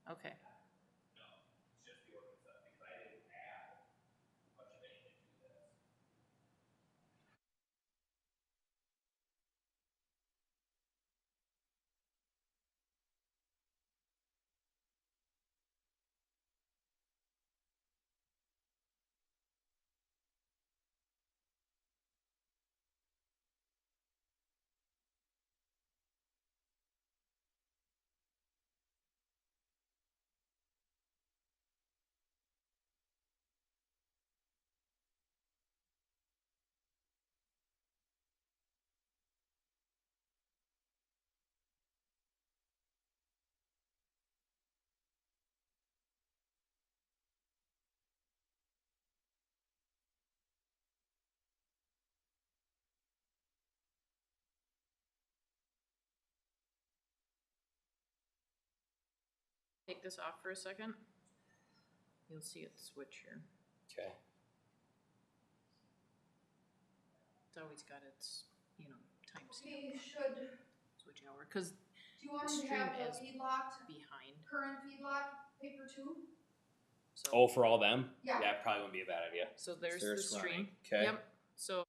Okay. No, it's just the ordinance stuff, because I didn't add much of anything to this. Take this off for a second. You'll see it switch here. Okay. It's always got its, time stamp We should, switching over, cause do you want The me to stream have the is feedlot, behind, current feedlot paper too? so. Oh, for all them? Yeah. Yeah, probably wouldn't be a bad idea. So there's the There's running. stream. Okay. Yep, so.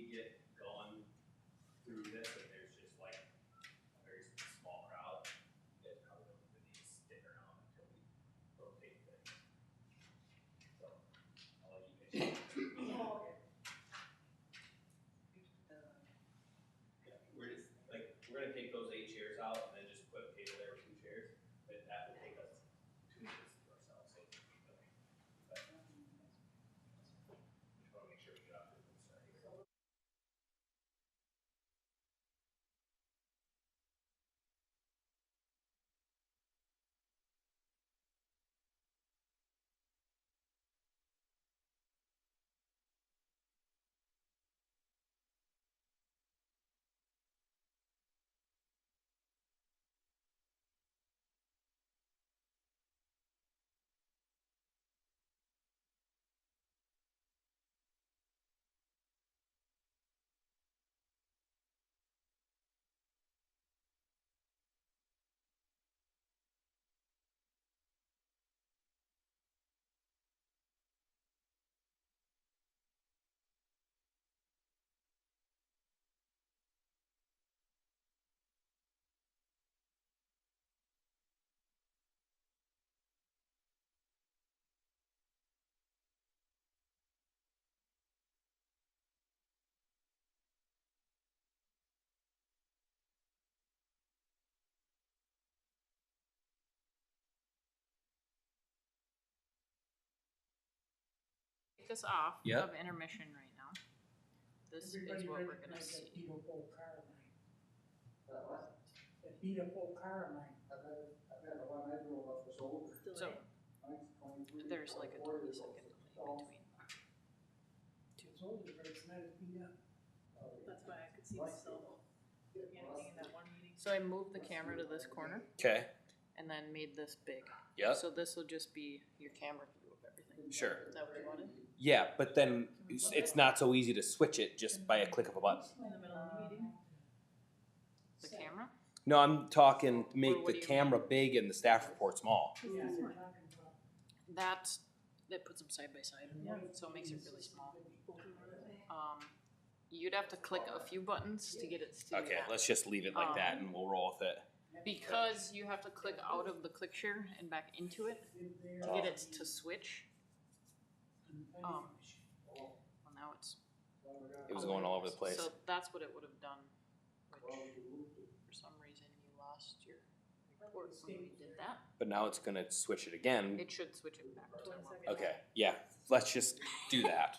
we get going through this and there's just like a very small crowd, you guys probably don't even need to stick around until we rotate things. So, I'll let you guys. Yeah, we're just, like, we're gonna take those 8 chairs out and then just put a table there with 2 chairs, but that would take us 2 minutes to ourselves, so. Just wanna make sure we get off to a good start here. Take this off Yep. of intermission right now. This is Everybody what we're gonna recognized see. that beat up old car of mine. That what? That beat up old car of mine. I bet the one I drove up was older. So Mine's 23, there's like a 24 20 years old. second delay between. It's older, but it's not as beat up. That's why I could see myself panicking in that one meeting. So I moved the camera to this corner Okay. and then made this big. Yep. So this will just be your camera view of everything. Sure. Is that what you wanted? Yeah, but then it's not so easy to switch it just by a click of a button. In the middle of the meeting. The camera? No, I'm talking Or make what the do you camera big and the staff report small. Yeah, they're talking about. That puts them side by side. Yeah. So it makes it really small. You'd have to click a few buttons to get it to do Okay, that. let's just leave it like that and we'll roll with it. Because you have to click out of the click share and back into it to get it to switch. Well, now it's. It was going all over the place. So that's what it would have done, which for some reason you lost your report when we did that. But now it's gonna switch it again. It should switch it back to normal. Okay, yeah, let's just do that.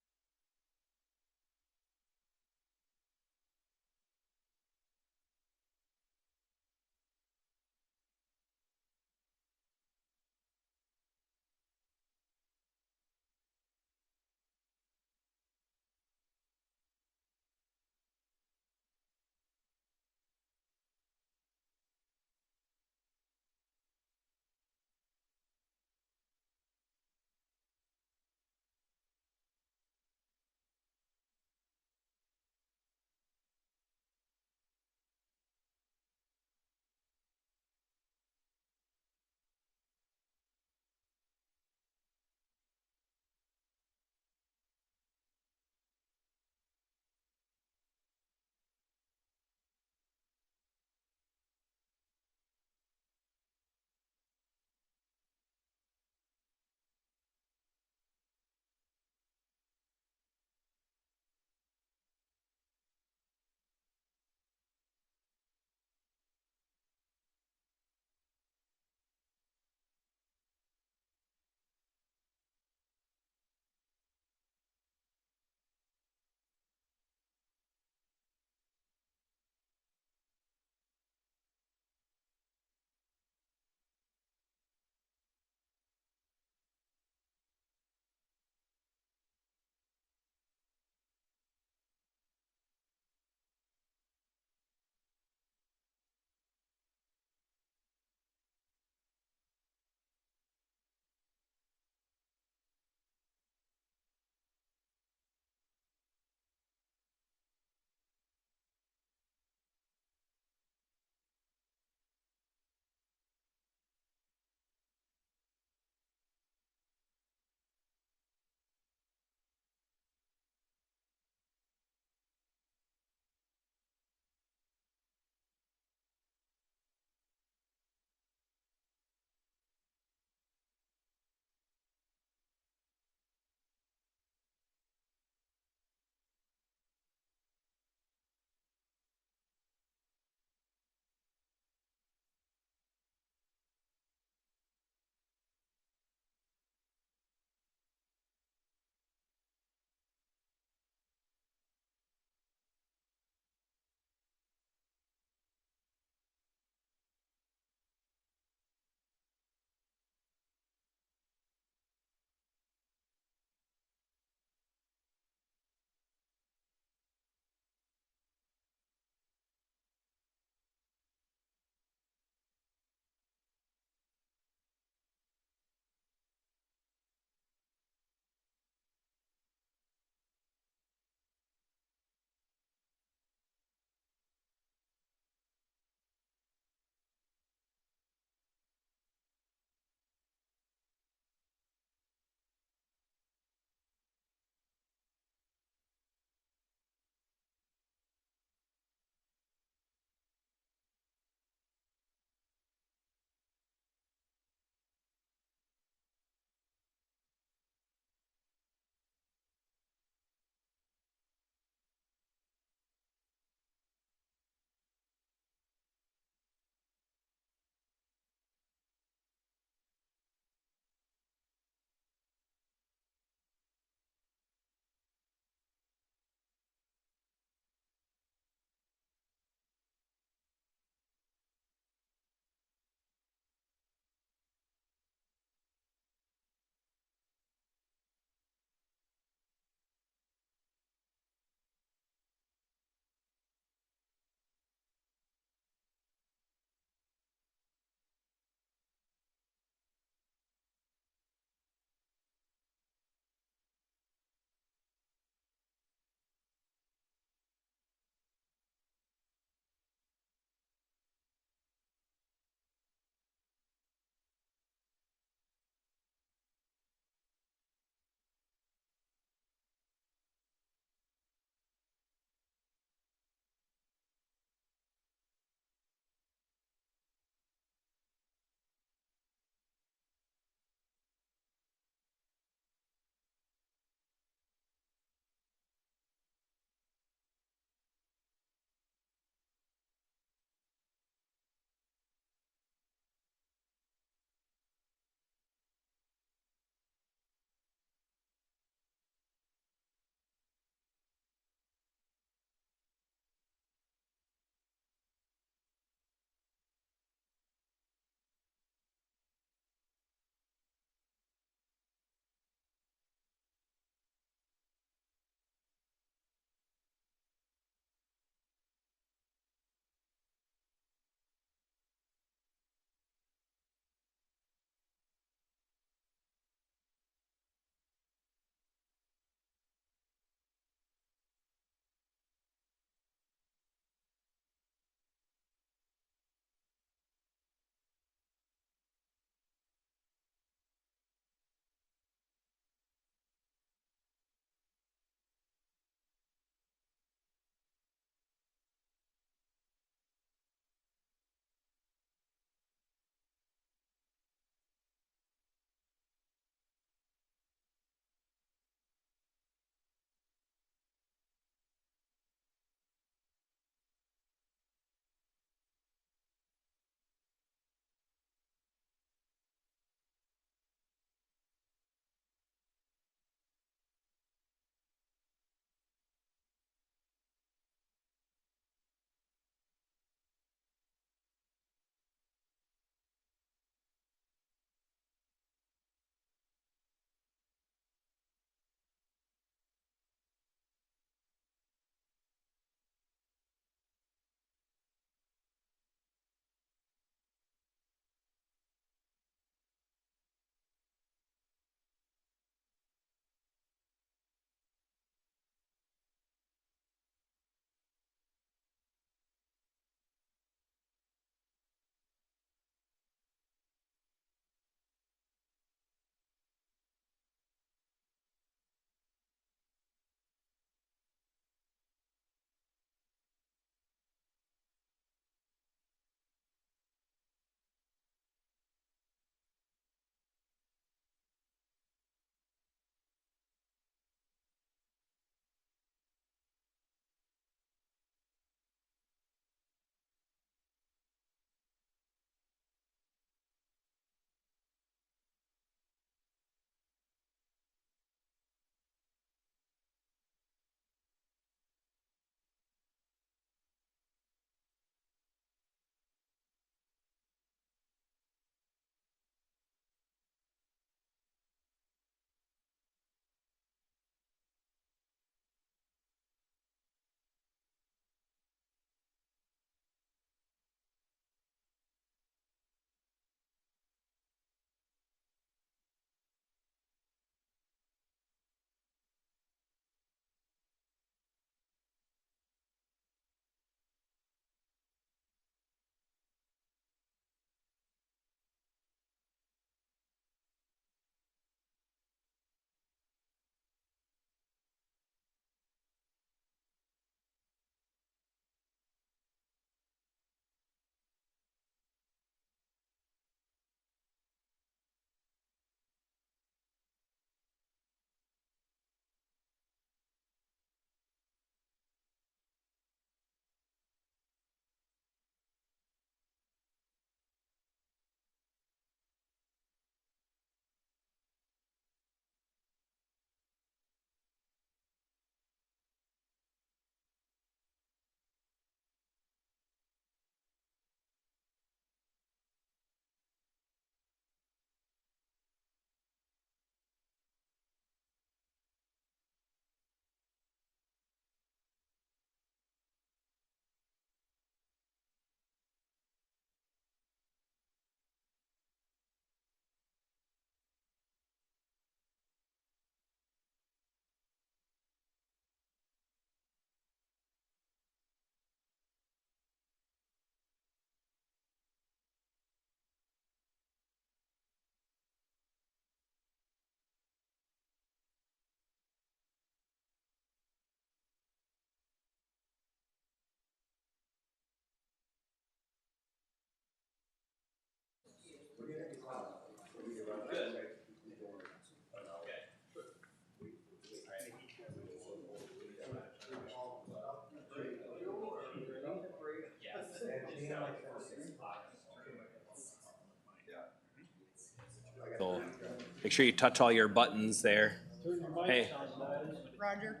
Make sure you touch all your buttons there. Turn your mics Hey. on, guys. Roger.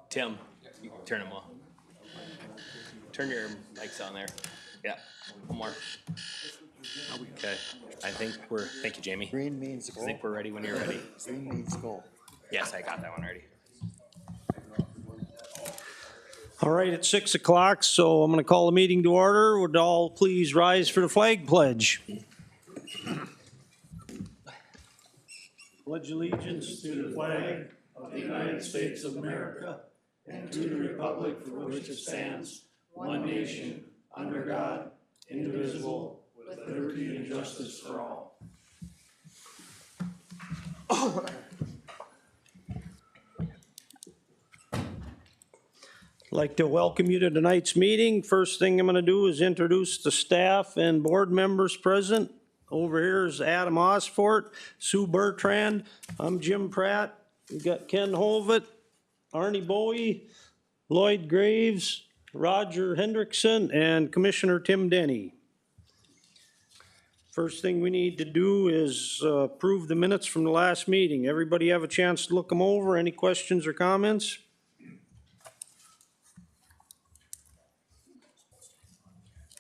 Tim, you can turn them off. Turn your mics on there. Yeah, one more. Okay, thank you, Jamie. Green means I go. think we're ready when you're ready. Green means go. Yes, I got that one ready. All right, it's 6 o'clock, so I'm gonna call the meeting to order. Would all please rise for the flag pledge? Pledge allegiance to the flag of the United States of America and to the republic for which it stands, one nation, under God, indivisible, with liberty and justice for all. I'd like to welcome you to tonight's meeting. First thing I'm gonna do is introduce the staff and board members present. Over here is Adam Osfort, Sue Bertrand, I'm Jim Pratt, we've got Ken Holvet, Arnie Bowie, Lloyd Graves, Roger Hendrickson, and Commissioner Tim Denny. First thing we need to do is approve the minutes from the last meeting. Everybody have a chance to look them over? Any questions or comments?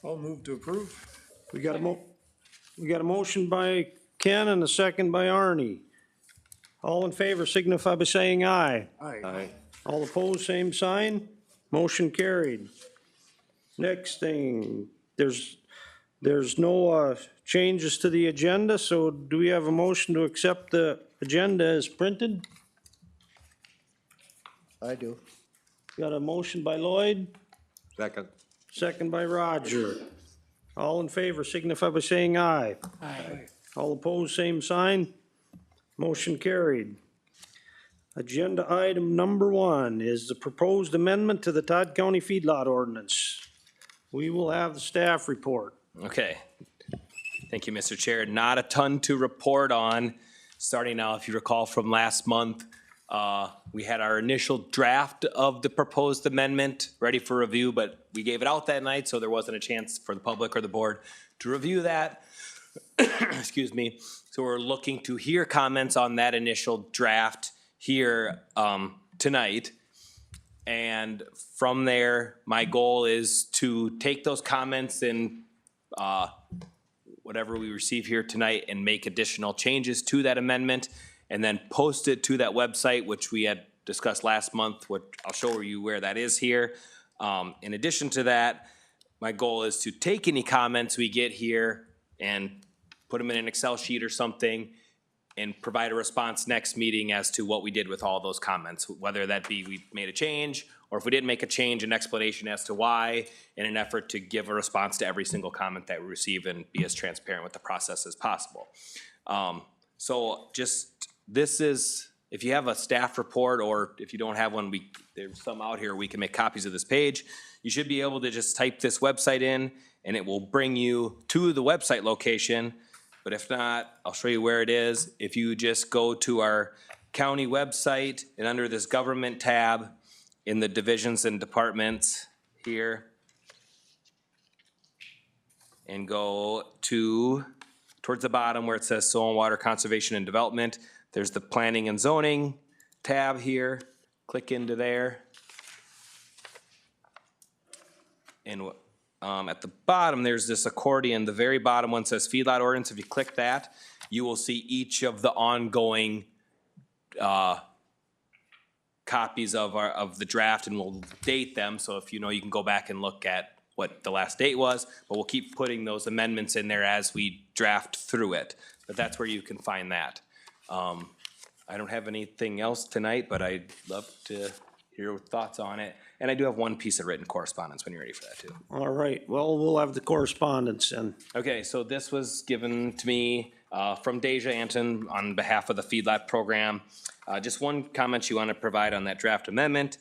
I'll move to approve. We got a motion by Ken and a second by Arnie. All in favor signify by saying aye. Aye. All opposed, same sign. Motion carried. Next thing, there's no changes to the agenda, so do we have a motion to accept the agenda as printed? I do. Got a motion by Lloyd, Second. second by Roger. All in favor signify by saying aye. Aye. All opposed, same sign. Motion carried. Agenda item number 1 is the proposed amendment to the Todd County Feedlot Ordinance. We will have the staff report. Okay. Thank you, Mr. Chair. Not a ton to report on. Starting now, if you recall from last month, we had our initial draft of the proposed amendment ready for review, but we gave it out that night, so there wasn't a chance for the public or the board to review that. Excuse me. So we're looking to hear comments on that initial draft here tonight. And from there, my goal is to take those comments and whatever we receive here tonight and make additional changes to that amendment and then post it to that website, which we had discussed last month, which I'll show you where that is here. In addition to that, my goal is to take any comments we get here and put them in an Excel sheet or something and provide a response next meeting as to what we did with all those comments, whether that be we made a change, or if we didn't make a change, an explanation as to why, in an effort to give a response to every single comment that we receive and be as transparent with the process as possible. So just, this is, if you have a staff report, or if you don't have one, there's some out here, we can make copies of this page. You should be able to just type this website in, and it will bring you to the website location. But if not, I'll show you where it is. If you just go to our county website and under this government tab in the divisions and departments here, and go towards the bottom where it says Soil and Water Conservation and Development, there's the Planning and Zoning tab here. Click into there. And at the bottom, there's this accordion. The very bottom one says Feedlot Ordinance. If you click that, you will see each of the ongoing copies of the draft, and we'll date them. So if you know, you can go back and look at what the last date was, but we'll keep putting those amendments in there as we draft through it. But that's where you can find that. I don't have anything else tonight, but I'd love to hear your thoughts on it. And I do have one piece of written correspondence when you're ready for that too. All right, well, we'll have the correspondence then. Okay, so this was given to me from Deja Anton on behalf of the Feedlot program. Just one comment you want to provide on that draft amendment.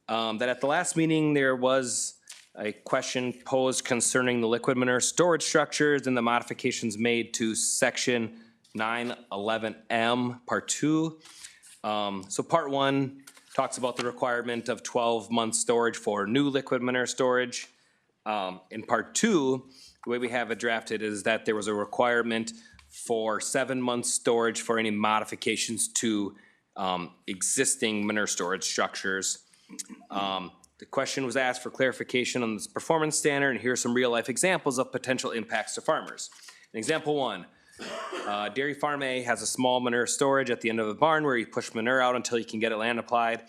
That at the last meeting, there was a question posed concerning the liquid manure storage structures and the modifications made to section 911M, part 2. So part 1 talks about the requirement of 12-month storage for new liquid manure storage. In part 2, the way we have it drafted is that there was a requirement for 7 months storage for any modifications to existing manure storage structures. The question was asked for clarification on this performance standard, and here are some real-life examples of potential impacts to farmers. In example 1, Dairy Farm A has a small manure storage at the end of the barn where he pushed manure out until he can get it land applied.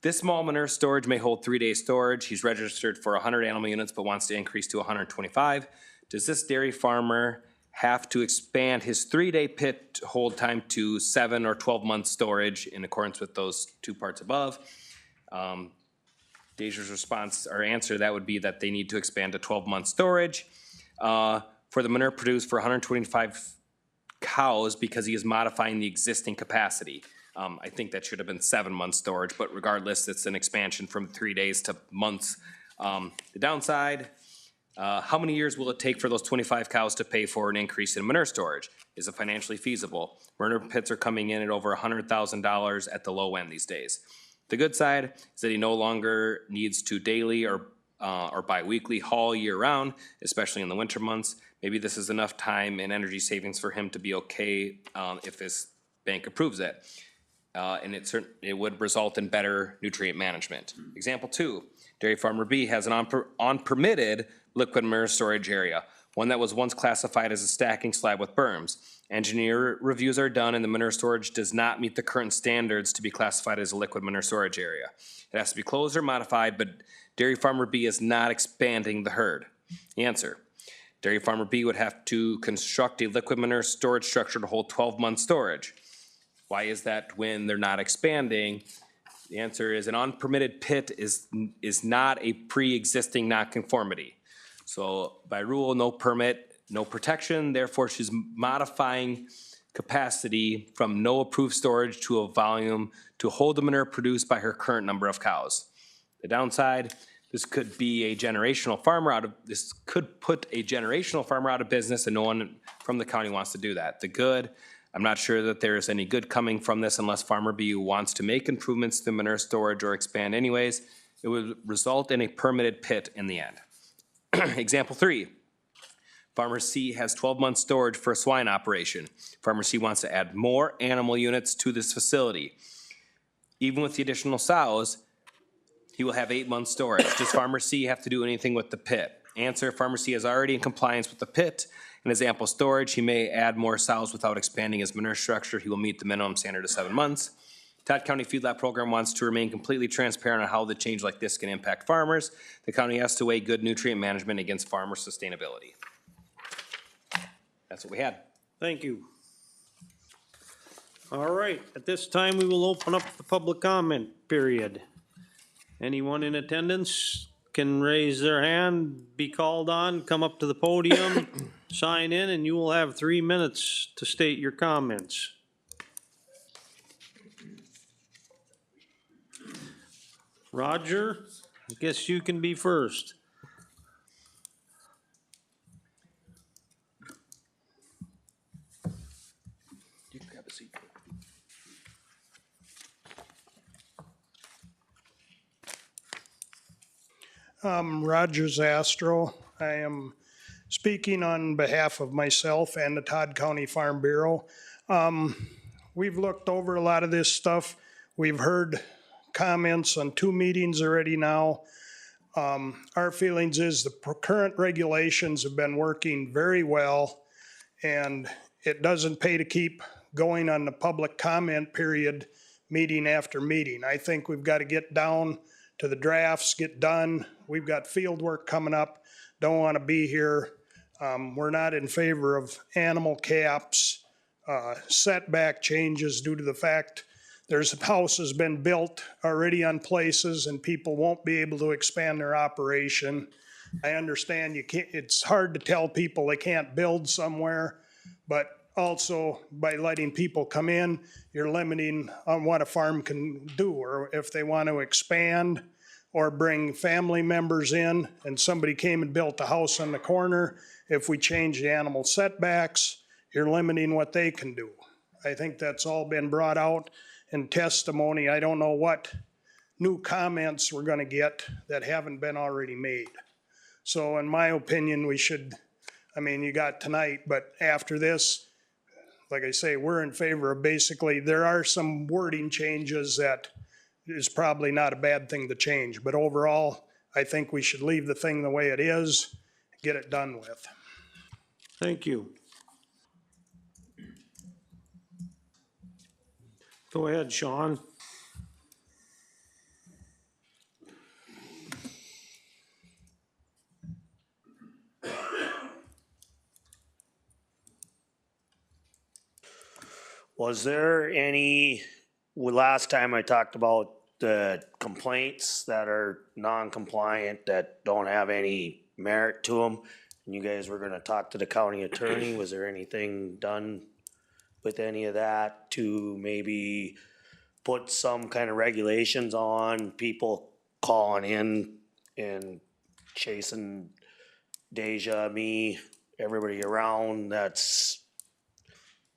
This small manure storage may hold 3-day storage. He's registered for 100 animal units but wants to increase to 125. Does this dairy farmer have to expand his 3-day pit hold time to 7 or 12 month storage in accordance with those 2 parts above? Deja's response or answer to that would be that they need to expand to 12-month storage for the manure produced for 125 cows because he is modifying the existing capacity. I think that should have been 7-month storage, but regardless, it's an expansion from 3 days to months. The downside, how many years will it take for those 25 cows to pay for an increase in manure storage? Is it financially feasible? Manure pits are coming in at over $100,000 at the low end these days. The good side is that he no longer needs to daily or bi-weekly haul year-round, especially in the winter months. Maybe this is enough time and energy savings for him to be okay if his bank approves it. And it would result in better nutrient management. Example 2, Dairy Farmer B has an unpermitted liquid manure storage area, one that was once classified as a stacking slab with berms. Engineer reviews are done and the manure storage does not meet the current standards to be classified as a liquid manure storage area. It has to be closed or modified, but Dairy Farmer B is not expanding the herd. Answer, Dairy Farmer B would have to construct a liquid manure storage structure to hold 12-month storage. Why is that when they're not expanding? The answer is an unpermitted pit is not a pre-existing nonconformity. So by rule, no permit, no protection, therefore she's modifying capacity from no approved storage to a volume to hold the manure produced by her current number of cows. The downside, this could put a generational farmer out of business, and no one from the county wants to do that. The good, I'm not sure that there's any good coming from this unless Farmer B wants to make improvements to manure storage or expand anyways. It would result in a permitted pit in the end. Example 3, Farmer C has 12-month storage for a swine operation. Farmer C wants to add more animal units to this facility. Even with the additional sows, he will have 8 months storage. Does Farmer C have to do anything with the pit? Answer, Farmer C is already in compliance with the pit and has ample storage. He may add more sows without expanding his manure structure. He will meet the minimum standard of 7 months. Todd County Feedlot Program wants to remain completely transparent on how the change like this can impact farmers. The county has to weigh good nutrient management against farmer sustainability. That's what we had. Thank you. All right, at this time, we will open up the public comment period. Anyone in attendance can raise their hand, be called on, come up to the podium, sign in, and you will have 3 minutes to state your comments. Roger, I guess you can be first. You can grab a seat. Roger Zastro. I am speaking on behalf of myself and the Todd County Farm Bureau. We've looked over a lot of this stuff. We've heard comments on 2 meetings already now. Our feelings is the current regulations have been working very well, and it doesn't pay to keep going on the public comment period meeting after meeting. I think we've got to get down to the drafts, get done. We've got field work coming up. Don't want to be here. We're not in favor of animal caps, setback changes due to the fact there's a house has been built already on places and people won't be able to expand their operation. I understand it's hard to tell people they can't build somewhere, but also by letting people come in, you're limiting on what a farm can do, or if they want to expand or bring family members in and somebody came and built a house on the corner, if we change the animal setbacks, you're limiting what they can do. I think that's all been brought out in testimony. I don't know what new comments we're gonna get that haven't been already made. So in my opinion, we should, I mean, you got tonight, but after this, like I say, we're in favor of basically, there are some wording changes that is probably not a bad thing to change, but overall, I think we should leave the thing the way it is, get it done with. Thank you. Go ahead, Sean. Was there any, well, last time I talked about the complaints that are non-compliant, that don't have any merit to them, and you guys were gonna talk to the county attorney, was there anything done with any of that to maybe put some kind of regulations on people calling in and chasing Deja, me, everybody around that's,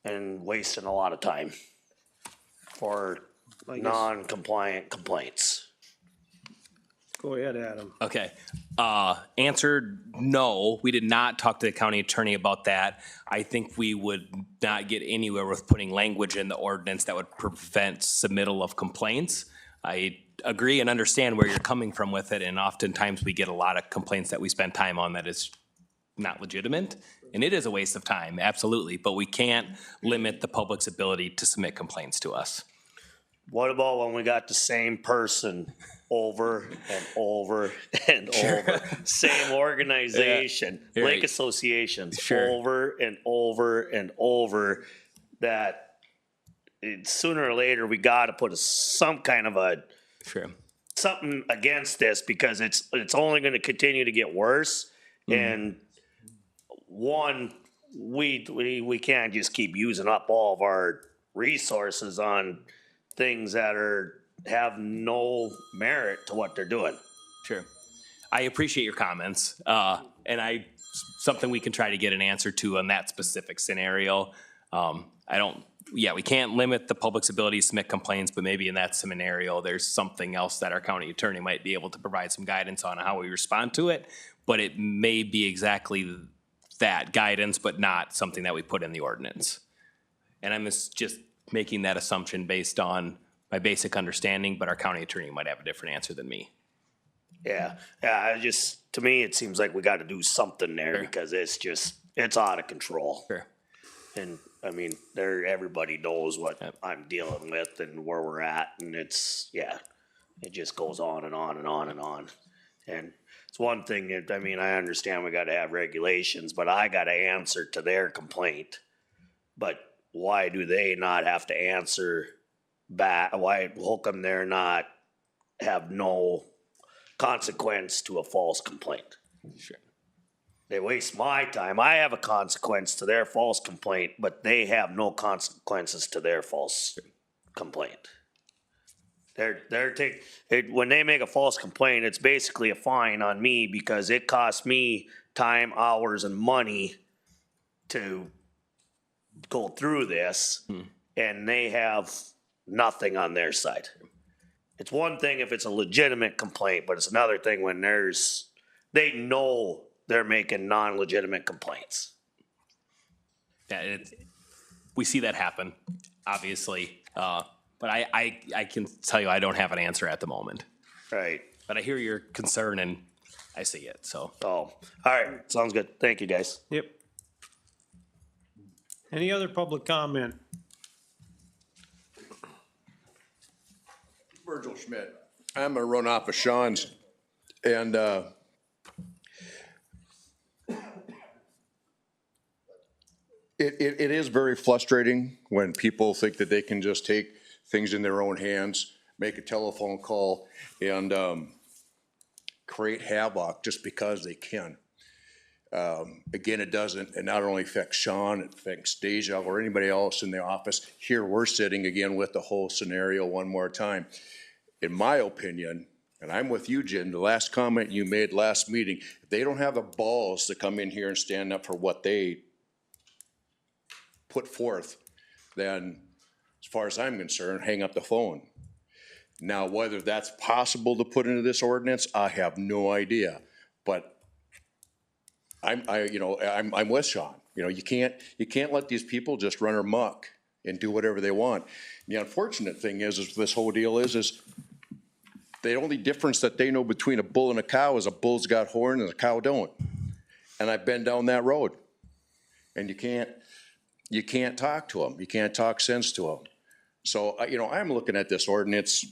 and wasting a lot of time for I guess- non-compliant complaints? Go ahead, Adam. Okay, answer, no, we did not talk to the county attorney about that. I think we would not get anywhere with putting language in the ordinance that would prevent submittal of complaints. I agree and understand where you're coming from with it, and oftentimes we get a lot of complaints that we spend time on that is not legitimate, and it is a waste of time, absolutely, but we can't limit the public's ability to submit complaints to us. What about when we got the same person over and over and over? Same organization, You're lake right. associations, Sure. over and over and over, that sooner or later, we gotta put some kind of a, Sure. something against this, because it's only gonna continue to get worse. And one, we can't just keep using up all of our resources on things that have no merit to what they're doing. Sure. I appreciate your comments, and something we can try to get an answer to on that specific scenario. We can't limit the public's ability to submit complaints, but maybe in that scenario, there's something else that our county attorney might be able to provide some guidance on how we respond to it. But it may be exactly that guidance, but not something that we put in the ordinance. And I'm just making that assumption based on my basic understanding, but our county attorney might have a different answer than me. Yeah, to me, it seems like we gotta do something there, Sure. because it's out of control. Sure. And, I mean, everybody knows what Yep. I'm dealing with and where we're at, and it just goes on and on and on and on. And it's one thing that, I mean, I understand we gotta have regulations, but I gotta answer to their complaint. But why do they not have to answer back? Why, how come they're not, have no consequence to a false complaint? Sure. They waste my time. I have a consequence to their false complaint, but they have no consequences to their false complaint. When they make a false complaint, it's basically a fine on me, because it costs me time, hours, and money to go through this, and they have nothing on their side. It's one thing if it's a legitimate complaint, but it's another thing when they know they're making non-legitimate complaints. Yeah, we see that happen, obviously, but I can tell you I don't have an answer at the moment. Right. But I hear your concern and I see it, so. Oh, all right. Sounds good. Thank you, guys. Yep. Any other public comment? Virgil Schmidt. I'm gonna run off of Sean's, and, it is very frustrating when people think that they can just take things in their own hands, make a telephone call, and, create havoc just because they can. Again, it not only affects Sean, it affects Deja or anybody else in the office. Here, we're sitting again with the whole scenario one more time. In my opinion, and I'm with you, Jim, the last comment you made last meeting, if they don't have the balls to come in here and stand up for what they put forth, then as far as I'm concerned, hang up the phone. Now, whether that's possible to put into this ordinance, I have no idea, but I'm with Sean. You know, you can't let these people just run amok and do whatever they want. The unfortunate thing is this whole deal is the only difference that they know between a bull and a cow is a bull's got horn and a cow don't. And I've been down that road. And you can't talk to them. You can't talk sense to them. So, you know, I'm looking at this ordinance.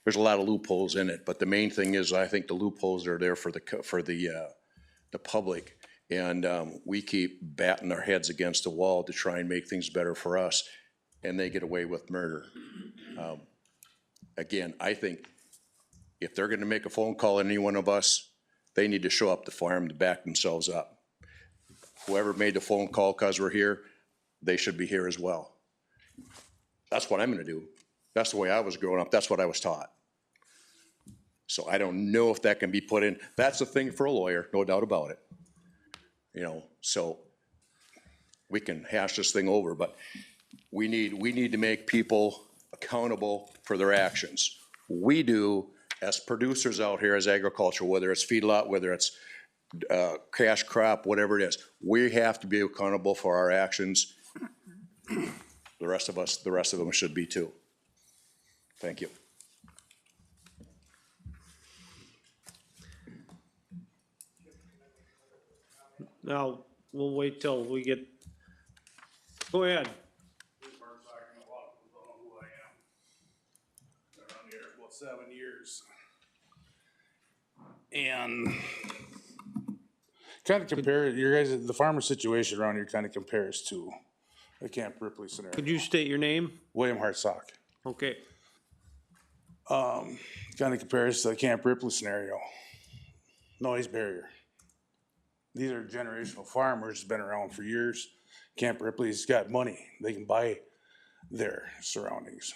There's a lot of loopholes in it, but the main thing is I think the loopholes are there for the public. And we keep batting our heads against the wall to try and make things better for us, and they get away with murder. Again, I think if they're gonna make a phone call at any one of us, they need to show up to farm to back themselves up. Whoever made the phone call because we're here, they should be here as well. That's what I'm gonna do. That's the way I was growing up. That's what I was taught. So I don't know if that can be put in. That's a thing for a lawyer, no doubt about it. You know, so we can hash this thing over, but we need to make people accountable for their actions. We do as producers out here as agriculture, whether it's feedlot, whether it's cash crop, whatever it is, we have to be accountable for our actions. The rest of them should be too. Thank you. Now, we'll wait till we get, go ahead. Around here about 7 years. And kind of compare, your guys, the farmer situation around here kind of compares to the Camp Ripley scenario. Could you state your name? William Hartsock. Okay. Kind of compares to the Camp Ripley scenario. Noise barrier. These are generational farmers, been around for years. Camp Ripley's got money. They can buy their surroundings.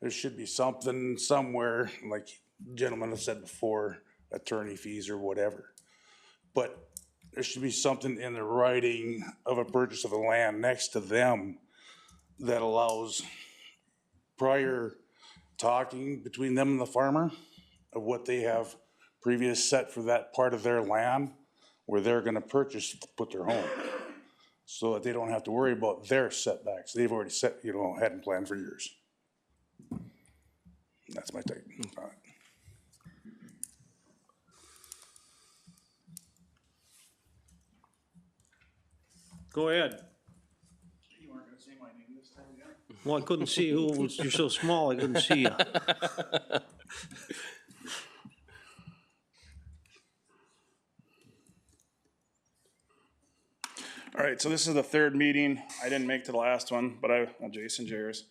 There should be something somewhere, like gentlemen have said before, attorney fees or whatever. But there should be something in the writing of a purchase of a land next to them that allows prior talking between them and the farmer of what they have previous set for that part of their land where they're gonna purchase to put their home. So that they don't have to worry about their setbacks. They've already set, had and planned for years. That's my take on it. Go ahead. You weren't gonna say my name this time, yeah? Well, I couldn't see you're so small, I couldn't see you. All right, so this is the third meeting. I didn't make to the last one, but Jason Jares.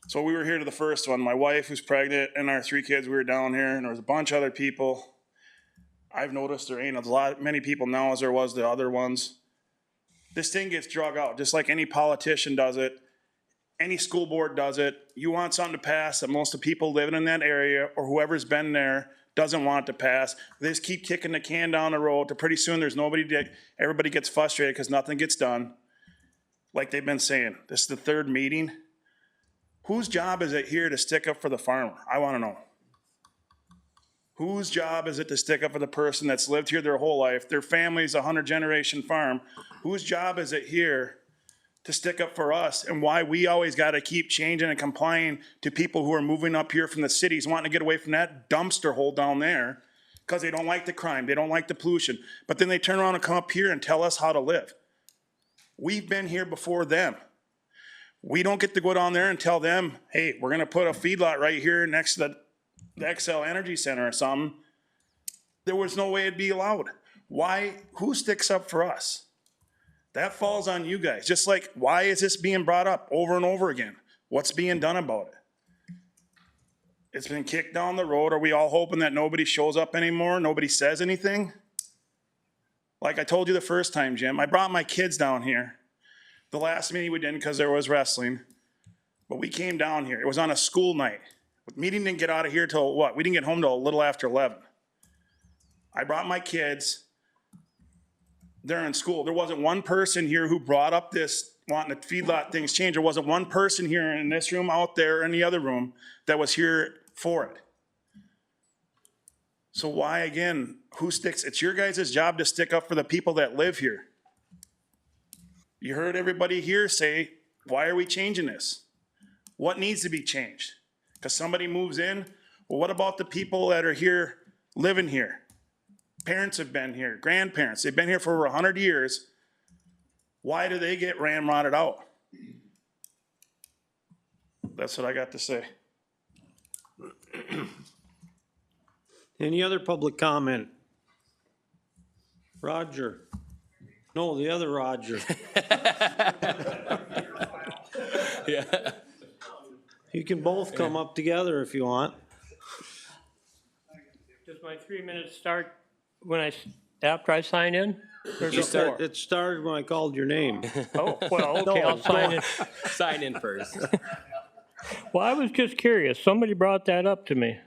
So we were here to the first one. My wife who's pregnant and our 3 kids, we were down here and there was a bunch of other people. I've noticed there ain't many people now as there was the other ones. This thing gets drug out, just like any politician does it. Any school board does it. You want something to pass that most of the people living in that area or whoever's been there doesn't want it to pass. They just keep kicking the can down the road to pretty soon there's everybody gets frustrated because nothing gets done. Like they've been saying, this is the third meeting. Whose job is it here to stick up for the farmer? I wanna know. Whose job is it to stick up for the person that's lived here their whole life, their family's a 100-generation farm? Whose job is it here to stick up for us and why we always gotta keep changing and complying to people who are moving up here from the cities, wanting to get away from that dumpster hole down there because they don't like the crime, they don't like the pollution, but then they turn around and come up here and tell us how to live. We've been here before them. We don't get to go down there and tell them, hey, we're gonna put a feedlot right here next to the XL Energy Center or something. There was no way it'd be allowed. Why? Who sticks up for us? That falls on you guys. Just like, why is this being brought up over and over again? What's being done about it? It's been kicked down the road. Are we all hoping that nobody shows up anymore? Nobody says anything? Like I told you the first time, Jim, I brought my kids down here. The last meeting we didn't because there was wrestling, but we came down here. It was on a school night. The meeting didn't get out of here till what? We didn't get home till a little after 11. I brought my kids. They're in school. There wasn't one person here who brought up this wanting to feedlot things change. There wasn't one person here in this room, out there, in the other room that was here for it. So why, again, who sticks? It's your guys' job to stick up for the people that live here. You heard everybody here say, why are we changing this? What needs to be changed? Because somebody moves in? Well, what about the people that are here, living here? Parents have been here, grandparents, they've been here for over 100 years. Why do they get ramrodded out? That's what I got to say. Any other public comment? Roger. No, the other Roger. Yeah. You can both come up together if you want. Does my 3 minutes start when after I sign in? There's You a start- four. It started when I called your name. Oh, well, okay, No, I'll sign in. Sign in first. Well, I was just curious. Somebody brought that up to me.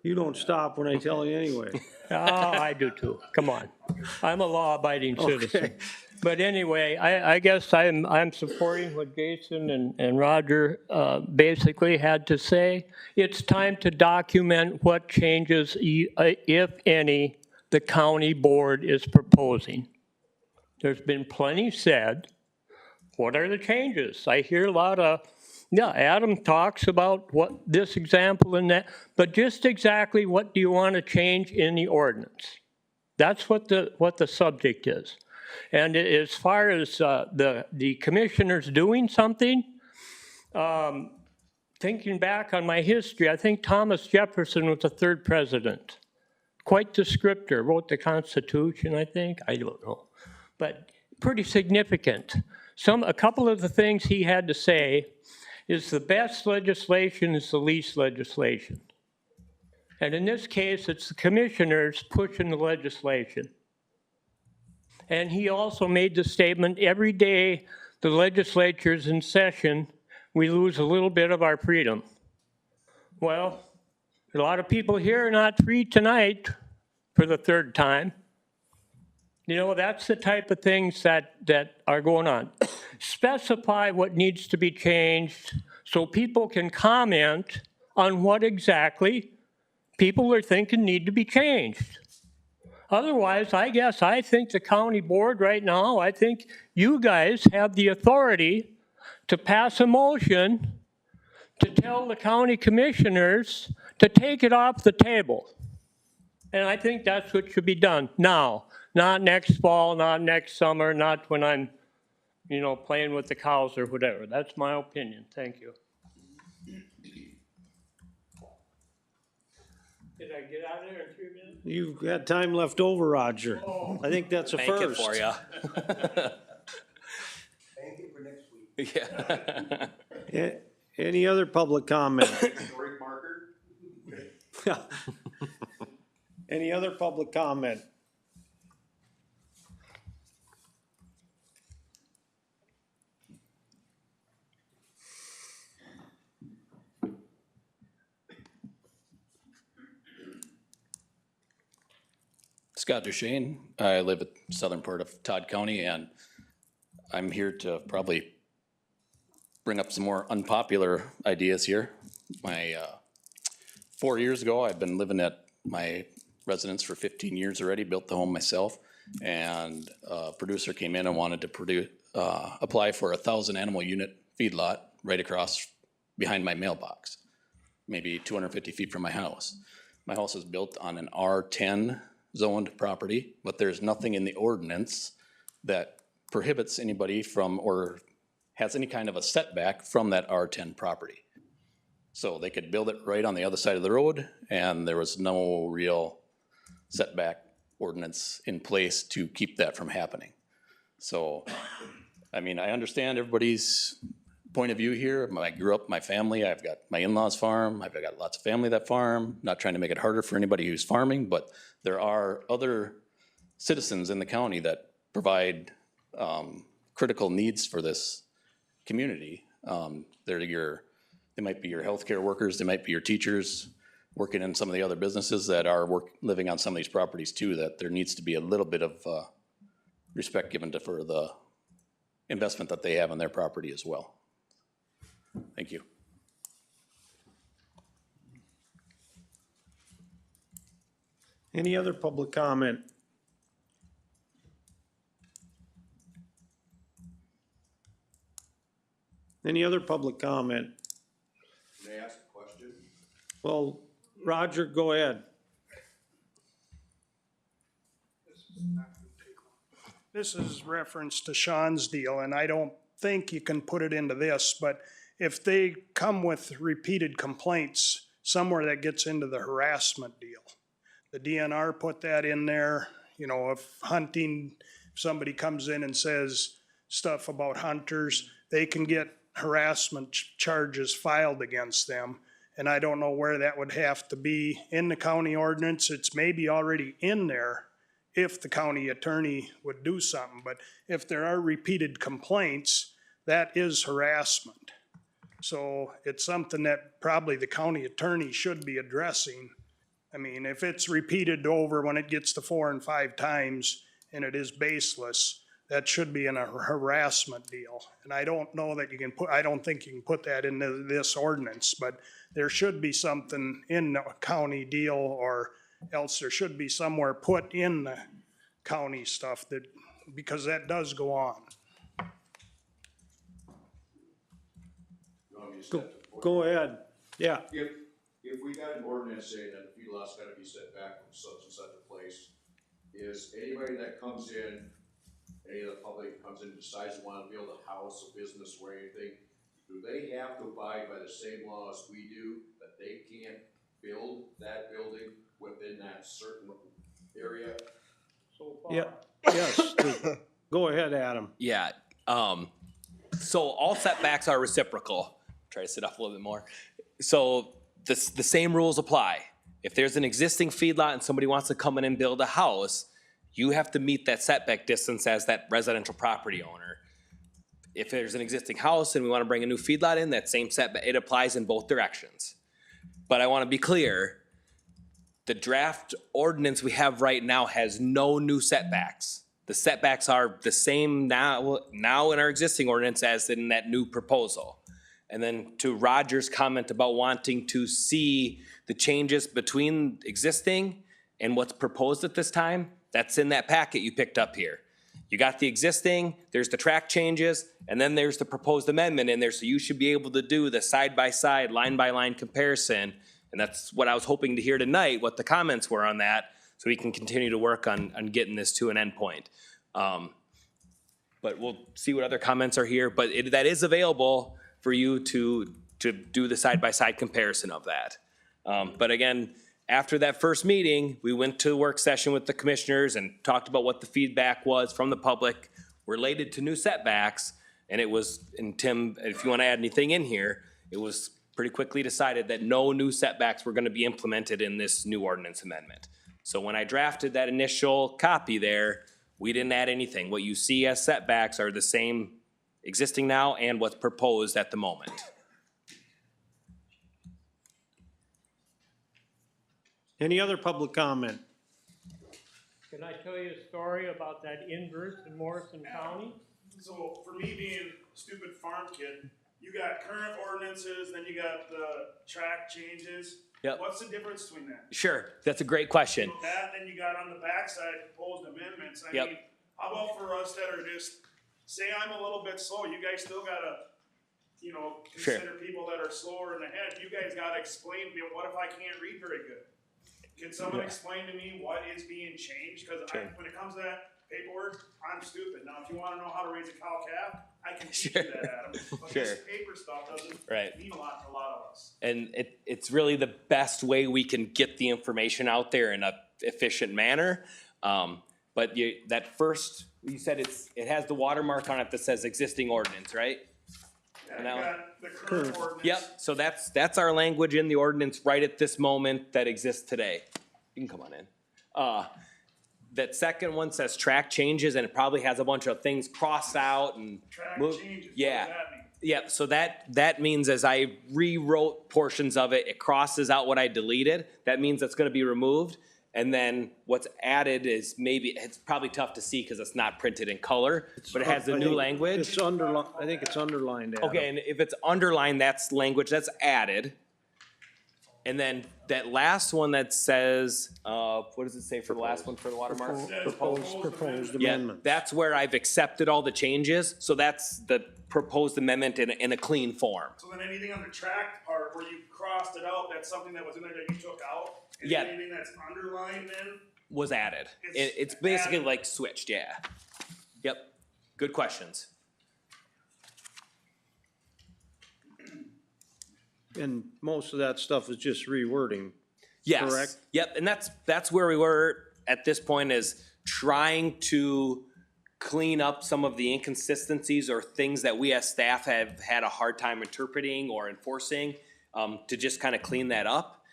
You don't stop when I tell you anyway. Oh, I do too. Come on. I'm a law-abiding citizen. Okay. But anyway, I guess I'm supporting what Jason and Roger basically had to say. It's time to document what changes, if any, the county board is proposing. There's been plenty said. What are the changes? I hear a lot of, yeah, Adam talks about what this example and that, but just exactly what do you want to change in the ordinance? That's what the subject is. And as far as the commissioners doing something, thinking back on my history, I think Thomas Jefferson was the third president. Quite the scripter, wrote the Constitution, I think, I don't know. But pretty significant. A couple of the things he had to say is the best legislation is the least legislation. And in this case, it's the commissioners pushing the legislation. And he also made the statement, every day the legislature's in session, we lose a little bit of our freedom. Well, a lot of people here are not free tonight for the third time. You know, that's the type of things that are going on. Specify what needs to be changed so people can comment on what exactly people are thinking need to be changed. Otherwise, I think the county board right now, I think you guys have the authority to pass a motion to tell the county commissioners to take it off the table. And I think that's what should be done now, not next fall, not next summer, not when I'm, playing with the cows or whatever. That's my opinion. Thank you. Did I get out of there in 3 minutes? You've got time left over, Roger. I think that's a Make it first. for you. Thank you for next week. Yeah. Any other public comment? Break marker? Any other public comment? Scott Duchesne. I live at southern part of Todd County, and I'm here to probably bring up some more unpopular ideas here. 4 years ago, I've been living at my residence for 15 years already, built the home myself, and a producer came in and wanted to apply for 1,000 animal unit feedlot right across behind my mailbox, maybe 250 feet from my house. My house is built on an R10 zoned property, but there's nothing in the ordinance that prohibits anybody from or has any kind of a setback from that R10 property. So they could build it right on the other side of the road, and there was no real setback ordinance in place to keep that from happening. So, I mean, I understand everybody's point of view here. I grew up, my family, I've got my in-laws farm, I've got lots of family that farm, not trying to make it harder for anybody who's farming, but there are other citizens in the county that provide critical needs for this community. They might be your healthcare workers, they might be your teachers, working in some of the other businesses that are living on some of these properties too, that there needs to be a little bit of respect given for the investment that they have in their property as well. Thank you. Any other public comment? Any other public comment? Can I ask a question? Well, Roger, go ahead. This is reference to Sean's deal, and I don't think you can put it into this, but if they come with repeated complaints, somewhere that gets into the harassment deal. The DNR put that in there, you know, if hunting, if somebody comes in and says stuff about hunters, they can get harassment charges filed against them. And I don't know where that would have to be in the county ordinance. It's maybe already in there if the county attorney would do something. But if there are repeated complaints, that is harassment. So it's something that probably the county attorney should be addressing. I mean, if it's repeated over when it gets to 4 and 5 times and it is baseless, that should be in a harassment deal. And I don't know that you can put, I don't think you can put that into this ordinance, but there should be something in the county deal, or else there should be somewhere put in the county stuff that, because that does go on. You want me to Go, step to the point? go ahead. Yeah. If we got an ordinance saying that the feedlot's gotta be set back from such and such a place, is anybody that comes in, any of the public comes in and decides they wanna build a house, a business, or anything, do they have to abide by the same laws we do, that they can't build that building within that certain area? Yeah, yes. Go ahead, Adam. Yeah, so all setbacks are reciprocal. Try to sit up a little bit more. So the same rules apply. If there's an existing feedlot and somebody wants to come in and build a house, you have to meet that setback distance as that residential property owner. If there's an existing house and we want to bring a new feedlot in, that same setback, it applies in both directions. But I want to be clear, the draft ordinance we have right now has no new setbacks. The setbacks are the same now in our existing ordinance as in that new proposal. And then to Roger's comment about wanting to see the changes between existing and what's proposed at this time, that's in that packet you picked up here. You got the existing, there's the track changes, and then there's the proposed amendment in there, so you should be able to do the side-by-side, line-by-line comparison. And that's what I was hoping to hear tonight, what the comments were on that, so we can continue to work on getting this to an endpoint. But we'll see what other comments are here, but that is available for you to do the side-by-side comparison of that. But again, after that first meeting, we went to a work session with the commissioners and talked about what the feedback was from the public related to new setbacks. And it was, and Tim, if you want to add anything in here, it was pretty quickly decided that no new setbacks were going to be implemented in this new ordinance amendment. So when I drafted that initial copy there, we didn't add anything. What you see as setbacks are the same existing now and what's proposed at the moment. Any other public comment? Can I tell you a story about that inverse in Morrison County? So for me being a stupid farm kid, you got current ordinances, then you got the track changes. Yep. What's the difference between that? Sure, that's a great question. That, then you got on the backside proposed amendments. I Yep. mean, how about for us that are just, say I'm a little bit slow, you guys still gotta, you know, Sure. consider people that are slower in the head. You guys gotta explain to me, what if I can't read very good? Can someone Yeah. explain to me what is being changed? Cause Sure. when it comes to that paperwork, I'm stupid. Now, if you wanna know how to raise a cow calf, I can teach Sure. you that, Adam. But Sure. this paper stuff doesn't Right. mean a lot to a lot of us. And it's really the best way we can get the information out there in a efficient manner. But that first, you said it has the watermark on it that says existing ordinance, right? Yeah, you Now- got the current ordinance. Yep, so that's our language in the ordinance right at this moment that exists today. You can come on in. That second one says track changes, and it probably has a bunch of things crossed out and. Track moved- changes, what Yeah. does that mean? Yeah, so that means as I rewrote portions of it, it crosses out what I deleted. That means it's gonna be removed. And then what's added is maybe, it's probably tough to see because it's not printed in color, but it has the I new think language. It's underlined, I think it's underlined, Adam. Okay, and if it's underlined, that's language that's added. And then that last one that says, what does it say for the last one for the watermark? Proposed Yeah, amendment. that's where I've accepted all the changes, so that's the proposed amendment in a clean form. So then anything on the tract part where you crossed it out, that's something that was in there that you took out? And Yeah. anything that's underlined then? Was added. It's It's basically added. like switched, yeah. Yep, good questions. And most of that stuff is just rewording. Yes. Correct. Yep, and that's where we were at this point, is trying to clean up some of the inconsistencies or things that we as staff have had a hard time interpreting or enforcing, to just kind of clean that up.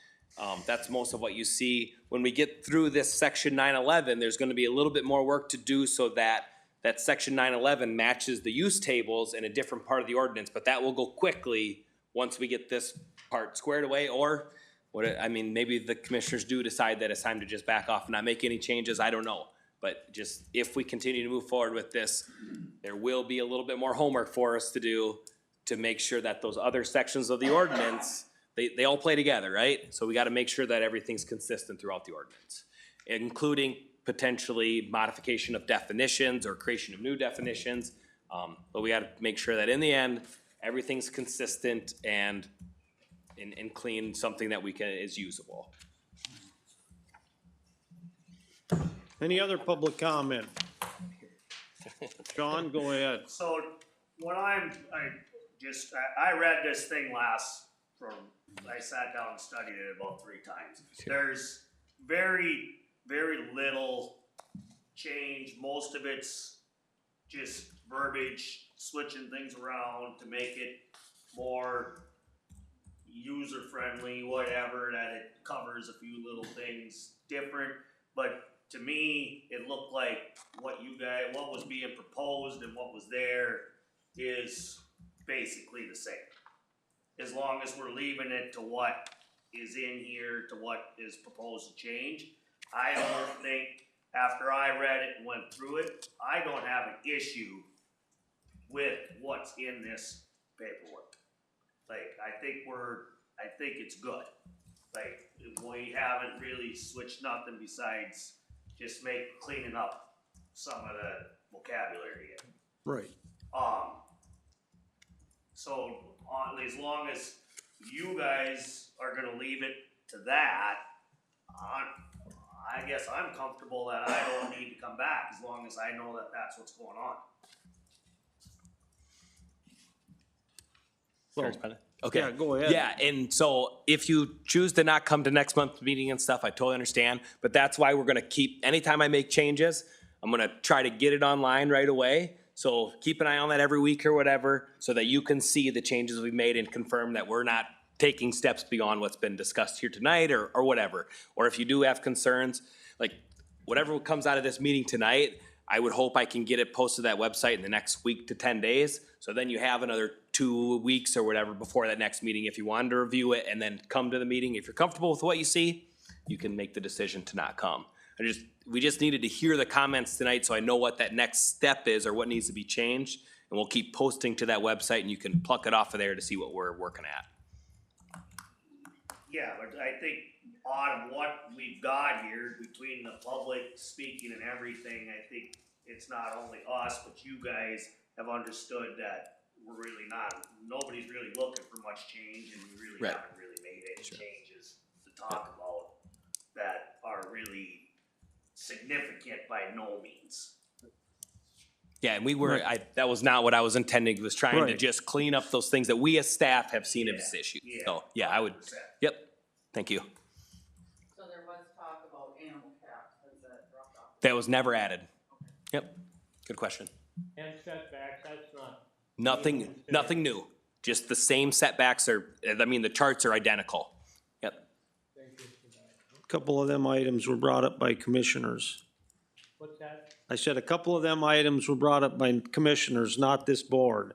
That's most of what you see. When we get through this section 911, there's gonna be a little bit more work to do so that that section 911 matches the use tables in a different part of the ordinance, but that will go quickly once we get this part squared away, or maybe the commissioners do decide that it's time to just back off and not make any changes, I don't know. But just, if we continue to move forward with this, there will be a little bit more homework for us to do to make sure that those other sections of the ordinance, they all play together, right? So we gotta make sure that everything's consistent throughout the ordinance, including potentially modification of definitions or creation of new definitions. But we gotta make sure that in the end, everything's consistent and clean, something that is usable. Any other public comment? John, go ahead. So what I read this thing I sat down and studied it about 3 times. There's very, very little change. Most of it's just verbiage, switching things around to make it more user-friendly, whatever, that it covers a few little things different. But to me, it looked like what was being proposed and what was there is basically the same. As long as we're leaving it to what is in here, to what is proposed to change. I don't think, after I read it and went through it, I don't have an issue with what's in this paperwork. Like, I think it's good. Like, we haven't really switched nothing besides just cleaning up some of the vocabulary here. Right. So, as long as you guys are gonna leave it to that, I guess I'm comfortable that I don't need to come back, as long as I know that that's what's going on. Okay. Yeah, go ahead. Yeah, and so if you choose to not come to next month's meeting and stuff, I totally understand. But that's why we're gonna anytime I make changes, I'm gonna try to get it online right away. So keep an eye on that every week or whatever, so that you can see the changes we've made and confirm that we're not taking steps beyond what's been discussed here tonight or whatever. Or if you do have concerns, like whatever comes out of this meeting tonight, I would hope I can get it posted to that website in the next week to 10 days. So then you have another 2 weeks or whatever before that next meeting if you wanted to review it and then come to the meeting. If you're comfortable with what you see, you can make the decision to not come. We just needed to hear the comments tonight so I know what that next step is or what needs to be changed. And we'll keep posting to that website and you can pluck it off of there to see what we're working at. Yeah, but I think on what we've got here, between the public speaking and everything, I think it's not only us, but you guys have understood that we're really nobody's really looking for much change, and we really haven't really made any changes to talk about that are really significant by no means. Yeah, and that was not what I was intending, was trying to Right. just clean up those things that we as staff have seen as issues. So, yeah, I would, 100%. yep, thank you. So there was talk about animal caps, has that dropped off? That was never added. Yep, good question. And setbacks, that's not. Nothing new, just the same setbacks the charts are identical. Yep. Thank you for that. A couple of them items were brought up by commissioners. What's that? I said a couple of them items were brought up by commissioners, not this board.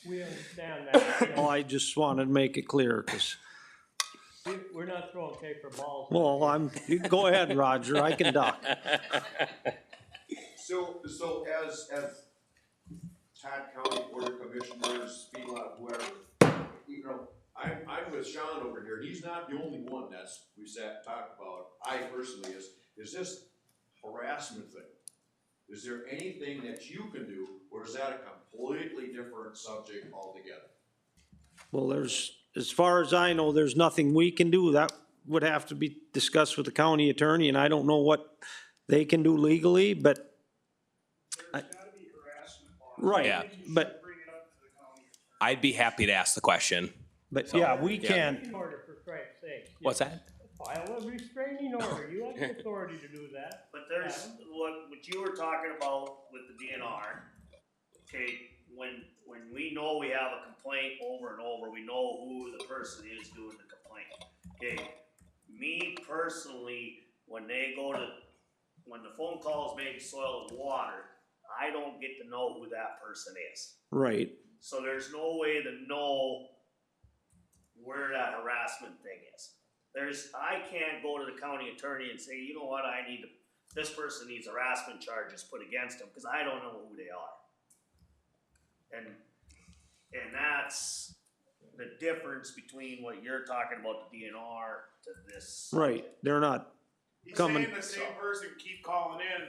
We understand that. Well, I just wanted to make it clear, because, We're not throwing paper balls. well, you go ahead, Roger, I can duck. So as Todd County Board of Commissioners, feedlot, whoever, I'm with Sean over here, he's not the only one that's, we sat and talked about, I personally is this harassment thing. Is there anything that you can do, or is that a completely different subject altogether? Well, as far as I know, there's nothing we can do. That would have to be discussed with the county attorney, and I don't know what they can do legally, but. There's gotta be harassment laws. Right, Yeah. I think you but- should bring it up to the county attorney. I'd be happy to ask the question. But yeah, we Yeah. can't, Order, for Christ's sake. What's that? File a restraining order, you have the authority to do that. But there's, what you were talking about with the DNR, okay, when we know we have a complaint over and over, we know who the person is doing the complaint. Okay, me personally, when the phone call is made soil and water, I don't get to know who that person is. right, So there's no way to know where that harassment thing is. I can't go to the county attorney and say, you know what, this person needs harassment charges put against them, cause I don't know who they are. And that's the difference between what you're talking about, the DNR to this. right. They're not He's coming. saying the same person keep calling in,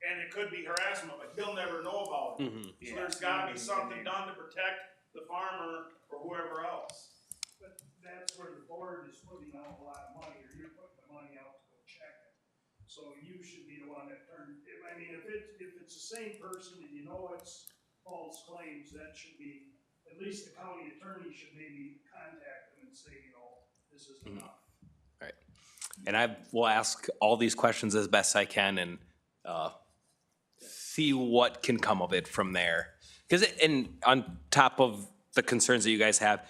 and it could be harassment, but he'll never know about it. So there's gotta be something done to protect the farmer or whoever else. But that's where the board is putting out a lot of money, or you're putting the money out to go check it. So you should be the one that if it's the same person and you know it's false claims, that should be, at least the county attorney should maybe contact them and say, this is enough. And I will ask all these questions as best I can and see what can come of it from there. And on top of the concerns that you guys have,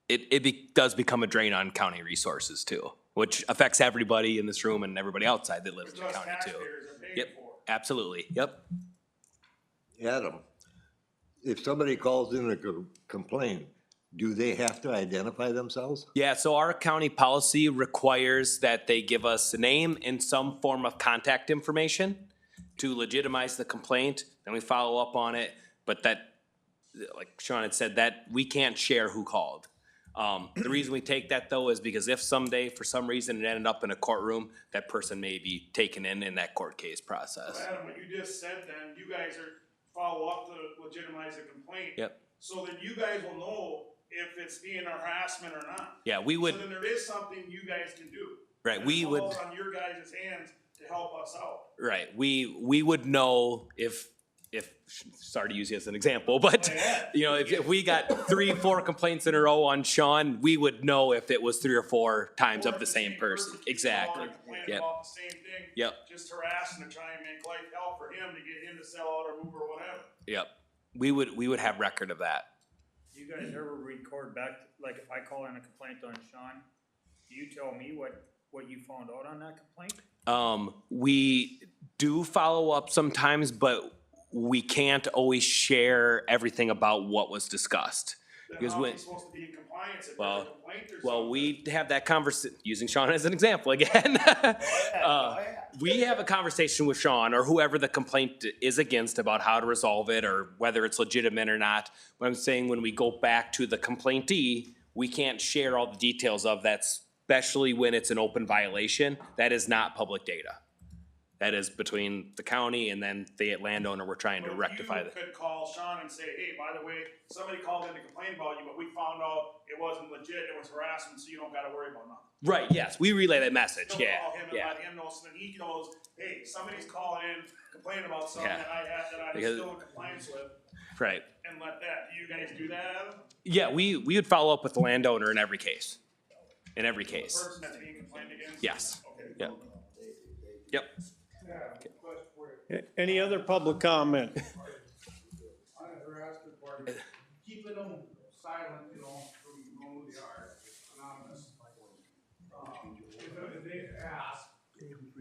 it does become a drain on county resources too, which affects everybody in this room and everybody outside that lives in the Plus county too. taxpayers are paying Yep, for it. absolutely, yep. Adam, if somebody calls in a complaint, do they have to identify themselves? Yeah, so our county policy requires that they give us a name and some form of contact information to legitimize the complaint, then we follow up on it, but that, like Sean had said, that we can't share who called. The reason we take that though is because if someday, for some reason, it ended up in a courtroom, that person may be taken in that court case process. So Adam, what you just said then, you guys are follow up to legitimize a complaint. Yep. So then you guys will know if it's being harassment or not. Yeah, we would, So then there is something you guys can do. right, And we it would. falls on your guys' hands to help us out. Right, we would know if, sorry to use you as an example, but, you know, if we got 3-4 complaints in a row on Sean, we would know if it was 3 or 4 times Or of if the same person. keeps Exactly, calling and complaining yep, about the same thing. Yep. Just harassing to try and make life hell for him to get him to sell out or move or whatever. yep. We would have record of that. Do you guys ever record back, like if I call in a complaint on Sean, do you tell me what you found out on that complaint? We do follow up sometimes, but we can't always share everything about what was discussed. Then Because how when, is he supposed to be in compliance if Well- there's a complaint or well, something? we have that conversation, using Sean as an example again. We have a conversation with Sean or whoever the complaint is against about how to resolve it or whether it's legitimate or not. But I'm saying when we go back to the complaintee, we can't share all the details of that, especially when it's an open violation. That is not public data. That is between the county and then the landowner we're trying to But rectify you that. could call Sean and say, hey, by the way, somebody called in to complain about you, but we found out it wasn't legit, it was harassment, so you don't gotta worry about nothing. Right, yes, we relay that message, Don't yeah, call him and yeah. let him know, so then he knows, hey, somebody's calling in, complaining about something Yeah. that I'm Because- still in compliance with, Right. and let that, do you guys do that, Adam? Yeah, we would follow up with the landowner in every case. In every The case. person that's being complained against? Yes. Okay. Yep. Yep. Any other public comment? On the harassment part, keeping them silent, so you know who they are, anonymous. If they ask, is it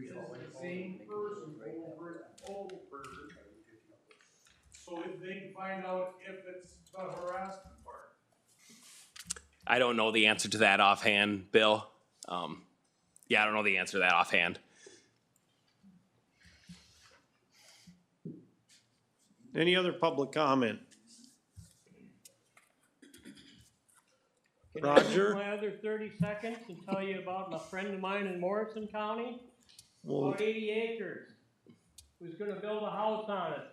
the same person over and over? So if they can find out if it's the harassment part. I don't know the answer to that offhand, Bill. Yeah, I don't know the answer to that offhand. Any other public comment? Can I use Roger? my other 30 seconds and tell you about a friend of mine in Morrison County? Well, About 80 acres. Who's gonna build a house on it.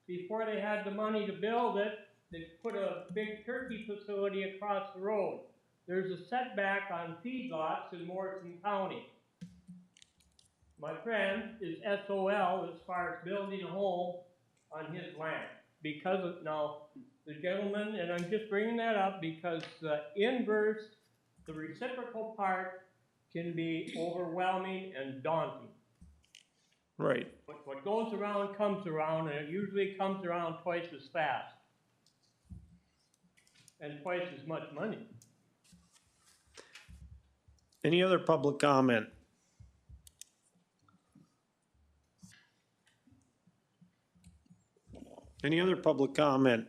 Before they had the money to build it, they put a big turkey facility across the road. There's a setback on feedlots in Morrison County. My friend is SOL as far as building a home on his land. Because of, now, the gentleman, and I'm just bringing that up because the inverse, the reciprocal part can be overwhelming and daunting. right. What goes around comes around, and it usually comes around twice as fast. And twice as much money. Any other public comment? Any other public comment?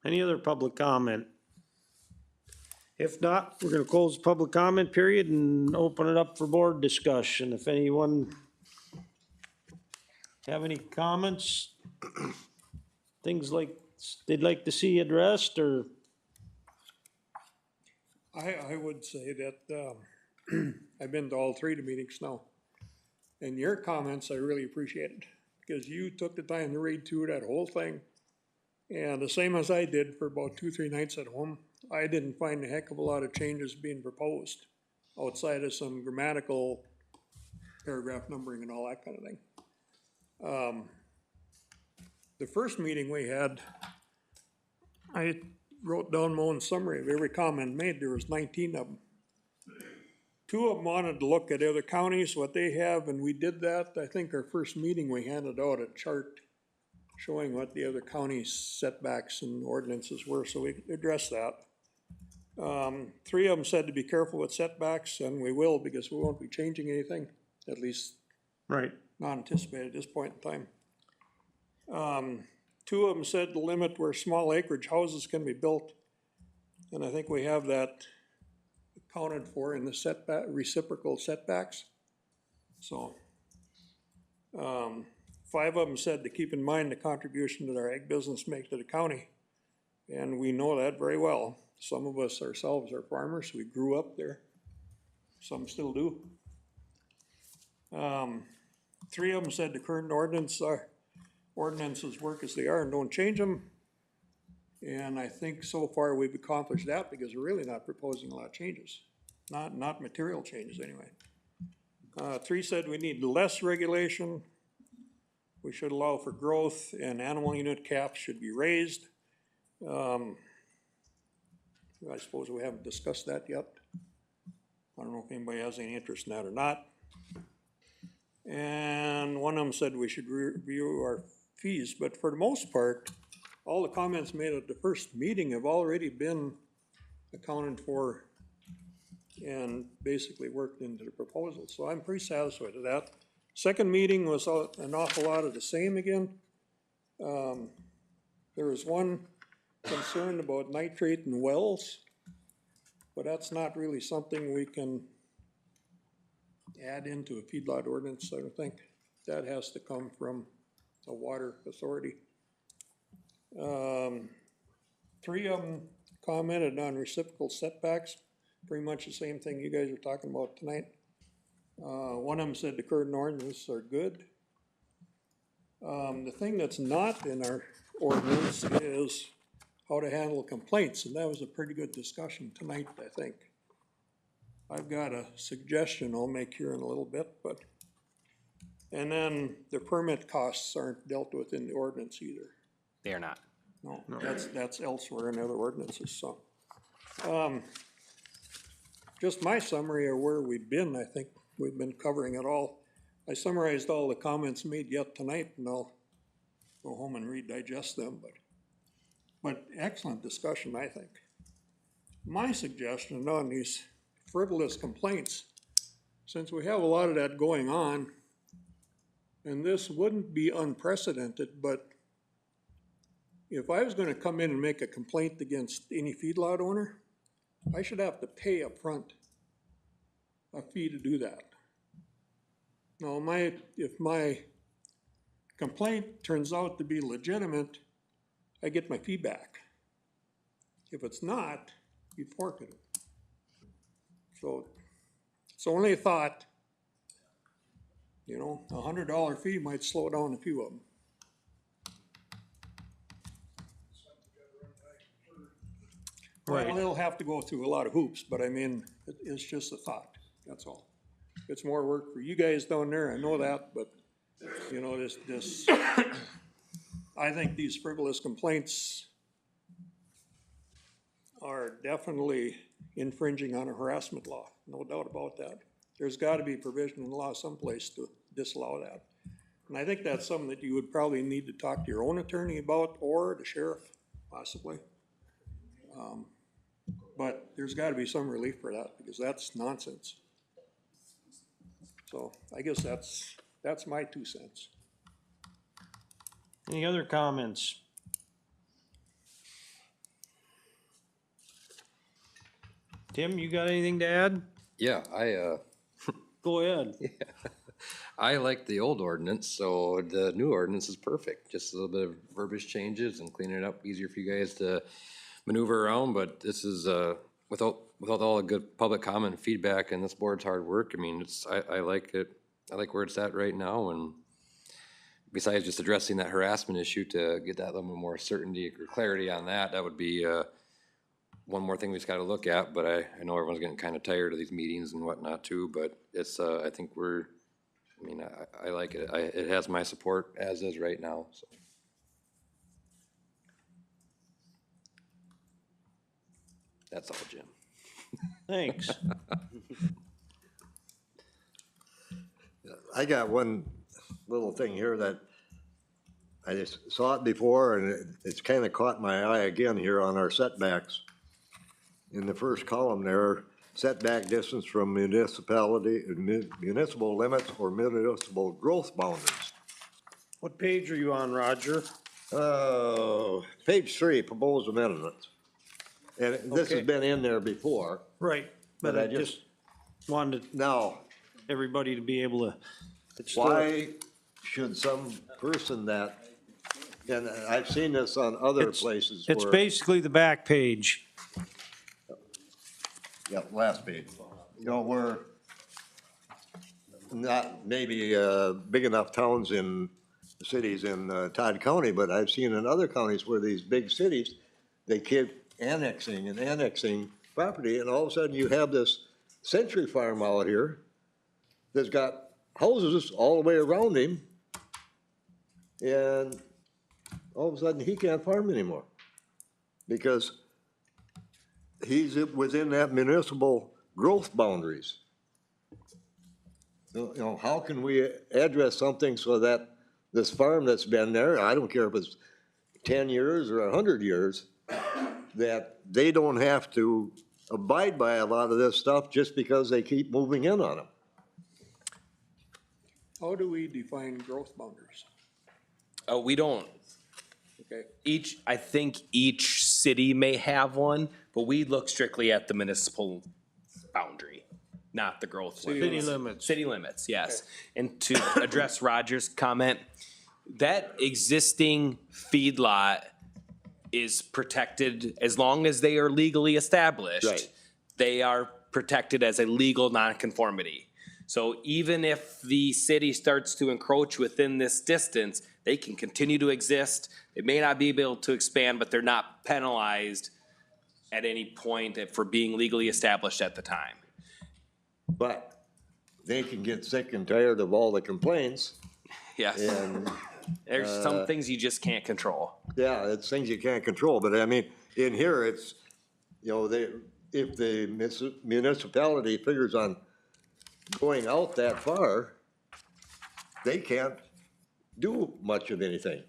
Any other public comment? If not, we're gonna close the public comment period and open it up for board discussion. If anyone have any comments, things like they'd like to see addressed, or I would say that, I've been to all three of the meetings now. And your comments I really appreciated, because you took the time to read through that whole thing. And the same as I did for about 2-3 nights at home, I didn't find a heck of a lot of changes being proposed outside of some grammatical paragraph numbering and all that kind of thing. The first meeting we had, I wrote down my own summary of every comment made. There was 19 of them. 2 of them wanted to look at other counties, what they have, and we did that. I think our first meeting, we handed out a chart showing what the other counties' setbacks and ordinances were, so we addressed that. 3 of them said to be careful with setbacks, and we will, because we won't be changing anything, at least right, not anticipated at this point in time. 2 of them said to limit where small acreage houses can be built, and I think we have that accounted for in the setback, reciprocal setbacks. So, 5 of them said to keep in mind the contribution that our ag business makes to the county. And we know that very well. Some of us ourselves are farmers, we grew up there. Some still do. 3 of them said the current ordinances work as they are and don't change them. And I think so far we've accomplished that because we're really not proposing a lot of changes. Not material changes anyway. 3 said we need less regulation. We should allow for growth and animal unit caps should be raised. I suppose we haven't discussed that yet. I don't know if anybody has any interest in that or not. And 1 of them said we should review our fees, but for the most part, all the comments made at the first meeting have already been accounted for and basically worked into the proposal, so I'm pretty satisfied with that. Second meeting was an awful lot of the same again. There was one concern about nitrate in wells, but that's not really something we can add into a feedlot ordinance, I don't think. That has to come from a water authority. 3 of them commented on reciprocal setbacks, pretty much the same thing you guys are talking about tonight. 1 of them said the current ordinances are good. The thing that's not in our ordinance is how to handle complaints, and that was a pretty good discussion tonight, I think. I've got a suggestion I'll make here in a little bit, but, and then the permit costs aren't dealt with in the ordinance either. They are not. No, that's elsewhere in other ordinances, so. Just my summary of where we've been, I think we've been covering it all. I summarized all the comments made yet tonight, and I'll go home and digest them, but excellent discussion, I think. My suggestion on these frivolous complaints, since we have a lot of that going on, and this wouldn't be unprecedented, but if I was gonna come in and make a complaint against any feedlot owner, I should have to pay up front a fee to do that. Now, if my complaint turns out to be legitimate I get my feedback. If it's not, you forfeit it. So, it's only a thought. You know, $100 fee might slow down a few of them. Right. Well, they'll have to go through a lot of hoops, but I mean, it's just a thought, that's all. It's more work for you guys down there, I know that, but, you know, this, I think these frivolous complaints are definitely infringing on a harassment law, no doubt about that. There's gotta be provision in the law someplace to disallow that. And I think that's something that you would probably need to talk to your own attorney about, or the sheriff, possibly. But there's gotta be some relief for that, because that's nonsense. So I guess that's my 2 cents. Any other comments? Tim, you got anything to add? Yeah, Go ahead. I like the old ordinance, so the new ordinance is perfect. Just a little bit of verbiage changes and cleaning it up, easier for you guys to maneuver around, but this is, without all the good public comment and feedback and this board's hard work, I mean, I like it. I like where it's at right now, and besides just addressing that harassment issue to get that little more certainty or clarity on that, that would be, one more thing we just gotta look at, but I know everyone's getting kinda tired of these meetings and whatnot too, but it's, I think I like it. It has my support as is right now, so. That's all, Jim. Thanks. I got one little thing here that I just saw it before, and it's kind of caught my eye again here on our setbacks. In the first column there, setback distance from municipality, municipal limits or municipal growth boundaries. What page are you on, Roger? Page 3, proposed amendments. And this has Okay. been in there before. Right, but I just wanted Now, everybody to be able to. it's still- why should some person that, and I've seen this on other It's- places It's where. basically the back page. Yeah, last page. You know, we're not maybe big enough towns in cities in Todd County, but I've seen in other counties where these big cities, they keep annexing property, and all of a sudden you have this Century Farm out here that's got houses all the way around him, and all of a sudden he can't farm anymore because he's within that municipal growth boundaries. You know, how can we address something so that this farm that's been there, I don't care if it's 10 years or 100 years, that they don't have to abide by a lot of this stuff just because they keep moving in on them? How do we define growth boundaries? We don't, Okay, I think each city may have one, but we look strictly at the municipal boundary, not the growth limit. City limits. City limits, yes. And to address Roger's comment, that existing feedlot is protected as long as they are legally established. Right. They are protected as a legal nonconformity. So even if the city starts to encroach within this distance, they can continue to exist. They may not be able to expand, but they're not penalized at any point for being legally established at the time. But they can get sick and tired of all the complaints, Yes. and, There's some things you just can't control. yeah, it's things you can't control, but I mean, in here, it's, you know, if the municipality figures on going out that far, they can't do much of anything,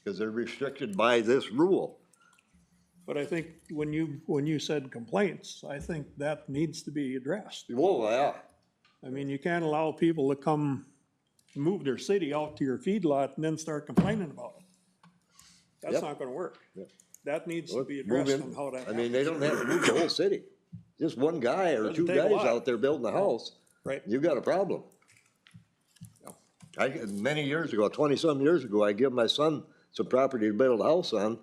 because they're restricted by this rule. but I think when you said complaints, I think that needs to be addressed. Whoa, yeah. I mean, you can't allow people to come move their city out to your feedlot and then start complaining about it. That's Yep. not gonna work. Yep. That needs to be Move addressed in. on how that I mean, happens. they don't have to move the whole city. Just one guy or Doesn't two take a guys lot. out there building a house. Right. You got a problem. Many years ago, 20-some years ago, I give my son some property to build a house on.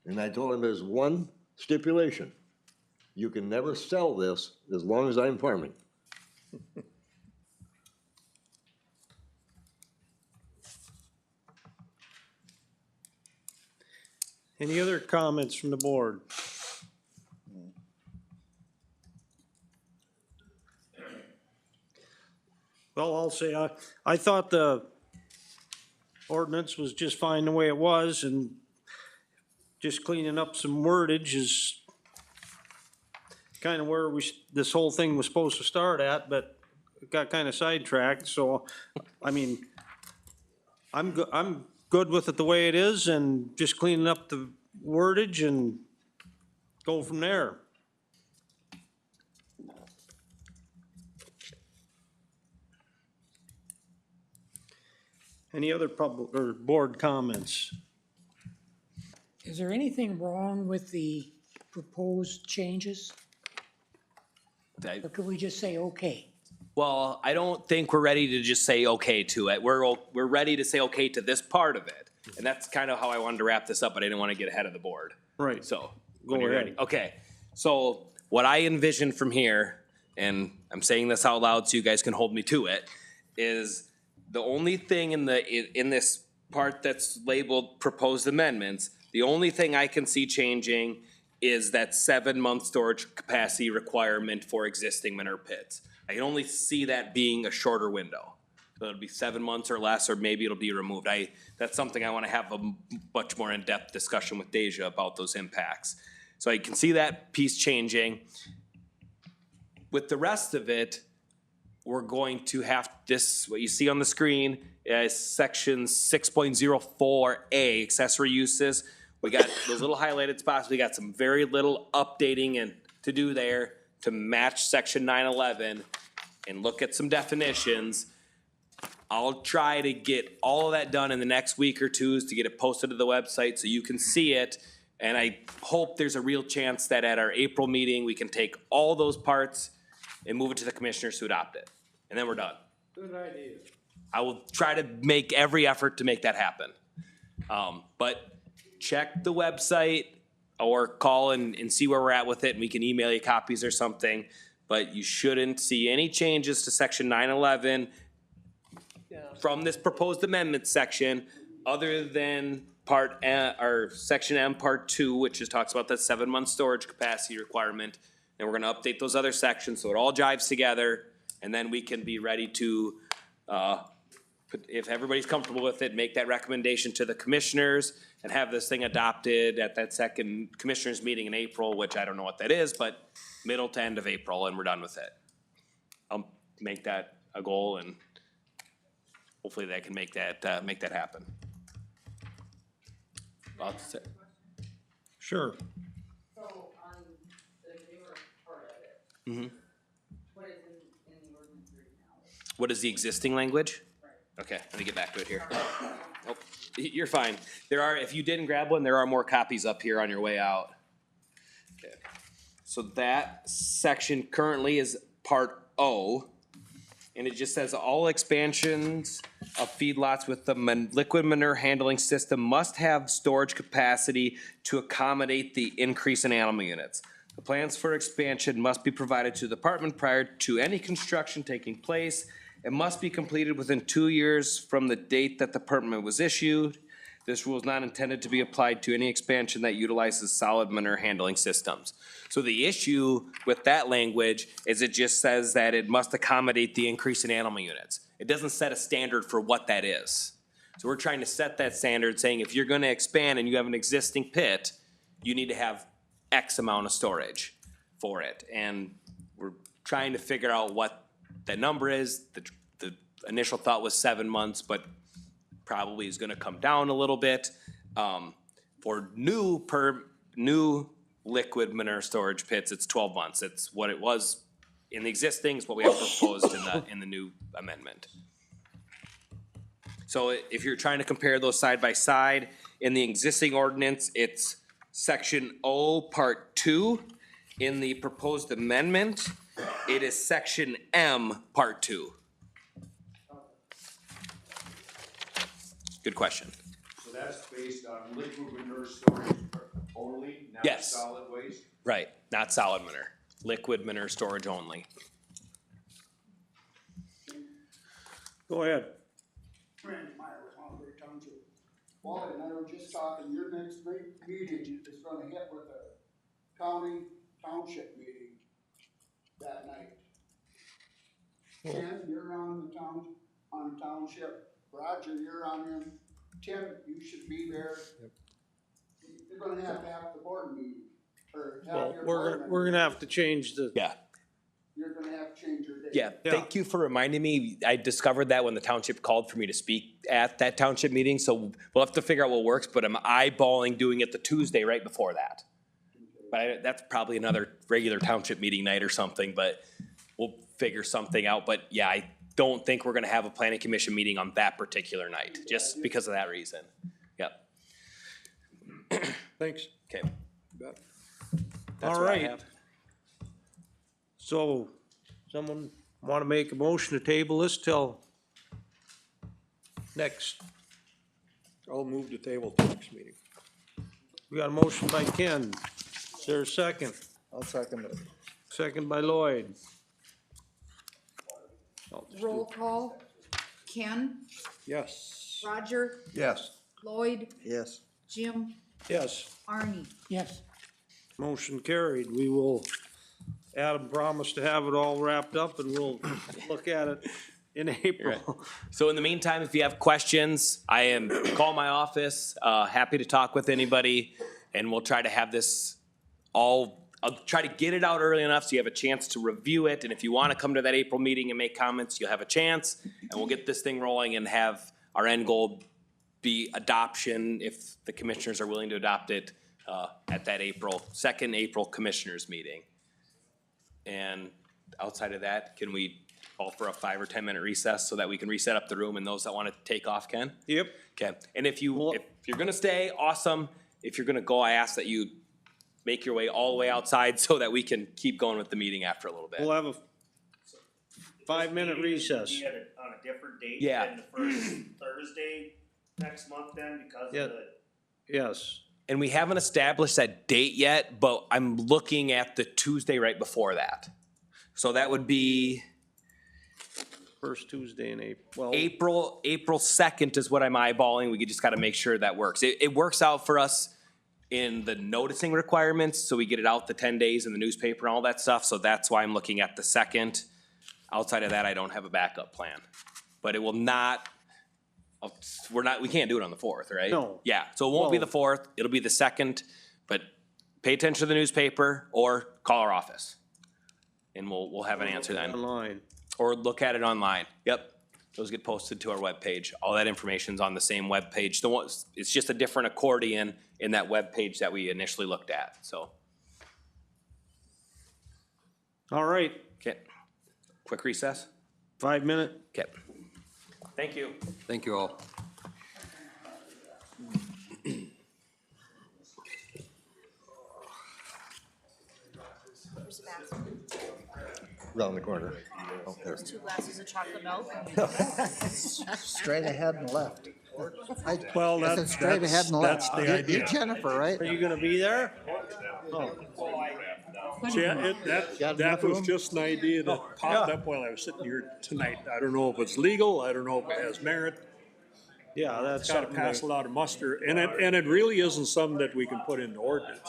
And I told him there's one stipulation. You can never sell this as long as I'm farming. Any other comments from the board? Well, I'll say, I thought the ordinance was just fine the way it was, and just cleaning up some wordage is kind of where this whole thing was supposed to start at, but it got kind of sidetracked, so, I mean, I'm good with it the way it is, and just cleaning up the wordage and go from there. Any other public or board comments? Is there anything wrong with the proposed changes? Or could we just say, okay? Well, I don't think we're ready to just say okay to it. We're ready to say okay to this part of it. And that's kind of how I wanted to wrap this up, but I didn't want to get ahead of the board. Right. So, Go when you're ahead. ready. Okay, so what I envision from here, and I'm saying this out loud so you guys can hold me to it, is the only thing in this part that's labeled proposed amendments, the only thing I can see changing is that 7-month storage capacity requirement for existing manure pits. I can only see that being a shorter window. So it'll be 7 months or less, or maybe it'll be removed. That's something I want to have a much more in-depth discussion with Deja about those impacts. So I can see that piece changing. With the rest of it, we're going to have this, what you see on the screen is section 6.04A, accessory uses. We got those little highlighted spots. We got some very little updating and to do there to match section 911 and look at some definitions. I'll try to get all of that done in the next week or two to get it posted to the website so you can see it. And I hope there's a real chance that at our April meeting, we can take all those parts and move it to the commissioners to adopt it. And then we're done. Good idea. I will try to make every effort to make that happen. But check the website or call and see where we're at with it, and we can email you copies or something. But you shouldn't see any changes to section 911 from this proposed amendment section, other than or section M, part 2, which talks about that 7-month storage capacity requirement. And we're gonna update those other sections so it all jives together, and then we can be ready to, if everybody's comfortable with it, make that recommendation to the commissioners and have this thing adopted at that second commissioners meeting in April, which I don't know what that is, but middle to end of April, and we're done with it. I'll make that a goal, and hopefully that can make that happen. Sure. So on the newer part of it, Mhm. what is in the ordinance right now? What is the existing language? Okay, let me get back to it here. Oh, you're fine. There are, if you didn't grab one, there are more copies up here on your way out. Okay. So that section currently is part O, and it just says all expansions of feedlots with the liquid manure handling system must have storage capacity to accommodate the increase in animal units. The plans for expansion must be provided to the department prior to any construction taking place. It must be completed within 2 years from the date that the permit was issued. This rule is not intended to be applied to any expansion that utilizes solid manure handling systems. So the issue with that language is it just says that it must accommodate the increase in animal units. It doesn't set a standard for what that is. So we're trying to set that standard, saying if you're gonna expand and you have an existing pit, you need to have X amount of storage for it. And we're trying to figure out what that number is. The initial thought was 7 months, but probably is gonna come down a little bit. For new liquid manure storage pits, it's 12 months. It's what it was in the existing, is what we have proposed in the new amendment. So if you're trying to compare those side by side, in the existing ordinance, it's section O, part 2. In the proposed amendment, it is section M, part 2. Good question. So that's based on liquid manure storage only, not Yes. solid waste? Right, not solid manure, liquid manure storage only. Go ahead. Randy Meyer with Monterey Township. Wally and I were just talking, your next meeting is gonna hit with a county township meeting that night. Ken, you're on the township, Roger, you're on in, Tim, you should be there. You're gonna have the board meeting, or have Well, your we're board gonna have to change the. Yeah. You're gonna have to change your date. Yeah, thank you for reminding me. I discovered that when the township called for me to speak at that township meeting, so we'll have to figure out what works, but I'm eyeballing doing it the Tuesday right before that. But that's probably another regular township meeting night or something, but we'll figure something out. But yeah, I don't think we're gonna have a planning commission meeting on that particular night, just because of that reason. Yep. Thanks. Okay. Bet. That's All what I right. have. So, someone wanna make a motion to table this till next? I'll move the table to next meeting. We got a motion by Ken. Is there a second? I'll second it. Second by Lloyd. Roll call, Ken, Yes. Roger, Yes. Lloyd, Yes. Jim, Yes. Arnie. Yes. Motion carried. We will, Adam promised to have it all wrapped up and we'll look at it in April. So in the meantime, if you have questions, call my office, happy to talk with anybody, and we'll try to have this I'll try to get it out early enough so you have a chance to review it, and if you wanna come to that April meeting and make comments, you'll have a chance, and we'll get this thing rolling and have our end goal be adoption, if the commissioners are willing to adopt it, at that second April commissioners meeting. And outside of that, can we call for a 5 or 10 minute recess so that we can reset up the room and those that wanna take off can? Yep. Okay, and if you're gonna stay, awesome. If you're gonna go, I ask that you make your way all the way outside so that we can keep going with the meeting after a little bit. We'll have a 5-minute recess. Be on a different date Yeah. than the first Thursday next month then, because Yeah. of the. Yes. And we haven't established that date yet, but I'm looking at the Tuesday right before that. So that would be First Tuesday in April. April 2nd is what I'm eyeballing. We just gotta make sure that works. It works out for us in the noticing requirements, so we get it out the 10 days in the newspaper and all that stuff, so that's why I'm looking at the 2nd. Outside of that, I don't have a backup plan. But it will not, we can't do it on the 4th, right? No. Yeah, so it won't be Well- the 4th, it'll be the 2nd, but pay attention to the newspaper or call our office. And we'll have an answer then. Online. Or look at it online, yep. Those get posted to our webpage. All that information's on the same webpage. It's just a different accordion in that webpage that we initially looked at, so. All right, Okay, quick recess? 5-minute. Okay. Thank you. Thank you all. Where's the bathroom? Around the corner. Oh, there. There's 2 glasses of chocolate milk. Straight ahead and left. Well, I said straight ahead and left. that's the You're idea. Jennifer, right? Are you gonna be there? Oh, Yeah, Got that enough was room? just an idea that popped up while I was sitting here tonight. I don't know if it's legal, I don't know if it has merit. yeah, that's It's gotta something pass a that, lot of muster, and it really isn't something that we can put into ordinance.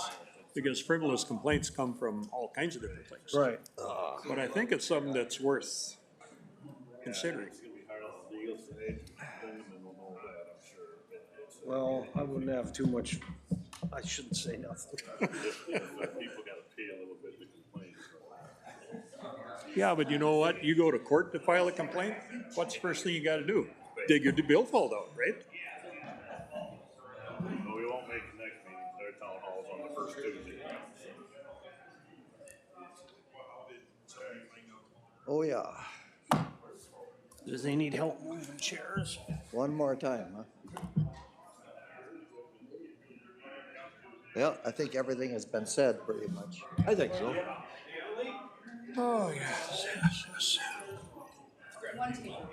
Because frivolous complaints come from all kinds of different things. right. But I think it's something that's worth considering. Well, I wouldn't have too much, I shouldn't say nothing. Yeah, but you know what? You go to court to file a complaint, what's the first thing you gotta do? Dig your billfold out, right? No, we won't make the next meeting, their town hall's on the first Tuesday. Oh, yeah. Does they need help moving chairs? One more time, huh? Yeah, I think everything has been said pretty much. I think so. Oh, yes, yes, yes. One table.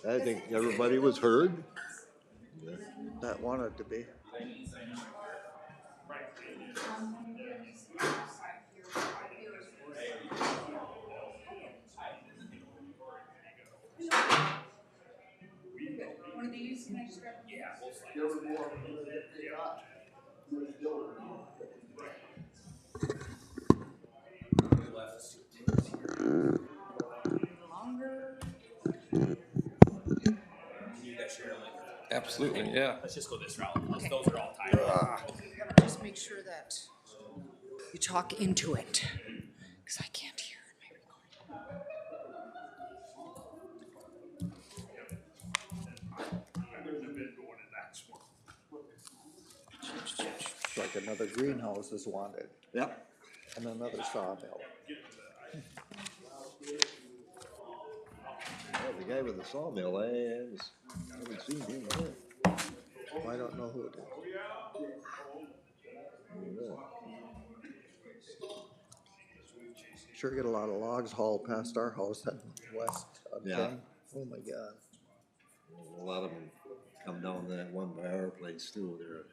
I think everybody was heard. that want it to be. One of these, can I just grab? There were more that they got. There's still Longer. You guys share like. Absolutely, yeah. Let's just go this route, Okay. those are all tied. Just make sure that you talk into it, because I can't hear in my recording. It's like another greenhouse is wanted. Yep. And another sawmill. Yeah, the guy with the sawmill, I haven't seen him yet. I don't know who it is. Yeah. Sure get a lot of logs hauled past our house heading west of town. Oh my God. A lot of them come down to that one by our place too there.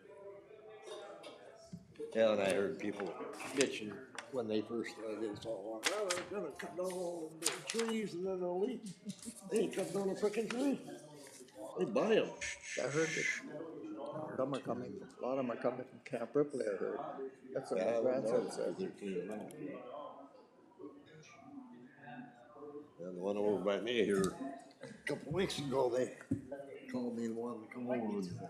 Yeah, and I heard people bitching when they first started this all along. Well, they're gonna cut down all the trees and then they'll leave. They ain't cut down a frickin' tree. They buy them. I heard that. Some are coming, a lot of them are coming from Camp Ripley, I heard. That's what my grandson said. And the one over by me here, a couple weeks ago, they called me and wanted to come over with the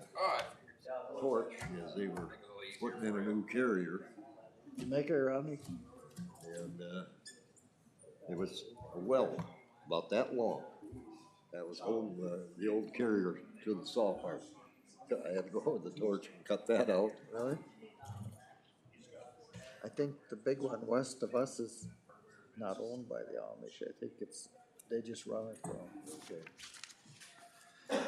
torch, as they were putting in a new carrier. You make her, Ronnie? And, it was a well about that long. That was holding the old carrier to the saw farm. I had to go with the torch and cut that out. Really? I think the big one west of us is not owned by the Amish. I think they just run it from. Okay.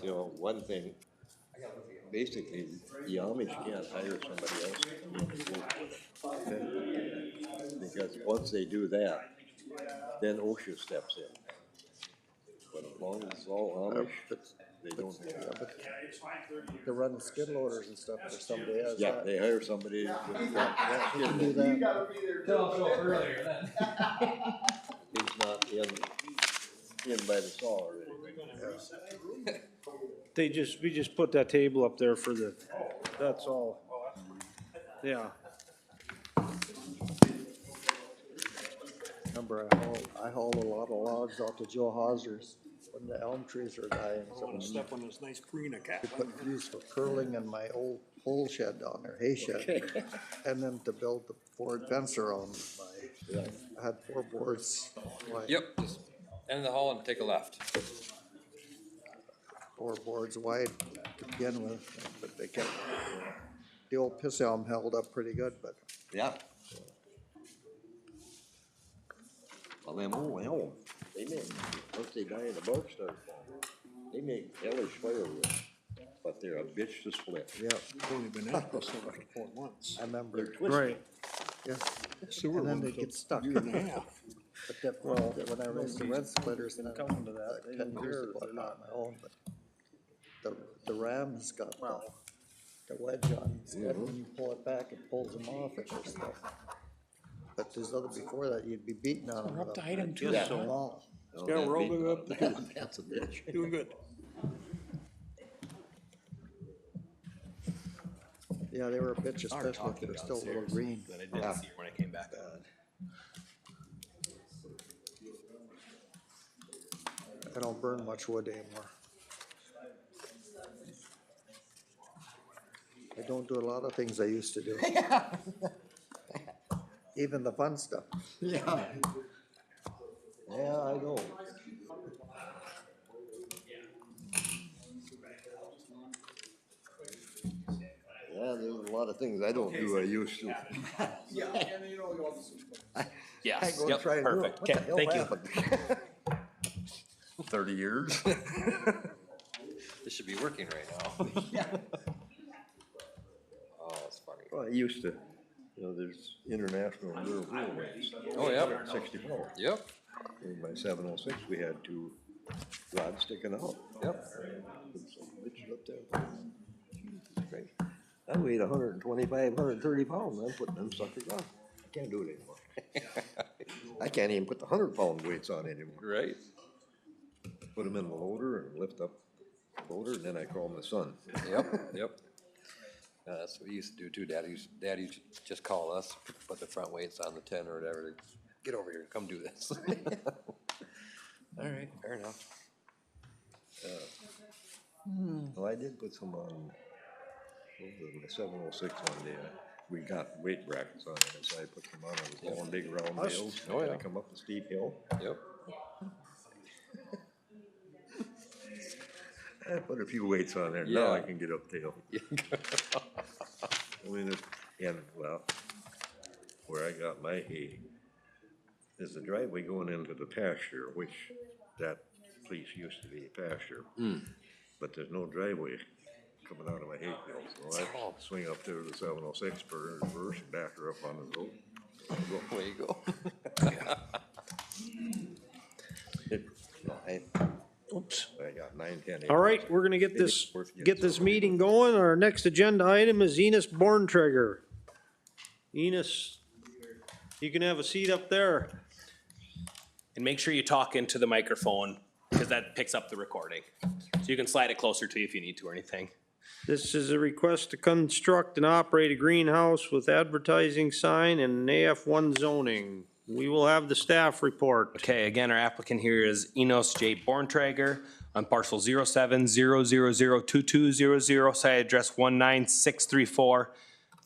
You know, one thing, basically, the Amish can't hire somebody else to work with them. Okay? Because once they do that, then OSHA steps in. But as long as it's all Amish, they don't have that. They're running skid loaders and stuff for somebody else. Yeah, they hire somebody to do that. You gotta be there. Tell them earlier then. He's not in by the saw or anything. We just put that table up there for that's all. Yeah. Remember, I hauled a lot of logs out to Joe Hauser's when the elm trees were dying. I wanna step on this nice Purina cap. To put trees for curling in my old pole shed down there, hay shed. And then to build the board fence around I had 4 boards. wide. Yep, just end the hall and take a left. 4 boards wide to begin with, but they kept, the old piss elm held up pretty good, but. Yeah. Well, them old elm, they make, once they die and the bark starts falling, they make hellish firewood, but they're a bitch to split. Yeah. Only been at this for like 4 months. I remember. They're twisted. Right. Yeah. Sewer And then one they took get stuck. a year and a half. But that, when I raised the red splitters, then Come into that, they 10 don't years care ago, if they're not my own, but the ram's got the wedge on its head, when you pull it back, it pulls them off and stuff. But there's other, before that, you'd be beating on them. We're up to item 2. Yeah. Wall. Yeah, we're all good up to good. That's a bitch. Doing good. Yeah, they were a bitch, especially if they're still a little green. But I didn't see her when I came back. I don't burn much wood anymore. I don't do a lot of things I used to do. Even the fun stuff. Yeah. Yeah, I know. Yeah, there's a lot of things I don't do I used to. Yeah, and you know, Yes, I go yep, try and do it. perfect. What the Okay, hell thank you. happened? 30 years. This should be working right now. Yeah. Oh, that's funny. Well, I used to, you know, there's international rural railways. Oh, yeah. 64. Yep. In my 706, we had 2 rod sticking out. Yep. Some bitches up there. Jesus Christ. I weighed 125, 130 pounds, I'm putting them suckers on. I can't do it anymore. I can't even put the 100-pound weights on anymore. Right. Put them in the loader and lift up the loader, and then I call my son. Yep, yep. That's what we used to do too. Dad used to just call us, put the front weights on the 10 or whatever. Get over here, come do this. All right, fair enough. Well, I did put some on, the 706 one day. We got weight brackets on it, so I put them on. I was going big round bales. Oh, yeah. I come up a steep hill. Yep. I put a few weights on there. Yeah. Now I can get up the hill. I mean, well, where I got my hay is the driveway going into the pasture, which that place used to be a pasture. But there's no driveway coming out of my hay field, so I swing up there to the 706 for reverse and back her up on the road. There you go. Oops. I got 9, 10. All right, we're gonna get this meeting going. Our next agenda item is Enos Borntrager. Enos, you can have a seat up there. And make sure you talk into the microphone, because that picks up the recording. So you can slide it closer to you if you need to or anything. This is a request to construct and operate a greenhouse with advertising sign and an AF1 zoning. We will have the staff report. Okay, again, our applicant here is Enos J. Borntrager on parcel 07002200, site address 19634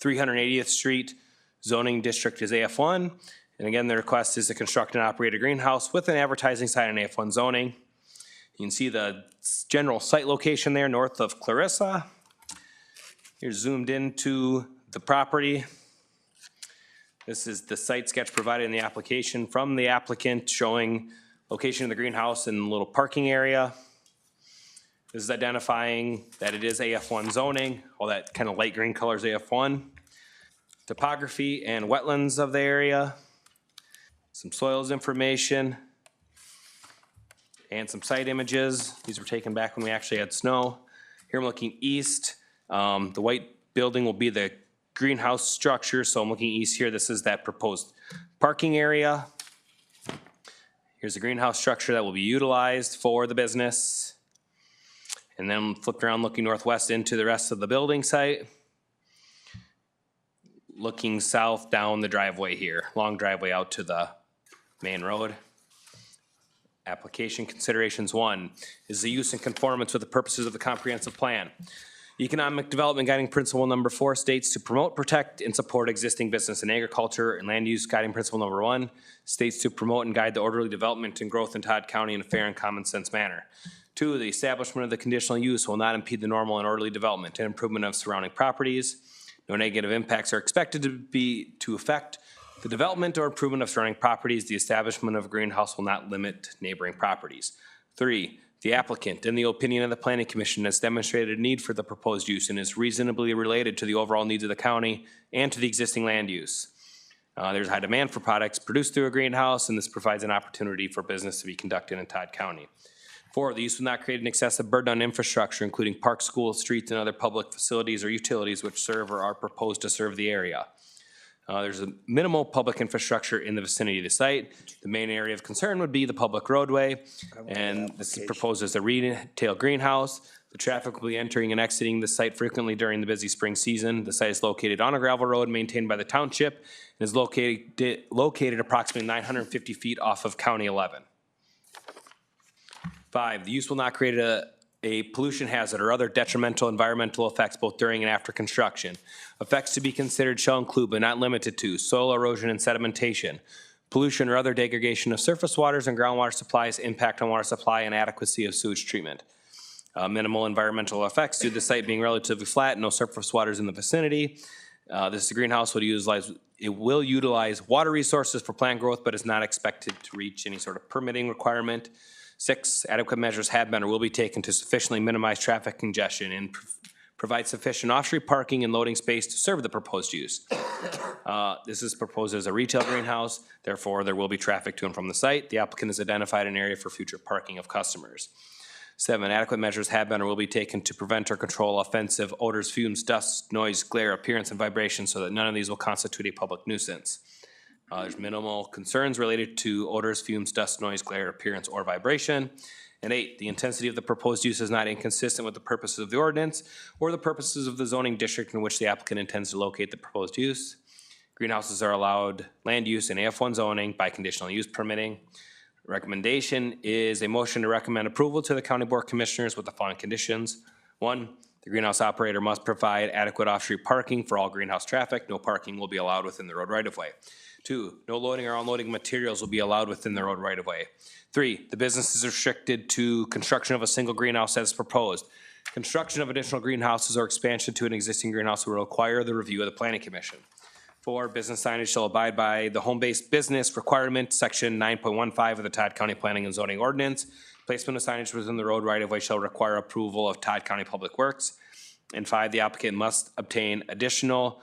380th Street. Zoning district is AF1. And again, the request is to construct and operate a greenhouse with an advertising sign and AF1 zoning. You can see the general site location there north of Clarissa. You're zoomed into the property. This is the site sketch provided in the application from the applicant showing location of the greenhouse and a little parking area. This is identifying that it is AF1 zoning, all that kind of light green color is AF1. Topography and wetlands of the area. Some soils information. And some site images. These were taken back when we actually had snow. Here I'm looking east. The white building will be the greenhouse structure, so I'm looking east here. This is that proposed parking area. Here's the greenhouse structure that will be utilized for the business. And then flipped around looking northwest into the rest of the building site. Looking south down the driveway here, long driveway out to the main road. Application considerations: 1, is the use in conformance with the purposes of the comprehensive plan. Economic development guiding principle number 4 states to promote, protect, and support existing business and agriculture, and land use guiding principle number 1 states to promote and guide the orderly development and growth in Todd County in a fair and common sense manner. 2, the establishment of the conditional use will not impede the normal and orderly development and improvement of surrounding properties. No negative impacts are expected to affect the development or improvement of surrounding properties. The establishment of a greenhouse will not limit neighboring properties. 3, the applicant, in the opinion of the Planning Commission, has demonstrated a need for the proposed use and is reasonably related to the overall needs of the county and to the existing land use. There's high demand for products produced through a greenhouse, and this provides an opportunity for business to be conducted in Todd County. 4, the use will not create an excessive burden on infrastructure, including parks, schools, streets, and other public facilities or utilities which serve or are proposed to serve the area. There's a minimal public infrastructure in the vicinity of the site. The main area of concern would be the public roadway, and this is proposed as a retail greenhouse. The traffic will be entering and exiting the site frequently during the busy spring season. The site is located on a gravel road maintained by the township and is located approximately 950 feet off of County 11. 5, the use will not create a pollution hazard or other detrimental environmental effects both during and after construction. Effects to be considered shall include, but not limited to, soil erosion and sedimentation, pollution or other degradation of surface waters and groundwater supplies, impact on water supply, and adequacy of sewage treatment. Minimal environmental effects due to the site being relatively flat, no surface waters in the vicinity. This greenhouse will utilize water resources for plant growth, but is not expected to reach any sort of permitting requirement. 6, adequate measures have been or will be taken to sufficiently minimize traffic congestion and provide sufficient off-street parking and loading space to serve the proposed use. This is proposed as a retail greenhouse, therefore there will be traffic to and from the site. The applicant has identified an area for future parking of customers. 7, adequate measures have been or will be taken to prevent or control offensive odors, fumes, dust, noise, glare, appearance, and vibration so that none of these will constitute a public nuisance. There's minimal concerns related to odors, fumes, dust, noise, glare, appearance, or vibration. And 8, the intensity of the proposed use is not inconsistent with the purposes of the ordinance or the purposes of the zoning district in which the applicant intends to locate the proposed use. Greenhouses are allowed land use in AF1 zoning by conditional use permitting. Recommendation is a motion to recommend approval to the County Board of Commissioners with the following conditions. 1, the greenhouse operator must provide adequate off-street parking for all greenhouse traffic. No parking will be allowed within the road right-of-way. 2, no loading or unloading materials will be allowed within the road right-of-way. 3, the business is restricted to construction of a single greenhouse as proposed. Construction of additional greenhouses or expansion to an existing greenhouse will require the review of the planning commission. 4, business signage shall abide by the home-based business requirement, section 9.15 of the Todd County Planning and Zoning Ordinance. Placement of signage within the road right-of-way shall require approval of Todd County Public Works. And 5, the applicant must obtain additional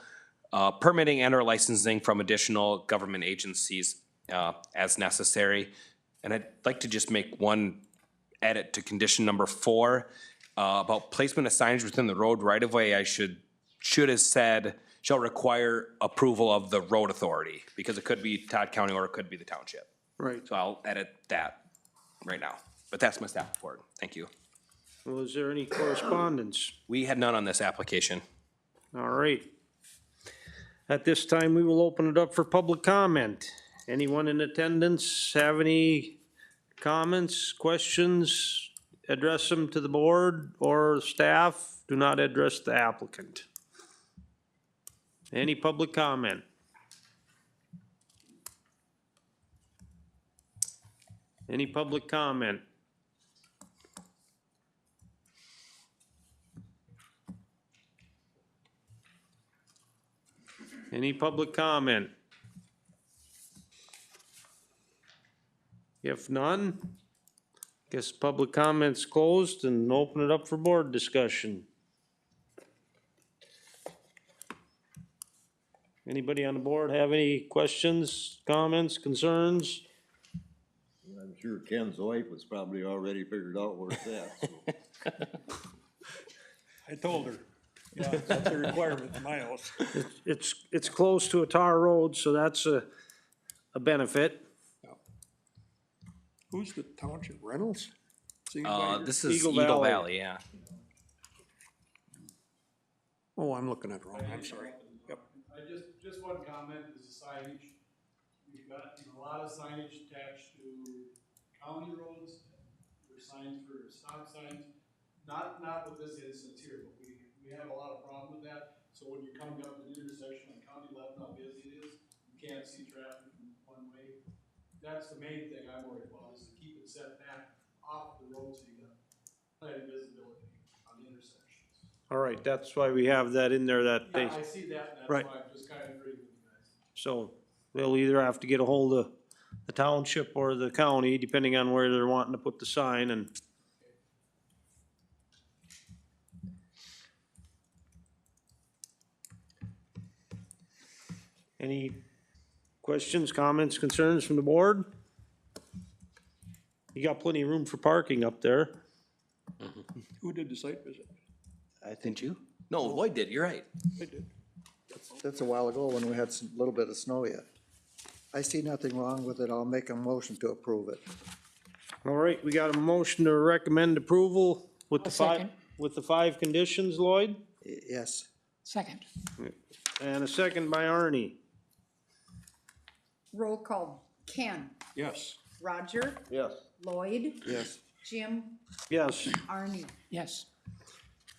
permitting and or licensing from additional government agencies as necessary. And I'd like to just make one edit to condition number 4 about placement of signage within the road right-of-way. I should have said shall require approval of the road authority, because it could be Todd County or it could be the township. Right. So I'll edit that right now, but that's my staff report. Thank you. Well, is there any correspondence? We had none on this application. All right. At this time, we will open it up for public comment. Anyone in attendance have any comments, questions? Address them to the board or staff. Do not address the applicant. Any public comment? Any public comment? Any public comment? If none, guess public comment's closed and open it up for board discussion. Anybody on the board have any questions, comments, concerns? I'm sure Ken's wife was probably already figured out where it's at, so. I told her, yeah, that's a requirement in my house. It's close to a tar road, so that's a benefit. Who's the township, Reynolds? Is anybody here? This is Eagle Eagle Valley. Valley, yeah. Oh, I'm looking at it wrong, I'm sorry. Yep. I just one comment is the signage. We've got, a lot of signage attached to county roads, or signs for stop signs. Not with this instance here, but we have a lot of problem with that. So when you're coming up to the intersection on County 11, how busy it is, you can't see traffic from one way. That's the main thing I'm worried about, is to keep it set back off the road so you got plenty of visibility on the intersections. All right, that's why we have that in there that they, Yeah, I see that, and that's Right. why I'm just kind of agreeing with you guys. so they'll either have to get a hold of the township or the county, depending on where they're wanting to put the sign, and any questions, comments, concerns from the board? You got plenty of room for parking up there. Who did the site visit? I think you? No, Lloyd did, you're right. I did. That's a while ago when we had a little bit of snow yet. I see nothing wrong with it. I'll make a motion to approve it. All right, we got a motion to recommend approval with the second. with the 5 conditions, Lloyd? Yes. Second. And a second by Arnie. Roll call. Ken, Yes. Roger, Yes. Lloyd, Yes. Jim, Yes. Arnie. Yes.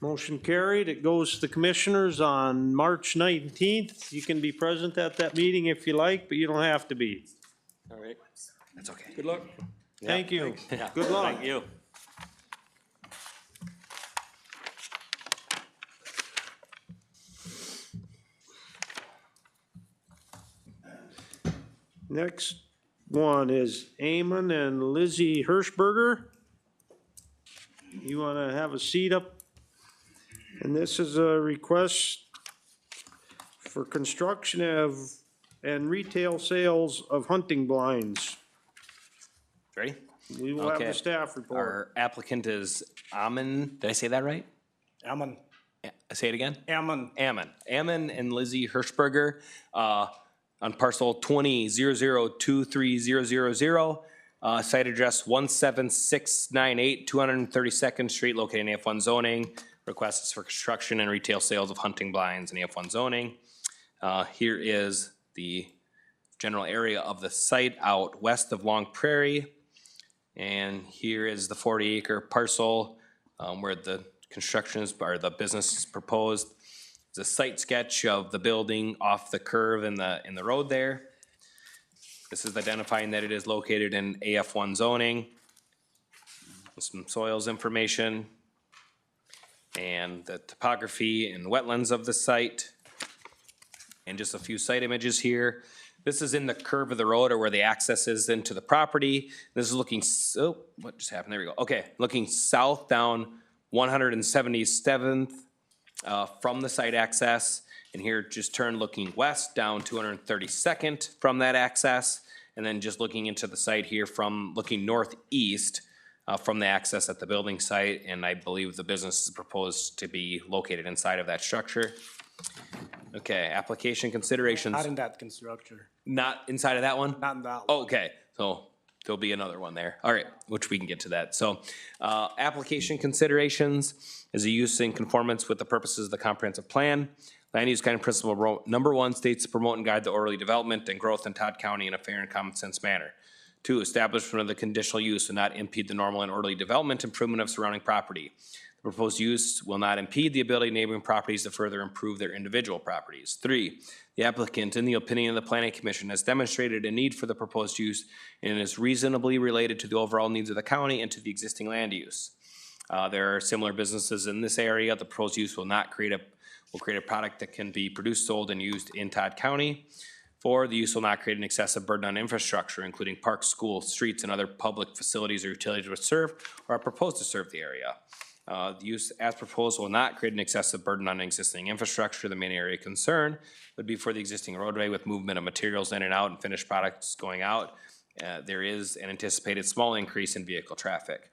Motion carried. It goes to the commissioners on March 19th. You can be present at that meeting if you like, but you don't have to be. All right. That's okay. Good luck. Thank you. Yeah. Good luck. Thank you. Next one is Eamon and Lizzie Hirschberger. You wanna have a seat up And this is a request for construction of and retail sales of hunting blinds. Ready? We will have Okay. the staff report. Our applicant is Ammon, did I say that right? Ammon. Say it again? Ammon. Ammon and Lizzie Hirschberger, on parcel 20002300, site address 17698, 232nd Street, located in AF1 zoning. Request is for construction and retail sales of hunting blinds in AF1 zoning. Here is the general area of the site out west of Long Prairie. And here is the 40-acre parcel where the construction is, or the business is proposed. It's a site sketch of the building off the curve in the road there. This is identifying that it is located in AF1 zoning. Some soils information and the topography and wetlands of the site. And just a few site images here. This is in the curve of the road, or where the access is into the property. This is looking, what just happened? There we go. Okay, looking south down 177th from the site access. And here just turn looking west down 232nd from that access. And then just looking into the site here from looking northeast from the access at the building site. And I believe the business is proposed to be located inside of that structure. Okay, application considerations. Not in that construction. Not inside of that one? Not in that one. Oh, okay, so there'll be another one there. All right, which we can get to that. So, application considerations is a use in conformance with the purposes of the comprehensive plan. Land use guiding principle number 1 states to promote and guide the orderly development and growth in Todd County in a fair and common sense manner. 2, establishment of the conditional use will not impede the normal and orderly development improvement of surrounding property. The proposed use will not impede the ability of neighboring properties to further improve their individual properties. 3, the applicant, in the opinion of the Planning Commission, has demonstrated a need for the proposed use and is reasonably related to the overall needs of the county and to the existing land use. There are similar businesses in this area. The proposed use will create a product that can be produced, sold, and used in Todd County. 4, the use will not create an excessive burden on infrastructure, including parks, schools, streets, and other public facilities or utilities which serve or are proposed to serve the area. The use as proposed will not create an excessive burden on existing infrastructure. The main area of concern would be for the existing roadway with movement of materials in and out and finished products going out. There is an anticipated small increase in vehicle traffic.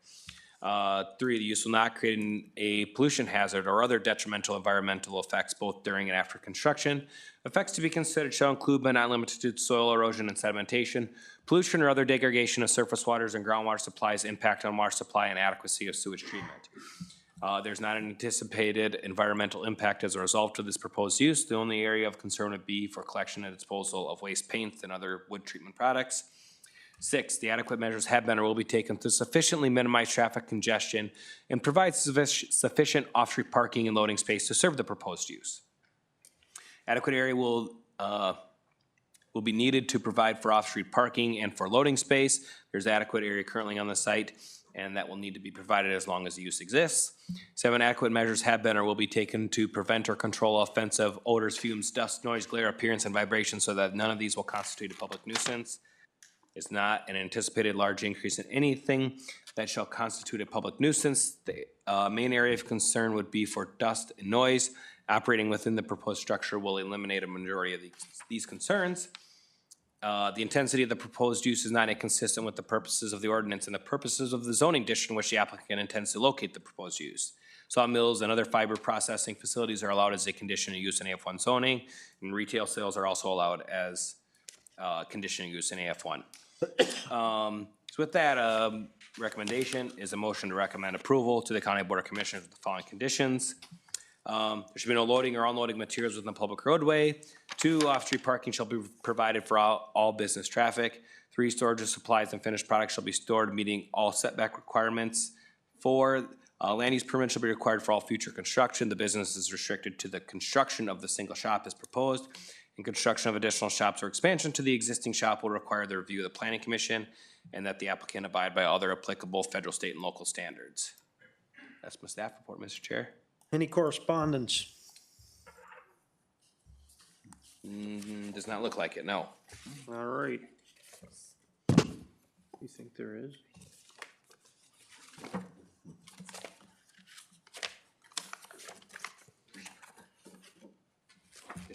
3, the use will not create a pollution hazard or other detrimental environmental effects both during and after construction. Effects to be considered shall include but not limited to soil erosion and sedimentation, pollution or other degradation of surface waters and groundwater supplies, impact on water supply, and adequacy of sewage treatment. There's not an anticipated environmental impact as a result of this proposed use. The only area of concern would be for collection and disposal of waste paint and other wood treatment products. 6, the adequate measures have been or will be taken to sufficiently minimize traffic congestion and provide sufficient off-street parking and loading space to serve the proposed use. Adequate area will be needed to provide for off-street parking and for loading space. There's adequate area currently on the site, and that will need to be provided as long as the use exists. 7, adequate measures have been or will be taken to prevent or control offensive odors, fumes, dust, noise, glare, appearance, and vibration so that none of these will constitute a public nuisance. Is not an anticipated large increase in anything that shall constitute a public nuisance. The main area of concern would be for dust and noise. Operating within the proposed structure will eliminate a majority of these concerns. The intensity of the proposed use is not inconsistent with the purposes of the ordinance and the purposes of the zoning district in which the applicant intends to locate the proposed use. Sawmills and other fiber processing facilities are allowed as a condition of use in AF1 zoning, and retail sales are also allowed as conditional use in AF1. So with that, recommendation is a motion to recommend approval to the County Board of Commissioners with the following conditions. There should be no loading or unloading materials within the public roadway. 2, off-street parking shall be provided for all business traffic. 3, storage of supplies and finished products shall be stored meeting all setback requirements. 4, land use permit shall be required for all future construction. The business is restricted to the construction of the single shop as proposed. And construction of additional shops or expansion to the existing shop will require the review of the Planning Commission and that the applicant abide by other applicable federal, state, and local standards. That's my staff report, Mr. Chair. Any correspondence? Does not look like it, no. All right. You think there is?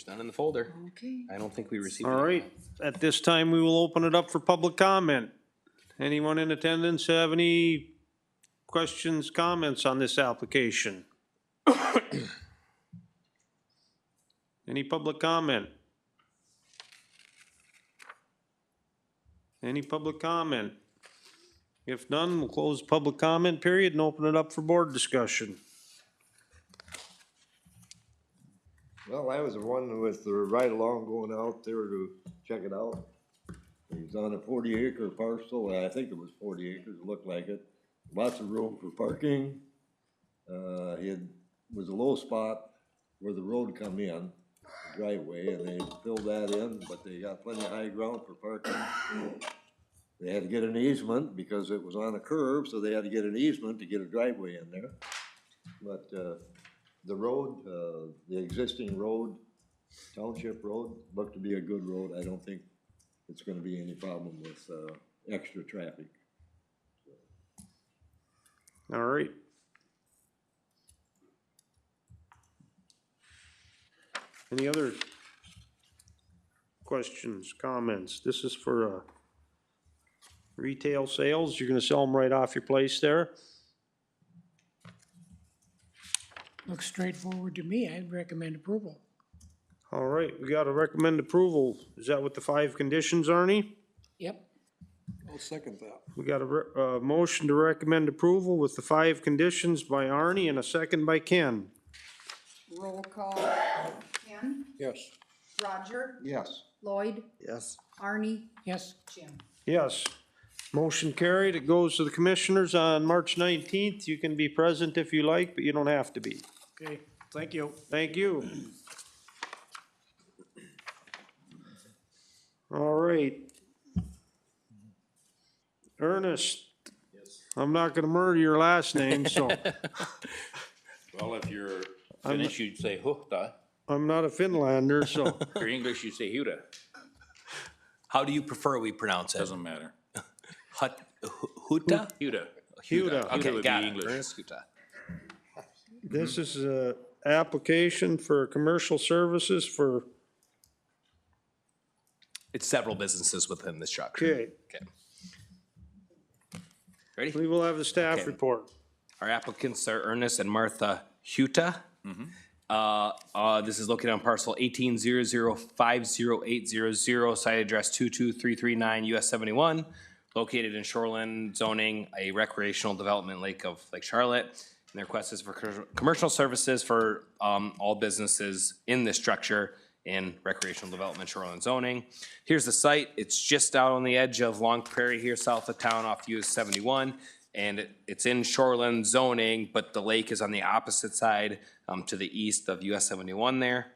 There's none in the folder. Okay. I don't think we received. All any. right, at this time, we will open it up for public comment. Anyone in attendance have any questions, comments on this application? Any public comment? Any public comment? If none, we'll close public comment period and open it up for board discussion. Well, I was the one with the ride-along going out there to check it out. It was on a 40-acre parcel, I think it was 40 acres, it looked like it. Lots of room for parking. It was a low spot where the road come in, the driveway, and they filled that in, but they got plenty of high ground for parking. They had to get an easement because it was on a curve, so they had to get an easement to get a driveway in there. But, the road, the existing road, Township Road, looked to be a good road. I don't think it's gonna be any problem with, extra traffic. All right. Any other questions, comments? This is for, retail sales. You're gonna sell them right off your place there? Looks straightforward to me. I'd recommend approval. All right, we got to recommend approval. Is that with the 5 conditions, Arnie? Yep. I'll second that. We got a motion to recommend approval with the 5 conditions by Arnie and a second by Ken. Roll call. Ken? Yes. Roger? Yes. Lloyd? Yes. Arnie? Yes. Jim? Yes. Motion carried. It goes to the commissioners on March 19th. You can be present if you like, but you don't have to be. Okay, thank you. Thank you. All right. Ernest. I'm not gonna murder your last name, so Well, if you're Finnish, you'd say Huhta. I'm not a Finlander, so. If you're English, you say Huda. How do you prefer we pronounce it? Doesn't matter. Huta? Huda. Huda. Okay, would got be it. English. Ernest Huta. This is a application for commercial services for, It's several businesses within the structure. okay. Ready? We will have the staff Okay. report. Our applicants are Ernest and Martha Huta. This is located on parcel 18005080, site address 22339 US 71, located in shoreline zoning, a recreational development Lake Charlotte. And their request is for commercial services for all businesses in this structure in recreational development shoreline zoning. Here's the site. It's just out on the edge of Long Prairie here south of town off US 71. And it's in shoreline zoning, but the lake is on the opposite side to the east of US 71 there.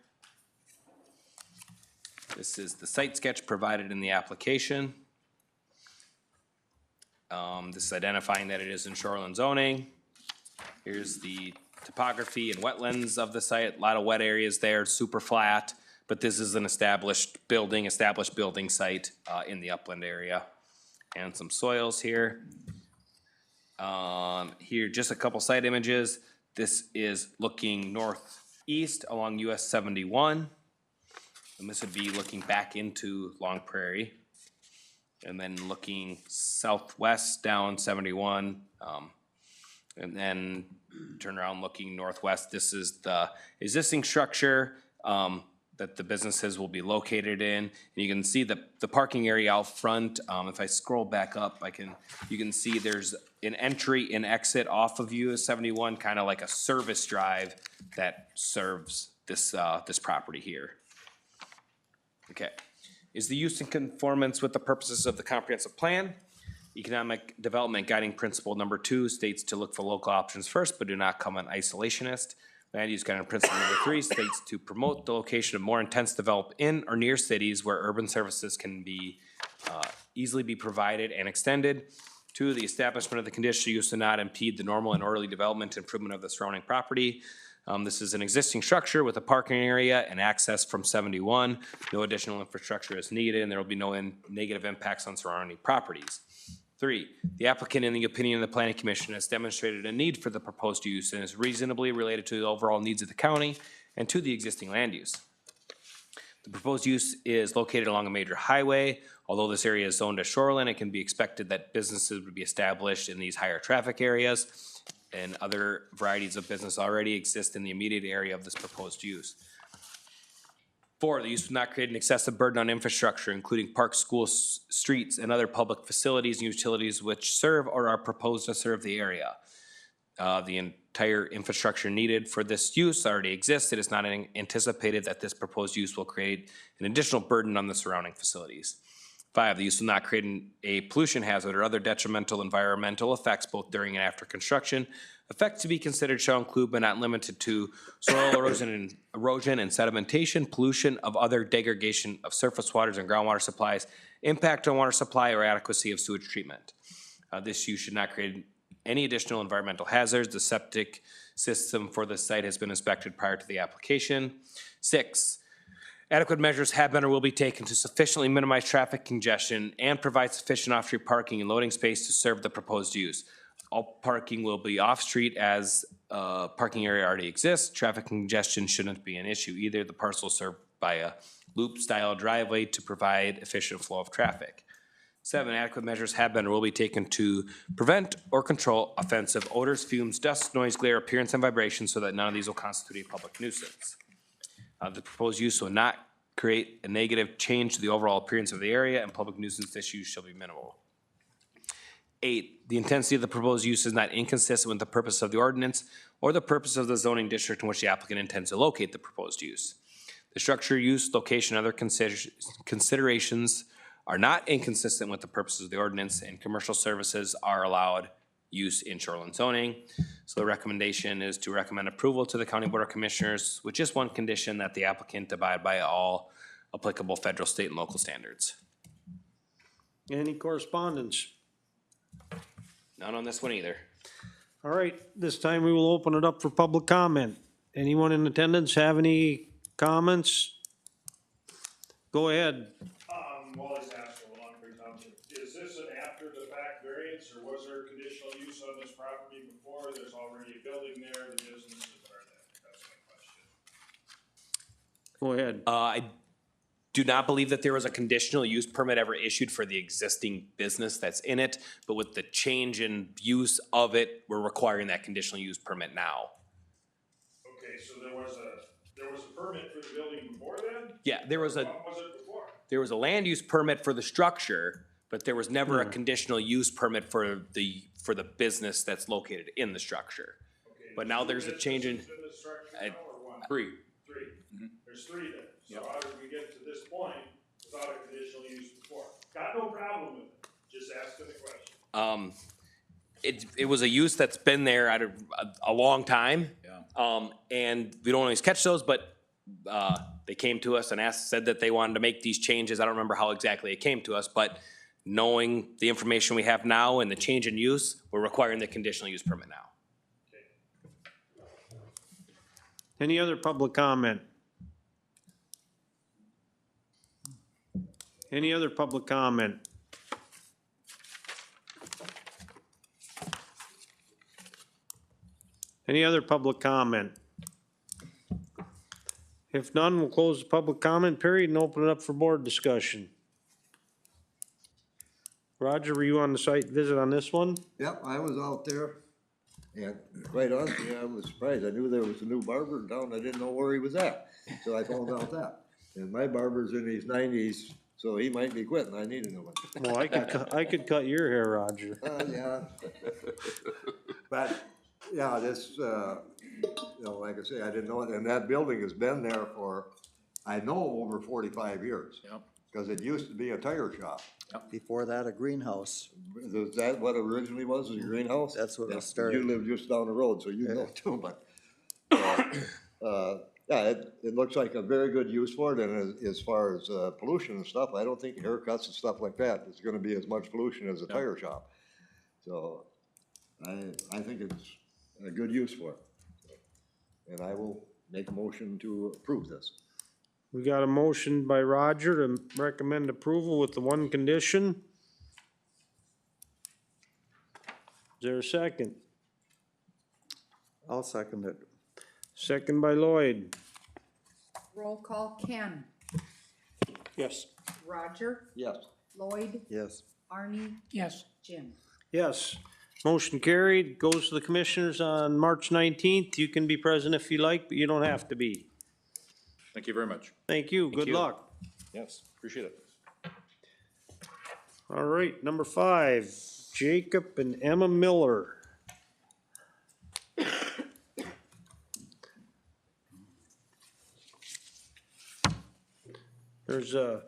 This is the site sketch provided in the application. This is identifying that it is in shoreline zoning. Here's the topography and wetlands of the site. A lot of wet areas there, super flat, but this is an established building site in the upland area. And some soils here. Here, just a couple site images. This is looking northeast along US 71. And this would be looking back into Long Prairie. And then looking southwest down 71. And then turn around looking northwest. This is the existing structure that the businesses will be located in. And you can see the parking area out front. If I scroll back up, you can see there's an entry and exit off of US 71, kind of like a service drive that serves this property here. Okay. Is the use in conformance with the purposes of the comprehensive plan? Economic development guiding principle number 2 states to look for local options first, but do not come an isolationist. Land use guiding principle number 3 states to promote the location of more intense developed in or near cities where urban services can be easily be provided and extended. 2, the establishment of the conditional use to not impede the normal and orderly development and improvement of the surrounding property. This is an existing structure with a parking area and access from 71. No additional infrastructure is needed, and there will be no negative impacts on surrounding properties. 3, the applicant, in the opinion of the planning commission, has demonstrated a need for the proposed use and is reasonably related to the overall needs of the county and to the existing land use. The proposed use is located along a major highway. Although this area is zoned as shoreline, it can be expected that businesses would be established in these higher traffic areas, and other varieties of business already exist in the immediate area of this proposed use. 4, the use will not create an excessive burden on infrastructure, including parks, schools, streets, and other public facilities and utilities which serve or are proposed to serve the area. The entire infrastructure needed for this use already exists. It is not anticipated that this proposed use will create an additional burden on the surrounding facilities. 5, the use will not create a pollution hazard or other detrimental environmental effects both during and after construction. Effects to be considered shall include but not limited to soil erosion and sedimentation, pollution of other degradation of surface waters and groundwater supplies, impact on water supply, or adequacy of sewage treatment. This use should not create any additional environmental hazards. The septic system for the site has been inspected prior to the application. 6, adequate measures have been or will be taken to sufficiently minimize traffic congestion and provide sufficient off-street parking and loading space to serve the proposed use. All parking will be off-street as parking area already exists. Traffic congestion shouldn't be an issue either. The parcel is served by a loop-style driveway to provide efficient flow of traffic. 7, adequate measures have been or will be taken to prevent or control offensive odors, fumes, dust, noise, glare, appearance, and vibration so that none of these will constitute a public nuisance. The proposed use will not create a negative change to the overall appearance of the area, and public nuisance issues shall be minimal. 8, the intensity of the proposed use is not inconsistent with the purpose of the ordinance or the purpose of the zoning district in which the applicant intends to locate the proposed use. The structure, use, location, and other considerations are not inconsistent with the purposes of the ordinance, and commercial services are allowed use in shoreline zoning. So the recommendation is to recommend approval to the County Board of Commissioners with just one condition, that the applicant abide by all applicable federal, state, and local standards. Any correspondence? None on this one either. All right, this time we will open it up for public comment. Anyone in attendance have any comments? Go ahead. Wallace Astro, Long Creek Township. Is this an after-the-fact variance, or was there conditional use on this property before? There's already a building there, the businesses are there. That's my question. Go ahead. I do not believe that there was a conditional use permit ever issued for the existing business that's in it, but with the change in use of it, we're requiring that conditional use permit now. Okay, so there was a permit for the building before then? Yeah, there was What was it before? there was a land use permit for the structure, but there was never a conditional use permit for the business that's located in the structure. Okay, But now there's a change in. the structure now, or one? 3. Three. There's 3 then. So how did we get to this point without a conditional use before? Got no problem with it, just asking the question. It was a use that's been there at a long time. Yeah. And we don't always catch those, but they came to us and said that they wanted to make these changes. I don't remember how exactly it came to us, but knowing the information we have now and the change in use, we're requiring the conditional use permit now. Any other public comment? Any other public comment? Any other public comment? If none, we'll close the public comment period and open it up for board discussion. Roger, were you on the site visit on this one? Yep, I was out there, and quite honestly, I was surprised. I knew there was a new barber in town, I didn't know where he was at, so I found out that. And my barber's in his 90s, so he might be quitting, I need a new one. Well, I could cut your hair, Roger. Yeah. But, yeah, this, you know, like I say, I didn't know it, and that building has been there for, I know, over 45 years. Yep. Because it used to be a tire shop. Before that, a greenhouse. Is that what originally was a greenhouse? That's what it Yeah, started. You live just down the road, so you know too, but, yeah, it looks like a very good use for it, and as far as pollution and stuff, I don't think haircuts and stuff like that is gonna be as much pollution as a tire shop. So, I think it's a good use for it. And I will make a motion to approve this. We got a motion by Roger to recommend approval with the one condition. Is there a second? I'll second it. Second by Lloyd. Roll call, Ken. Yes. Roger, Yes. Lloyd, Yes. Arnie, Yes. Jim. Yes. Motion carried, goes to the commissioners on March 19th. You can be present if you like, but you don't have to be. Thank you very much. Thank you, good you. luck. Yes, appreciate it. All right, number 5, Jacob and Emma Miller. There's a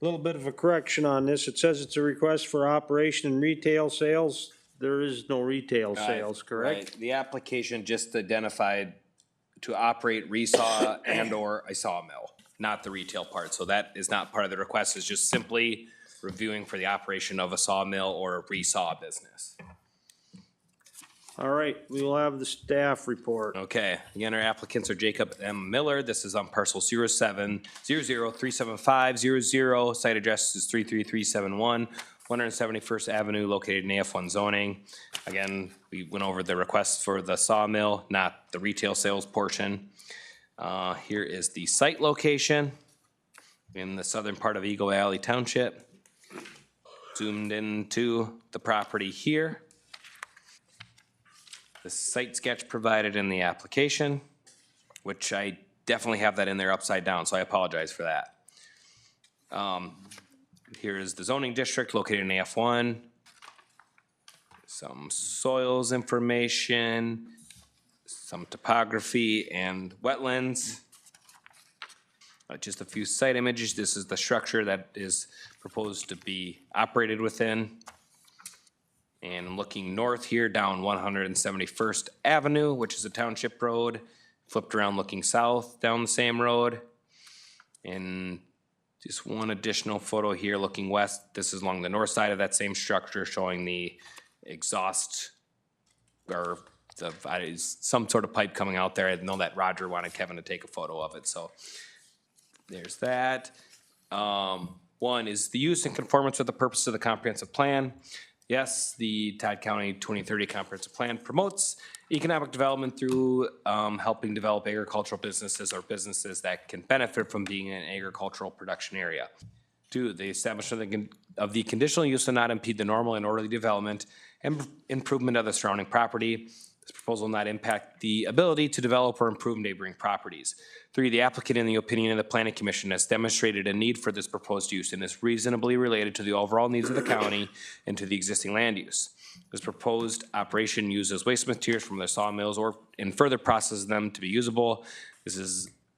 little bit of a correction on this. It says it's a request for operation and retail sales. There is no retail sales, correct? Right. The application just identified to operate resaw and or a sawmill, not the retail part. So that is not part of the request, it's just simply reviewing for the operation of a sawmill or a resaw business. All right, we will have the staff report. Okay, again, our applicants are Jacob M. Miller. This is on parcel 0700-375-00. Site address is 33371 171st Avenue, located in AF1 zoning. Again, we went over the request for the sawmill, not the retail sales portion. Here is the site location in the southern part of Eagle Valley Township. Zoomed into the property here. The site sketch provided in the application, which I definitely have that in there upside down, so I apologize for that. Here is the zoning district located in AF1. Some soils information, some topography and wetlands. Just a few site images. This is the structure that is proposed to be operated within. And looking north here down 171st Avenue, which is a township road, flipped around looking south down the same road. And just one additional photo here looking west. This is along the north side of that same structure, showing the exhaust or some sort of pipe coming out there. I know that Roger wanted Kevin to take a photo of it, so there's that. One is the use in conformance with the purpose of the comprehensive plan. Yes, the Todd County 2030 Comprehensive Plan promotes economic development through helping develop agricultural businesses or businesses that can benefit from being in an agricultural production area. 2, the establishment of the conditional use will not impede the normal and orderly development and improvement of the surrounding property. This proposal will not impact the ability to develop or improve neighboring properties. 3, the applicant, in the opinion of the Planning Commission, has demonstrated a need for this proposed use and is reasonably related to the overall needs of the county and to the existing land use. This proposed operation uses waste materials from their sawmills or and further processes them to be usable.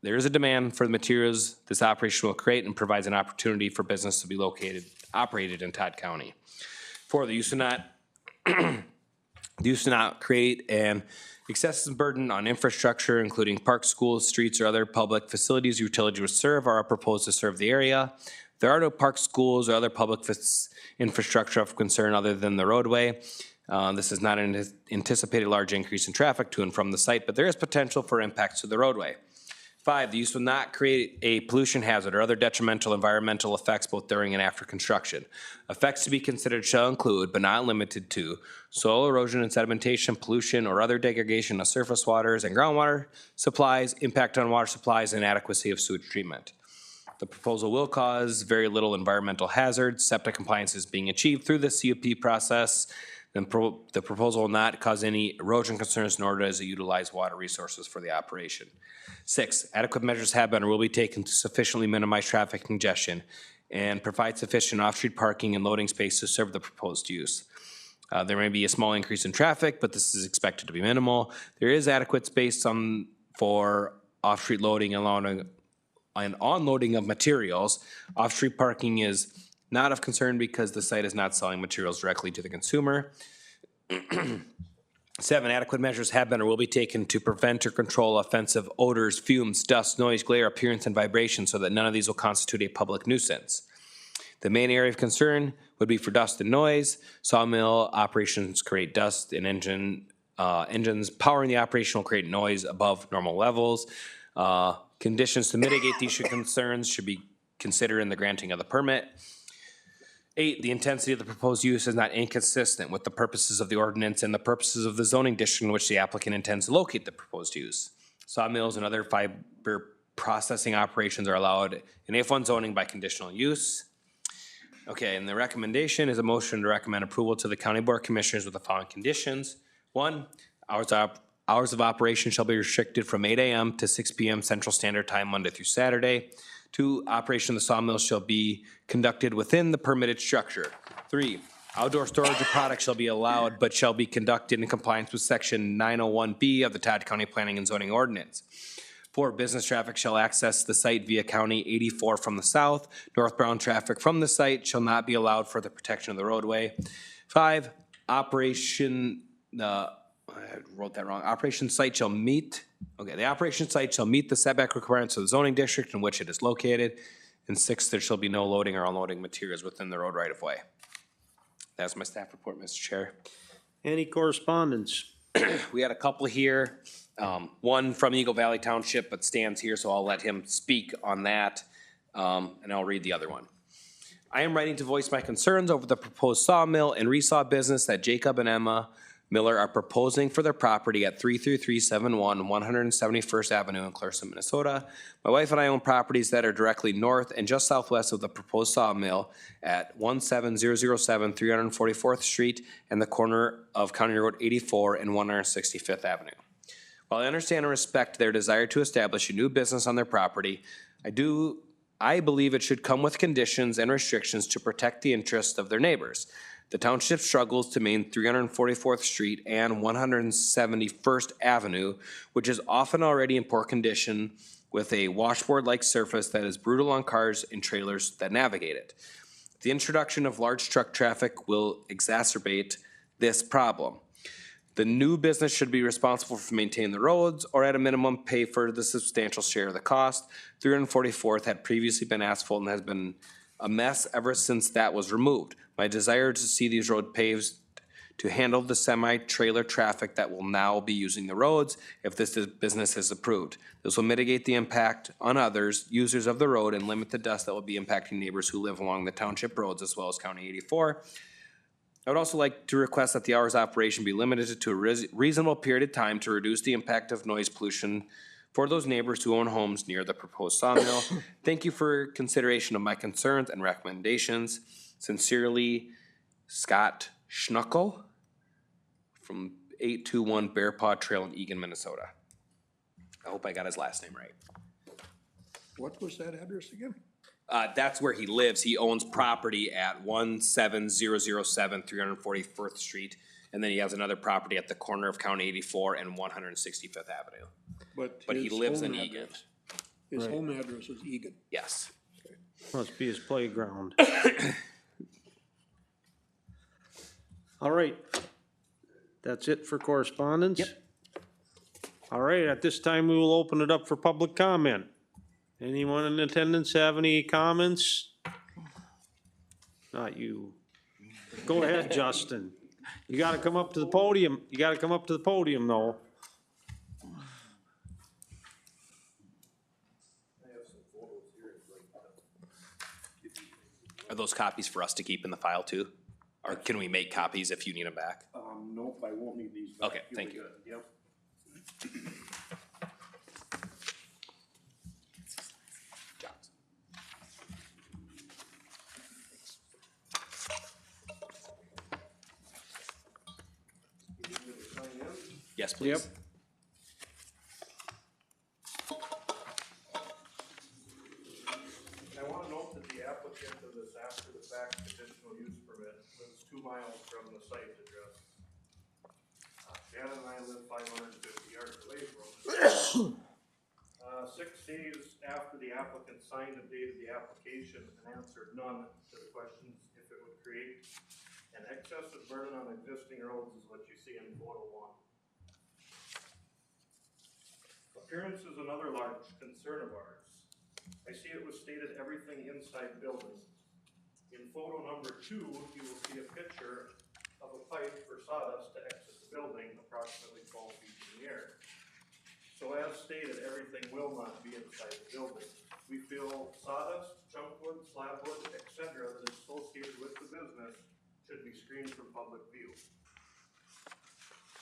There is a demand for the materials this operation will create and provides an opportunity for business to be operated in Todd County. 4, the use do not create an excessive burden on infrastructure, including parks, schools, streets, or other public facilities utilities would serve or are proposed to serve the area. There are no parks, schools, or other public infrastructure of concern other than the roadway. This is not an anticipated large increase in traffic to and from the site, but there is potential for impacts to the roadway. 5, the use will not create a pollution hazard or other detrimental environmental effects both during and after construction. Effects to be considered shall include, but not limited to, soil erosion and sedimentation, pollution, or other degradation of surface waters and groundwater supplies, impact on water supplies, and adequacy of sewage treatment. The proposal will cause very little environmental hazards. Septic compliance is being achieved through the CUP process. Then the proposal will not cause any erosion concerns, nor does it utilize water resources for the operation. 6, adequate measures have been or will be taken to sufficiently minimize traffic congestion and provide sufficient off-street parking and loading space to serve the proposed use. There may be a small increase in traffic, but this is expected to be minimal. There is adequate space for off-street loading and unloading of materials. Off-street parking is not of concern because the site is not selling materials directly to the consumer. 7, adequate measures have been or will be taken to prevent or control offensive odors, fumes, dust, noise, glare, appearance, and vibration so that none of these will constitute a public nuisance. The main area of concern would be for dust and noise. Sawmill operations create dust, and engines powering the operation will create noise above normal levels. Conditions to mitigate these concerns should be considered in the granting of the permit. 8, the intensity of the proposed use is not inconsistent with the purposes of the ordinance and the purposes of the zoning district in which the applicant intends to locate the proposed use. Sawmills and other fiber processing operations are allowed in F1 zoning by conditional use. Okay, and the recommendation is a motion to recommend approval to the County Board of Commissioners with the following conditions. 1, hours of operation shall be restricted from 8 a.m. to 6 p.m. Central Standard Time, Monday through Saturday. 2, operation of the sawmill shall be conducted within the permitted structure. 3, outdoor storage of products shall be allowed, but shall be conducted in compliance with section 901B of the Todd County Planning and Zoning Ordinance. 4, business traffic shall access the site via County 84 from the south. Northbound traffic from the site shall not be allowed for the protection of the roadway. 5, operation, I wrote that wrong. Operation site shall meet, okay, the operation site shall meet the setback requirements of the zoning district in which it is located. And 6, there shall be no loading or unloading materials within the road right of way. That's my staff report, Mr. Chair. Any correspondence? We had a couple here. One from Eagle Valley Township, but Stan's here, so I'll let him speak on that, and I'll read the other one. I am writing to voice my concerns over the proposed sawmill and resaw business that Jacob and Emma Miller are proposing for their property at 33371 171st Avenue in Clarkson, Minnesota. My wife and I own properties that are directly north and just southwest of the proposed sawmill at 17007 344th Street and the corner of County Road 84 and 165th Avenue. While I understand and respect their desire to establish a new business on their property, I believe it should come with conditions and restrictions to protect the interests of their neighbors. The township struggles to maintain 344th Street and 171st Avenue, which is often already in poor condition with a washboard-like surface that is brutal on cars and trailers that navigate it. The introduction of large truck traffic will exacerbate this problem. The new business should be responsible for maintaining the roads, or at a minimum, pay for the substantial share of the cost. 344th had previously been asphalt and has been a mess ever since that was removed. My desire is to see these roads paved to handle the semi-trailer traffic that will now be using the roads if this business is approved. This will mitigate the impact on others, users of the road, and limit the dust that will be impacting neighbors who live along the township roads as well as County 84. I would also like to request that the hours of operation be limited to a reasonable period of time to reduce the impact of noise pollution for those neighbors who own homes near the proposed sawmill. Thank you for consideration of my concerns and recommendations. Sincerely, Scott Schnuckel from 821 Bear Paw Trail in Eagan, Minnesota. I hope I got his last name right. What was that address again? That's where he lives. He owns property at 17007 344th Street, and then he has another property at the corner of County 84 and 165th Avenue. But he lives in Eagan. His home address is Eagan. Yes. Must be his playground. All right. That's it for correspondence? Yep. All right, at this time, we will open it up for public comment. Anyone in attendance have any comments? Not you. Go ahead, Justin. You gotta come up to the podium. You gotta come up to the podium, though. Are those copies for us to keep in the file too? Or can we make copies if you need them back? Nope, I won't need these back. Okay, thank you. Yep. Yes, please. Yep. I want to note that the applicant of this after the fact conditional use permit lives 2 miles from the site address. Shannon and I live 550 yards away from it. 6 days after the applicant signed and dated the application and answered none to the questions if it would create an excessive burden on existing roads is what you see in photo 1. Appearance is another large concern of ours. I see it was stated everything inside building. In photo number 2, you will see a picture of a pipe for sawdust to exit the building approximately 12 feet in the air. So as stated, everything will not be inside the building. We feel sawdust, junk wood, slab wood, etc. that is associated with the business should be screened from public view.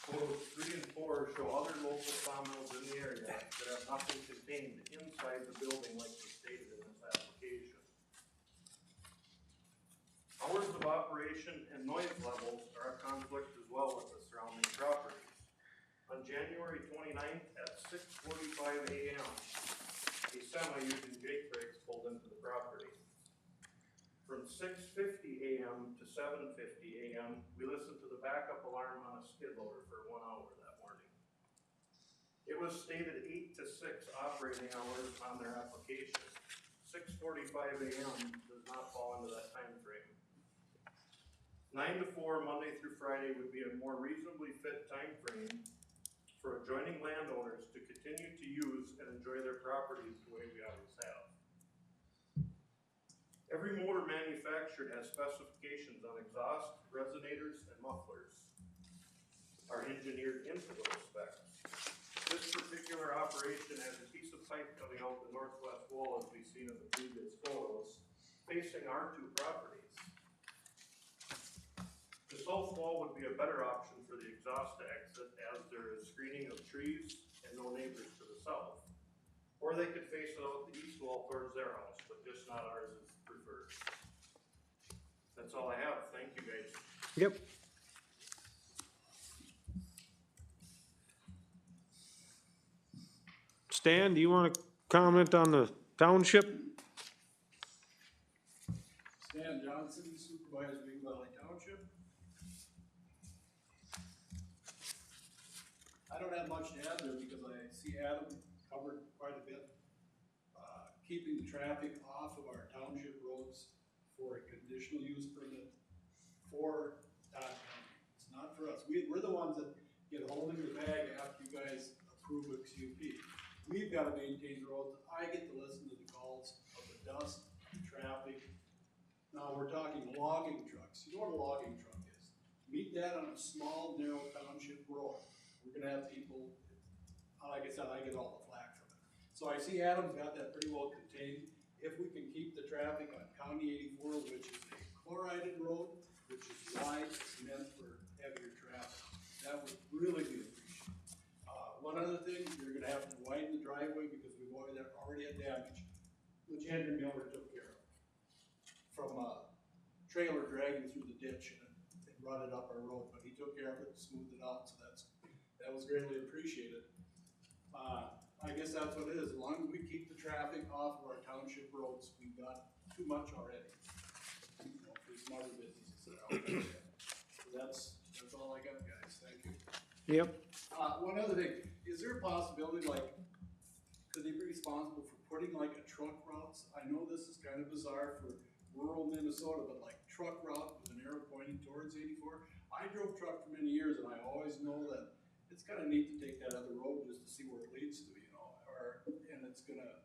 Photos 3 and 4 4 show other local sawmills in the area that have nothing contained inside the building like was stated in this application. Hours of operation and noise levels are a conflict as well with the surrounding properties. On January 29th at 6:45 a.m., a semi using Jake brakes pulled into the property. From 6:50 a.m. to 7:50 a.m., we listened to the backup alarm on a skid loader for 1 hour that morning. It was stated 8 to 6 operating hours on their application. 6:45 a.m. does not fall into that time frame. 9 to 4, Monday through Friday, would be a more reasonably fit time frame for adjoining landowners to continue to use and enjoy their properties the way we always have. Every motor manufactured has specifications on exhaust, resonators, and mufflers are engineered into those specs. This particular operation has a piece of pipe coming out the northwest wall, as we've seen in the previous photos, facing our 2 properties. The south wall would be a better option for the exhaust to exit, as there is screening of trees and no neighbors to the south. Or they could face it out the east wall towards their house, but just not ours is preferred. That's all I have. Thank you, guys. Yep. Stan, do you want to comment on the township? Stan Johnson, Supervisor, Green Valley Township. I don't have much to add there because I see Adam covered quite a bit. Keeping the traffic off of our township roads for a conditional use permit for Todd County. It's not for us. We're the ones that get holding the bag after you guys approve a CUP. We've got to maintain the roads. I get to listen to the calls of the dust, the traffic. Now, we're talking logging trucks. You know what a logging truck is? Meet that on a small, narrow township road. We're gonna have people, like I said, I get all the flack from it. So I see Adam's got that pretty well contained. If we can keep the traffic on County 84, which is a chlorided road, which is wide, it's meant for heavier traffic, that would really be appreciated. One other thing, you're gonna have to widen the driveway because we've already had damage, which Henry Miller took care of. From a trailer dragging through the ditch and rutted up our road, but he took care of it and smoothed it out, so that was greatly appreciated. I guess that's what it is. As long as we keep the traffic off of our township roads, we've got too much already. You know, for some other businesses that are out there. So that's all I got, guys. Thank you. Yep. One other thing, is there a possibility, like, could they be responsible for putting like a truck routes? I know this is kind of bizarre for rural Minnesota, but like truck route with an arrow pointing towards 84. I drove truck for many years and I always know that it's kind of neat to take that other road just to see where it leads to, you know, and it's gonna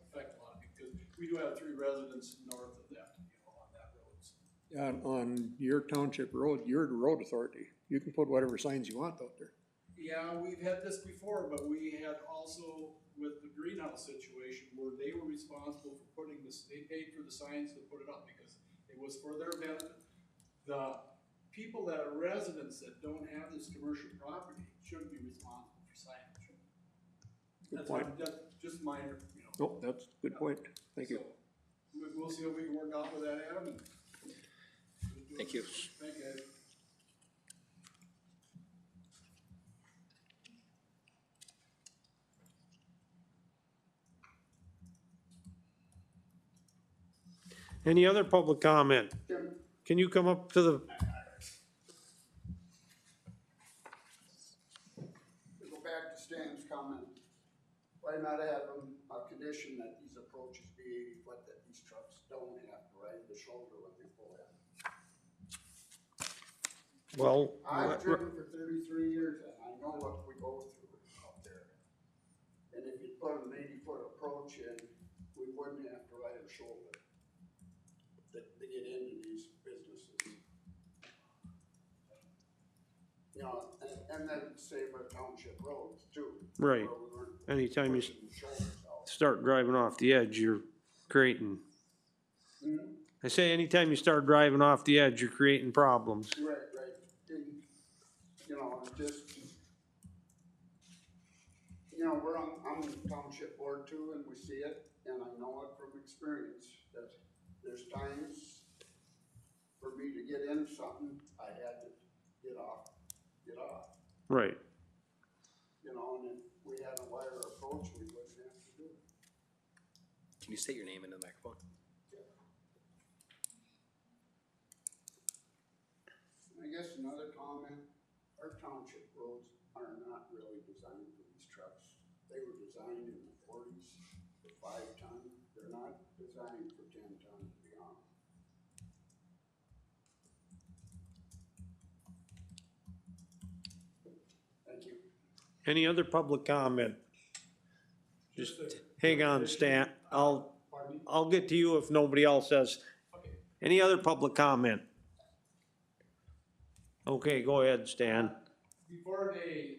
affect a lot because we do have 3 residents north of that, you know, on that road. On your township road, you're the road authority. You can put whatever signs you want out there. Yeah, we've had this before, but we had also with the greenhouse situation where they were responsible for putting this, they paid for the signs to put it up because it was for their benefit. The people that are residents that don't have this commercial property shouldn't be responsible for signage. Good That's point. that's just minor, you know. Nope, that's a good point. Thank you. So we'll see what we can work out with that, Adam. Thank you. Thank you, Ed. Any other public comment? Can you come up to the, To go back to Stan's comment, why not have a condition that these approaches be 80 foot, that these trucks don't have to ride the shoulder when they pull in? well, I've driven for 33 years and I know what we go through out there. And if you put an 80-foot approach in, we wouldn't have to ride a shoulder to get into these businesses. You know, and then save our township roads too. right, where we weren't anytime you pushing shoulders out. start driving off the edge, you're creating, Mhm. I say anytime you start driving off the edge, you're creating problems. Right, right. And, you know, just, you know, I'm on the township board too, and we see it, and I know it from experience, that there's times for me to get in something, I had to get off. Right. You know, and if we had a wider approach, we wouldn't have to do it. Can you state your name into the microphone? I guess another comment, our township roads are not really designed for these trucks. They were designed in the 40s for 5-ton. They're not designed for 10-ton and beyond. Thank you. Any other public comment? Just hang on, Stan. I'll get to you if nobody else has. Any other public comment? Okay, go ahead, Stan. Before they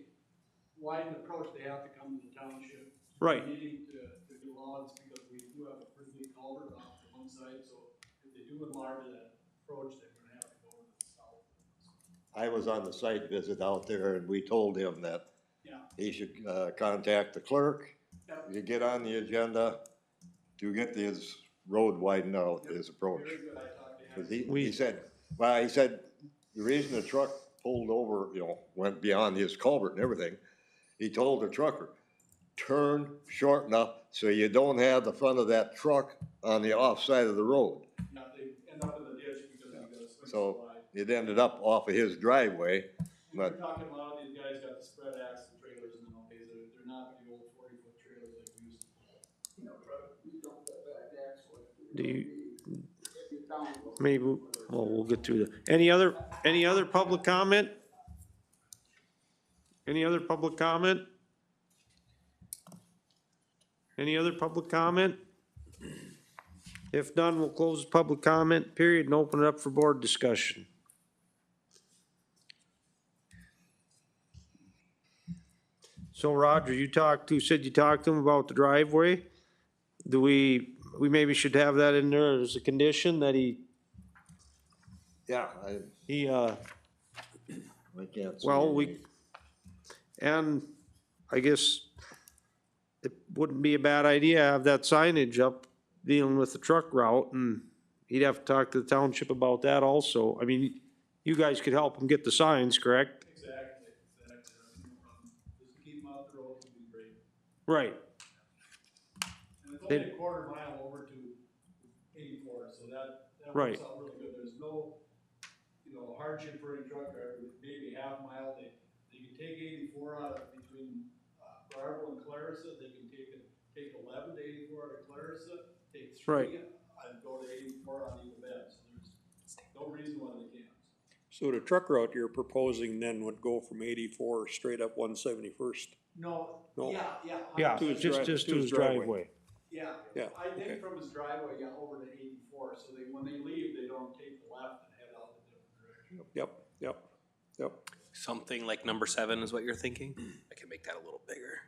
widen the approach, they have to come to the township. Right. Meeting to do logs, because we do have a pretty big culvert off to one side, so if they do enlarge that approach, they're gonna have to go to the south. I was on the site visit out there and we told him that Yeah. he should, contact the clerk, Yep. to get on the agenda to get his road widened out, his approach. Very good, I talked to him. Cause he said, the reason the truck pulled over, you know, went beyond his culvert and everything, he told the trucker, turn short enough so you don't have the front of that truck on the off side of the road. Yeah, they end up in the ditch because you gotta swing So wide. it ended up off of his driveway, We're but talking about these guys got the spread axle trailers nowadays, they're not the old 40-foot trailers like we used to. You know, we don't put back axle. Do you, If you're down, maybe, well, we'll get through the, any other public comment? Any other public comment? Any other public comment? If none, we'll close the public comment period and open it up for board discussion. So Roger, said you talked to him about the driveway. Do we maybe should have that in there as a condition that yeah, I can't. see and I guess it wouldn't be a bad idea to have that signage up dealing with the truck route, and he'd have to talk to the township about that also. I mean, you guys could help him get the signs, correct? Exactly. That's no problem. Just to keep them off the road would be great. Right. And it's only a quarter mile over to 84, so that Right. works out really good. There's no, hardship for any truck driver, maybe half mile. They can take 84 out of between Barber and Clarissa. They can take 11 to 84 out of Clarissa, take 3 Right. and go to 84 on Eagle Bend. So there's no reason why they can't. So the truck route you're proposing then would go from 84 straight up 171st? No, No. Yeah, To his just to his driveway. Yeah, Yeah, I think okay. from his driveway, over to 84, so when they leave, they don't take the left and head out a different direction. Yep. Something like number 7 is what you're thinking? I can make that a little bigger.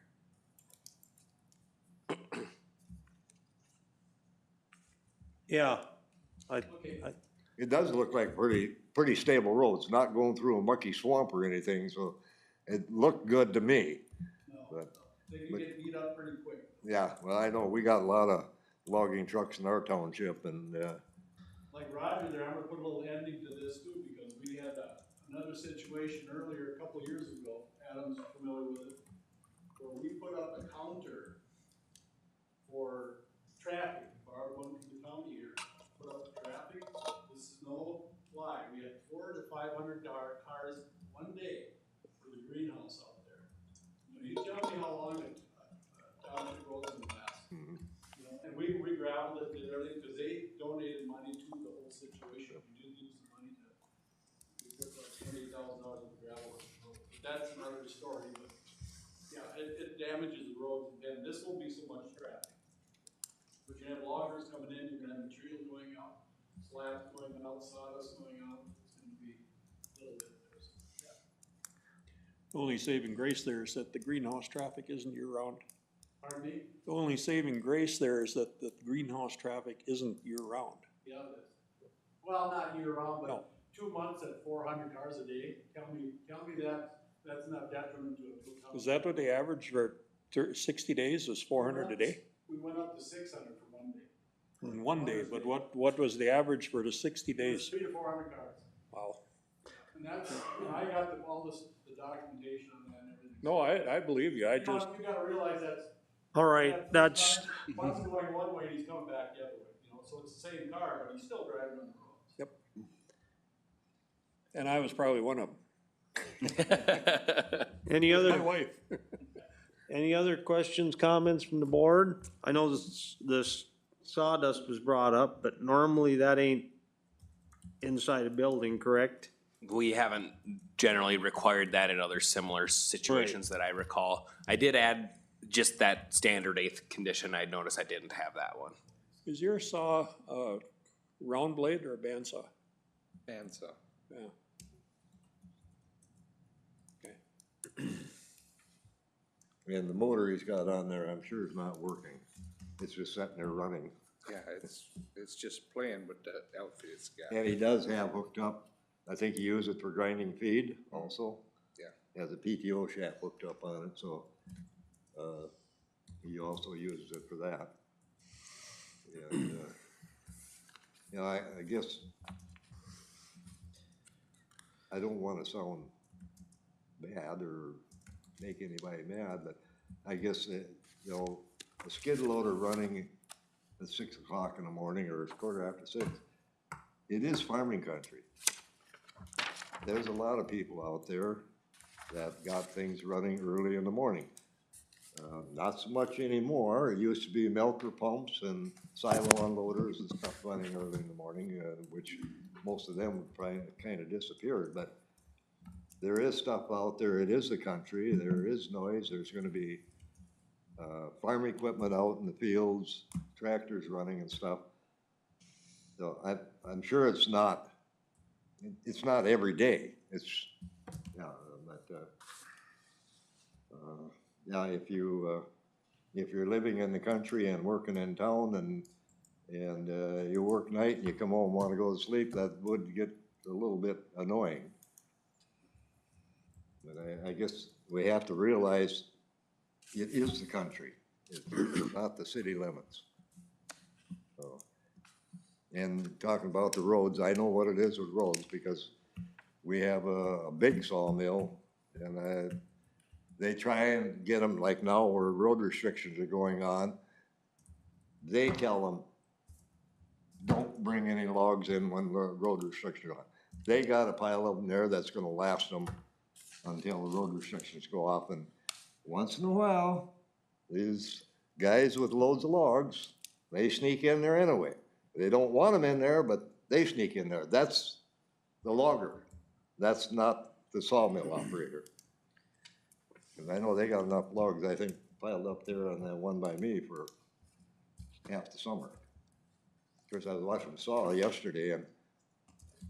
Yeah. It does look like pretty stable roads, not going through a mucky swamp or anything, so it looked good to me. But, They can get beat up pretty quick. yeah, well, I know, we got a lot of logging trucks in our township and, Like Roger there, I'm gonna put a little ending to this too, because we had another situation earlier, a couple of years ago, Adam's familiar with it, where we put up a counter for traffic, Barb went to the county here, put up the traffic, this is no lie, we had 400 to 500 cars one day for the greenhouse out there. You tell me how long a township road's gonna last. And we gravelled it, did everything, because they donated money to the whole situation. We did use the money we put like $28,000 of gravel on the road. But that's another story, but yeah, it damages the roads, and this will be so much traffic. But you have loggers coming in, you're gonna have material going out, slabs going out, sawdust going out, it's gonna be a little bit there, so, yeah. The only saving grace there is that the greenhouse traffic isn't year-round. Pardon me? The only saving grace there is that the greenhouse traffic isn't year-round. Yeah, well, not year round, No. but 2 months at 400 cars a day, tell me that's not detriment to a town. Is that what they average for 60 days is 400 a day? We went up to 600 for one day. In one day, but what was the average for the 60 days? 300 to 400 cars. Wow. And that's, I got all this, the documentation and everything. No, I believe you, I just, You gotta realize that's. All right, that's, One's going one way and he's coming back the other way, you know, so it's the same car, but he's still driving on the roads. yep. And I was probably one of them. any My other, wife. any other questions, comments from the board? I know this sawdust was brought up, but normally that ain't inside a building, correct? We haven't generally required that in other similar situations that I recall. I did add just that standard eighth condition. I noticed I didn't have that one. Is your saw a round blade or a bandsaw? Bandsaw. Yeah. And the motor he's got on there, I'm sure is not working. It's just sitting there running. Yeah, it's just playing with the outfit it's got. And he does have hooked up, I think he uses it for grinding feed also. Yeah. He has a PTO shaft hooked up on it, so, he also uses it for that. And, you know, I guess, I don't wanna sound bad or make anybody mad, but I guess that, you know, a skid loader running at 6 o'clock in the morning or it's 6:15, it is farming country. There's a lot of people out there that got things running early in the morning. Not so much anymore. It used to be milker pumps and silo unloaders and stuff running early in the morning, which most of them probably kind of disappeared, but there is stuff out there. It is the country. There is noise. There's gonna be farm equipment out in the fields, tractors running and stuff. So I'm sure it's not every day. It's, yeah, but, yeah, if you're living in the country and working in town and you work night and you come home and wanna go to sleep, that would get a little bit annoying. But I guess we have to realize it is the country, it's not the city limits. So, and talking about the roads, I know what it is with roads because we have a big sawmill and they try and get them, like now where road restrictions are going on, they tell them, don't bring any logs in when the road restrictions are on. They got a pile of them there that's gonna last them until the road restrictions go off, and once in a while, these guys with loads of logs, they sneak in there anyway. They don't want them in there, but they sneak in there. That's the logger. That's not the sawmill operator. Cause I know they got enough logs, I think, piled up there on that one by me for half the summer. Of course, I was watching the saw yesterday, and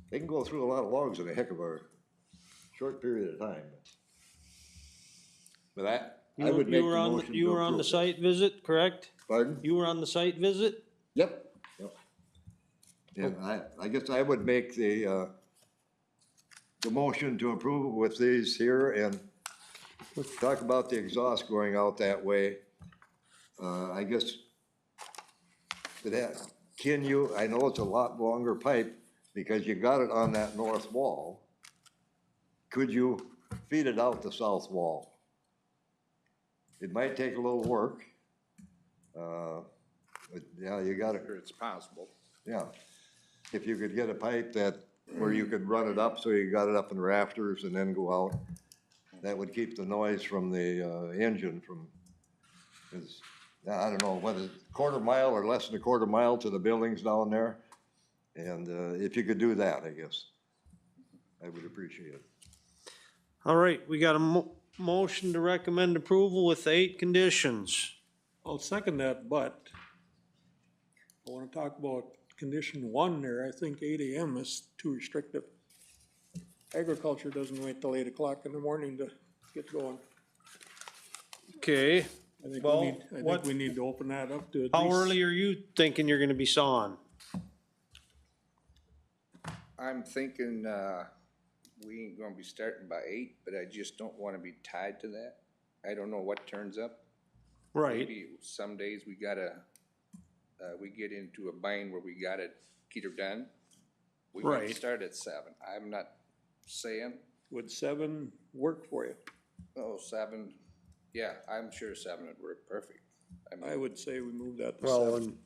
they can go through a lot of logs in a heck of a short period of time. But I would make the motion to You were on the approve site visit, correct? Pardon? You were on the site visit? Yep. And I guess I would make the motion to approve with these here and talk about the exhaust going out that way. I guess, can you, I know it's a lot longer pipe because you got it on that north wall. Could you feed it out the south wall? It might take a little work. But yeah, you got it. It's possible. Yeah. If you could get a pipe where you could run it up so you got it up in rafters and then go out, that would keep the noise from the engine from, I don't know, whether it's a quarter mile or less than a quarter mile to the buildings down there. And if you could do that, I guess, I would appreciate it. All right, we got a motion to recommend approval with 8 conditions. I'll second that, but I wanna talk about condition 1 there. I think 8 AM is too restrictive. Agriculture doesn't wait till 8 o'clock in the morning to get going. Okay, I think well, we need to open that up to at how least- early are you thinking you're gonna be sawing? I'm thinking, we ain't gonna be starting by 8, but I just don't wanna be tied to that. I don't know what turns up. Right. Maybe some days we gotta, we get into a bind where we gotta get her done. We might Right. start at 7. I'm not saying, Would 7 work for you? oh, 7, yeah, I'm sure 7 would work perfect. I mean, I would say we move that to Well, 7. and,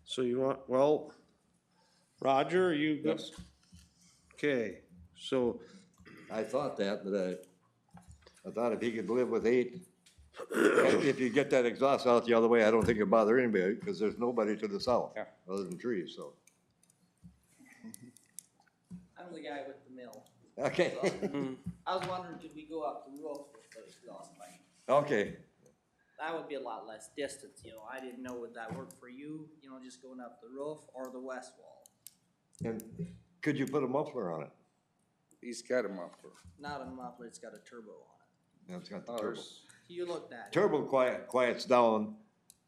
so you want, well, Roger, you good? Yes. Okay, so, I thought that, but I thought if he could live with 8, if you get that exhaust out the other way, I don't think it'd bother anybody, because there's nobody to the south, Yeah. other than trees, so. I'm the guy with the mill. Okay. So, I was wondering, could we go up the roof with the exhaust pipe? Okay, That would be a lot less distance, you know, I didn't know would that work for you, you know, just going up the roof or the west wall? and could you put a muffler on it? he's got a muffler. Not a muffler, it's got a turbo on Yeah, it's got the Oh, turbo. there's- it. You looked at it. Turbo quiets down,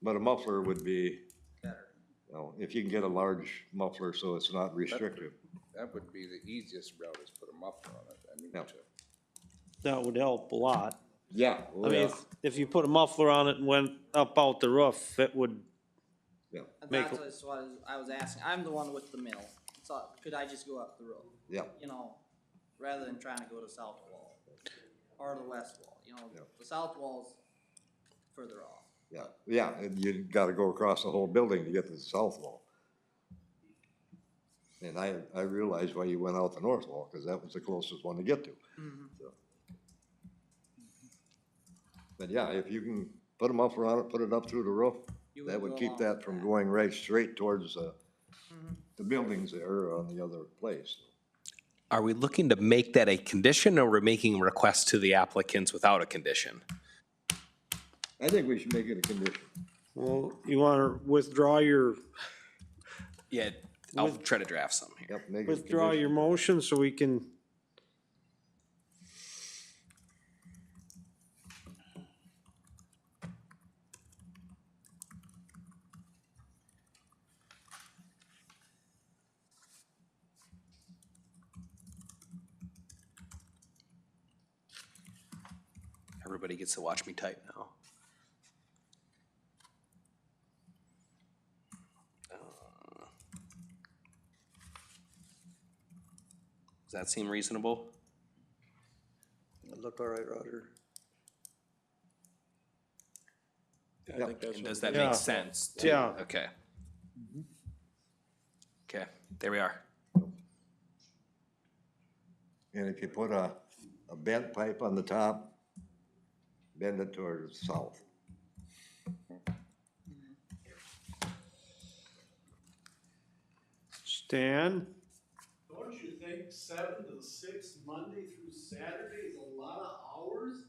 but a muffler would be, Better. you know, if you can get a large muffler so it's not restrictive. That would be the easiest route, is put a muffler on it. I mean, Yeah. that would help a lot. Yeah. I mean, if you put a muffler on it and went up out the roof, it would, Yeah, And Make that's what I was asking, I'm the one with the mill, so could I just go up the roof? yeah, You know, rather than trying to go to south wall or the west wall, you know, Yeah. the south wall's further off. yeah, yeah, and you gotta go across the whole building to get to the south wall. And I realized why you went out the north wall, cause that was the closest one to get to. So. But yeah, if you can put a muffler on it, put it up through the roof, You that would go keep along that with from that. going right straight towards, the buildings there on the other place. Are we looking to make that a condition, or we're making requests to the applicants without a condition? I think we should make it a condition. well, you wanna withdraw your, Yeah, I'll try to draft some here. Yep, make it a withdraw condition. your motion so we can, Everybody gets to watch me type now. Does that seem reasonable? Look all right, Roger. I think that's And what does that Yeah. make sense? to- Yeah. Okay. Okay, there we are. And if you put a bent pipe on the top, bend it towards the south. Stan? Don't you think 7 to 6, Monday through Saturday is a lot of hours?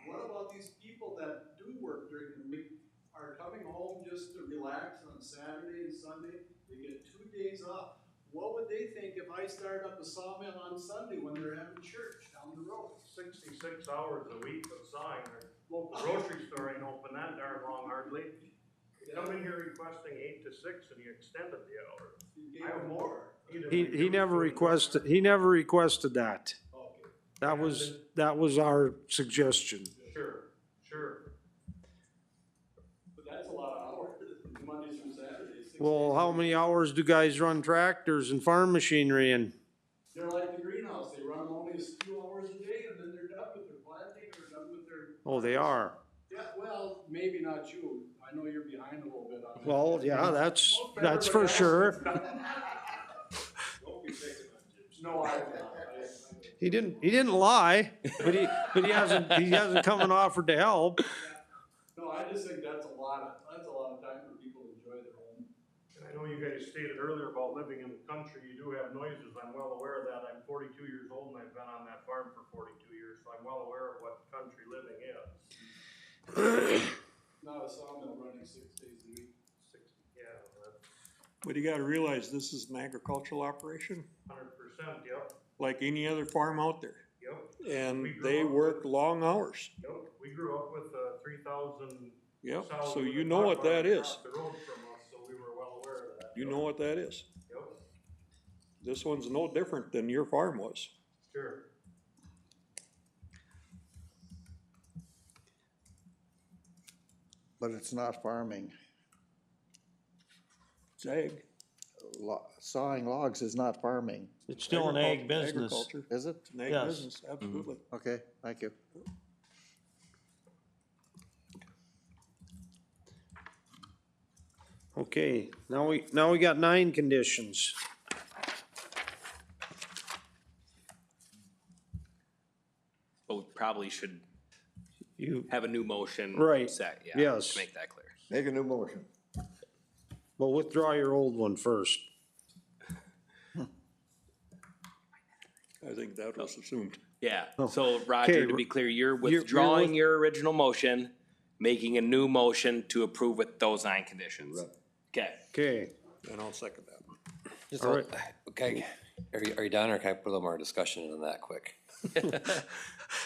What about these people that do work during the week, are coming home just to relax on Saturday and Sunday? They get 2 days off. What would they think if I started up a sawmill on Sunday when they're having church down the road? 66 hours a week of sawing, our local grocery store ain't open that darn long hardly. You come in here requesting 8 to 6 and you extended the hour. You gave them more. He never requested that. Okay. That was our suggestion. Sure. But that's a lot of hours, Monday through Saturday. 6 Well, days. how many hours do guys run tractors and farm machinery in? They're like the greenhouse, they run only a few hours a day and then they're done with their planting or done with their. Oh, they are. Yeah, well, maybe not you, I know you're behind a little bit on that. Well, yeah, that's Most for everybody sure. else is- Don't be picking on Jim. No, I'm not. He didn't lie, but he hasn't come and offered to help. No, I just think that's a lot of time for people to enjoy their home. And I know you guys stated earlier about living in the country, you do have noises, I'm well aware of that. I'm 42 years old and I've been on that farm for 42 years, so I'm well aware of what country living is. Not a sawmill running 6 days a week. Yeah, that's But you gotta realize this is an agricultural operation, 100%, yep, like any other farm out there. yep. And We grew they up work long hours. Yep, we grew up with 3,000 Yep, south so of you the know what copper that is. across the road from us, so we were well aware of that. You know what that is. Yep, This one's no different than your farm was. sure. but it's not farming. It's ag. Sawing logs is not farming. It's still an ag business. Agriculture. Is it? It's an ag Yes. business, absolutely. Okay, thank you. Okay, now we got 9 conditions. But we probably should You, have a new motion. Right, Set, yeah. yes. To make that clear. Make a new motion. well, withdraw your old one first. I think that was assumed. Yeah, Oh. so Roger, Okay, to be clear, you're you're withdrawing with- your original motion, making a new motion to approve with those 9 conditions. Okay. Okay, And I'll second that. Just All a- right. Okay, are you done, or can I put a little more discussion on that quick?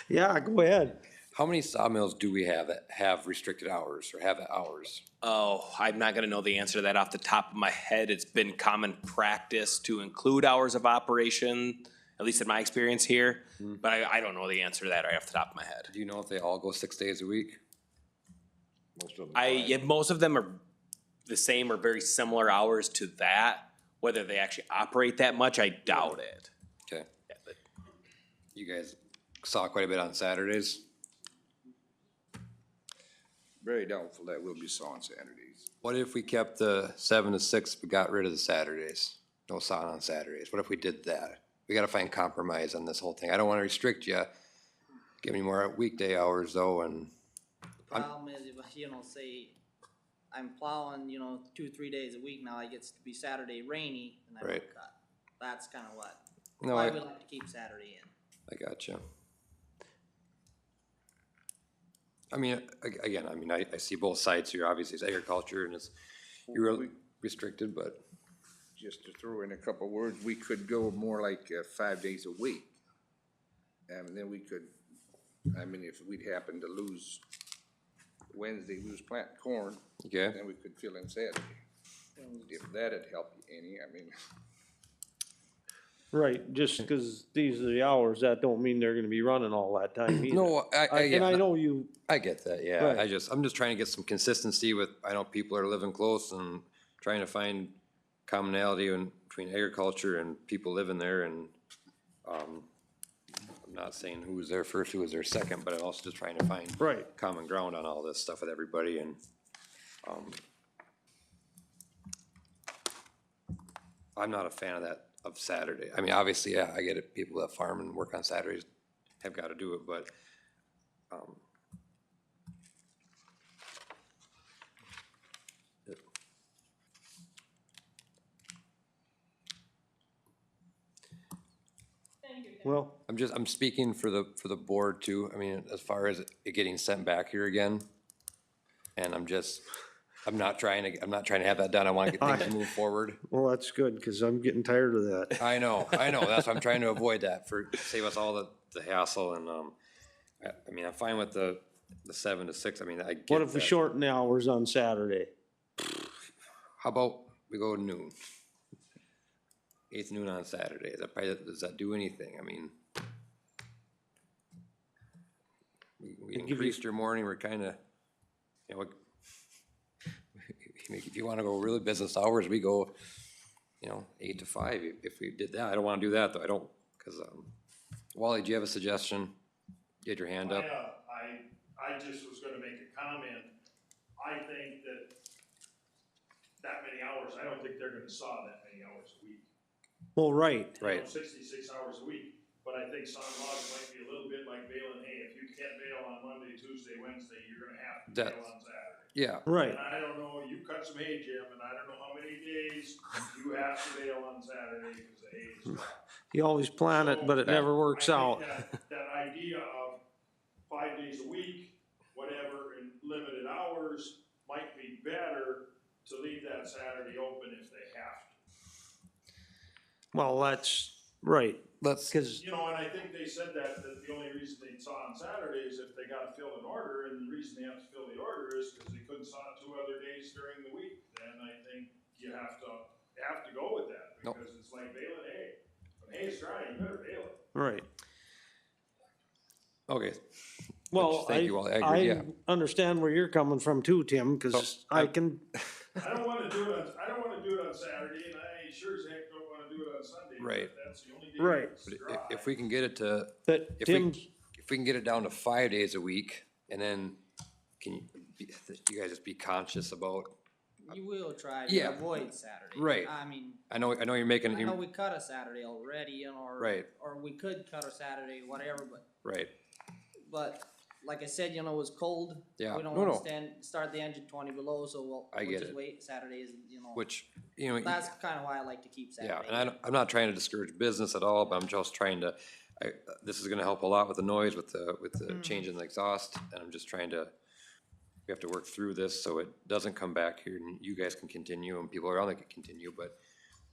yeah, go ahead. How many sawmills do we have that have restricted hours or have hours? Oh, I'm not gonna know the answer to that off the top of my head. It's been common practice to include hours of operation, at least in my experience here. But I don't know the answer to that right off the top of my head. Do you know if they all go 6 days a week? Most of them. Yeah, most of them are the same or very similar hours to that. Whether they actually operate that much, I doubt it. Okay. You guys saw quite a bit on Saturdays? Very doubtful that we'll be sawing Saturdays. What if we kept the 7 to 6 but got rid of the Saturdays? No sawing on Saturdays. What if we did that? We gotta find compromise on this whole thing. I don't wanna restrict you. Give me more weekday hours though, and Problem is, if, you know, say, I'm plowing, 2-3 days a week now, it gets to be Saturday rainy, and I Right. don't cut. That's kinda what, No, why I- we like to keep Saturday in. I gotcha. I mean, again, I see both sides here. Obviously, it's agriculture and it's, you're really restricted, but Just to throw in a couple words, we could go more like 5 days a week. And then we could, if we'd happen to lose Wednesday, we was planting corn. Okay. Then we could fill in Saturday. If that'd help you any, Right, just because these are the hours, that don't mean they're gonna be running all that time either. no, And I yeah, know you, I get that, yeah. Right. I'm just trying to get some consistency with, I know people are living close and trying to find commonality between agriculture and people living there and, I'm not saying who was there first, who was there second, but I'm also just trying to find right, common ground on all this stuff with everybody and, I'm not a fan of that, of Saturday. I mean, obviously, yeah, I get it, people that farm and work on Saturdays have gotta do it, but, well, I'm speaking for the board too, I mean, as far as it getting sent back here again. And I'm not trying to have that done, I wanna get things to move forward. well, that's good, because I'm getting tired of that. I know, that's why I'm trying to avoid that, save us all the hassle and, I mean, I'm fine with the 7 to 6, I mean, I get What if we that. shorten the hours on Saturday? How about we go noon? 8 to noon on Saturday, does that do anything? I mean, we give you- increased your morning, we're kinda, if you wanna go really business hours, we go, 8 to 5, if we did that. I don't wanna do that, though, I don't, cause, Wally, do you have a suggestion? You had your hand up. I just was gonna make a comment. I think that many hours, I don't think they're gonna saw that many hours a week. Well, right, 66 hours a week, but I think some logs might be a little bit like baling hay. If you can't bale on Monday, Tuesday, Wednesday, you're gonna have to That- bale on Saturday. Yeah. right, And I don't know, you cut some hay, Jim, and I don't know how many days you have to bale on Saturday because the hay is dry. you always plan it, but it never works out. I think that idea of 5 days a week, whatever, and limited hours might be better to leave that Saturday open if they have to. Well, that's, right, Let's, because, And I think they said that the only reason they saw on Saturday is if they gotta fill an order, and the reason they have to fill the order is because they couldn't saw it 2 other days during the week. Then I think you have to go with that, Nope. because it's like baling hay. When hay's dry, you better bale it. right. okay, Well, thank you all. I agree, yeah. understand where you're coming from too, Tim, cause I can, I don't wanna do it on Saturday, and I sure as heck don't wanna do it on Sunday. Right. That's the only day. Right. it's But dry. if we can get it to, but if Tim, we can get it down to 5 days a week, and then you guys just be conscious about, You will try Yeah. to avoid Saturday. Right. I mean, I know you're making, I know we cut a Saturday already, you know, Right. or we could cut a Saturday, whatever, right, but like I said, you know, it was cold. Yeah. We don't No, wanna no. start the engine 20 below, so I we'll get just it. wait Saturdays, you know. which, you know. That's kinda why I like to keep Yeah, Saturday. and I'm not trying to discourage business at all, but I'm just trying to, this is gonna help a lot with the noise, with the change in the exhaust, and I'm just trying to, we have to work through this so it doesn't come back here and you guys can continue and people around that can continue, but.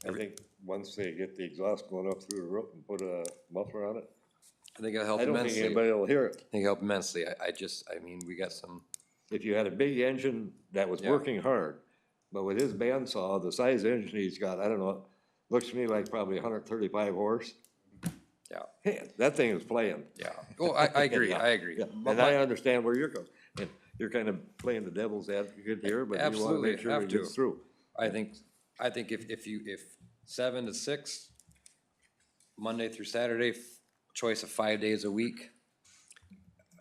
I think once they get the exhaust going up through the roof and put a muffler on it, I think it'll help I don't immensely. think anybody will hear it. I think it'll help immensely. I mean, we got some, If you had a big engine that was Yeah. working hard, but with his bandsaw, the size engine he's got, I don't know, looks to me like probably 135 horse. Yeah. Man, that thing is playing. yeah. Oh, I agree, Yeah. I agree. Yeah, and I understand where you're going, and you're kind of playing the devil's advocate here, but you wanna Absolutely, make sure have it to. gets through. I think if 7 to 6, Monday through Saturday, choice of 5 days a week,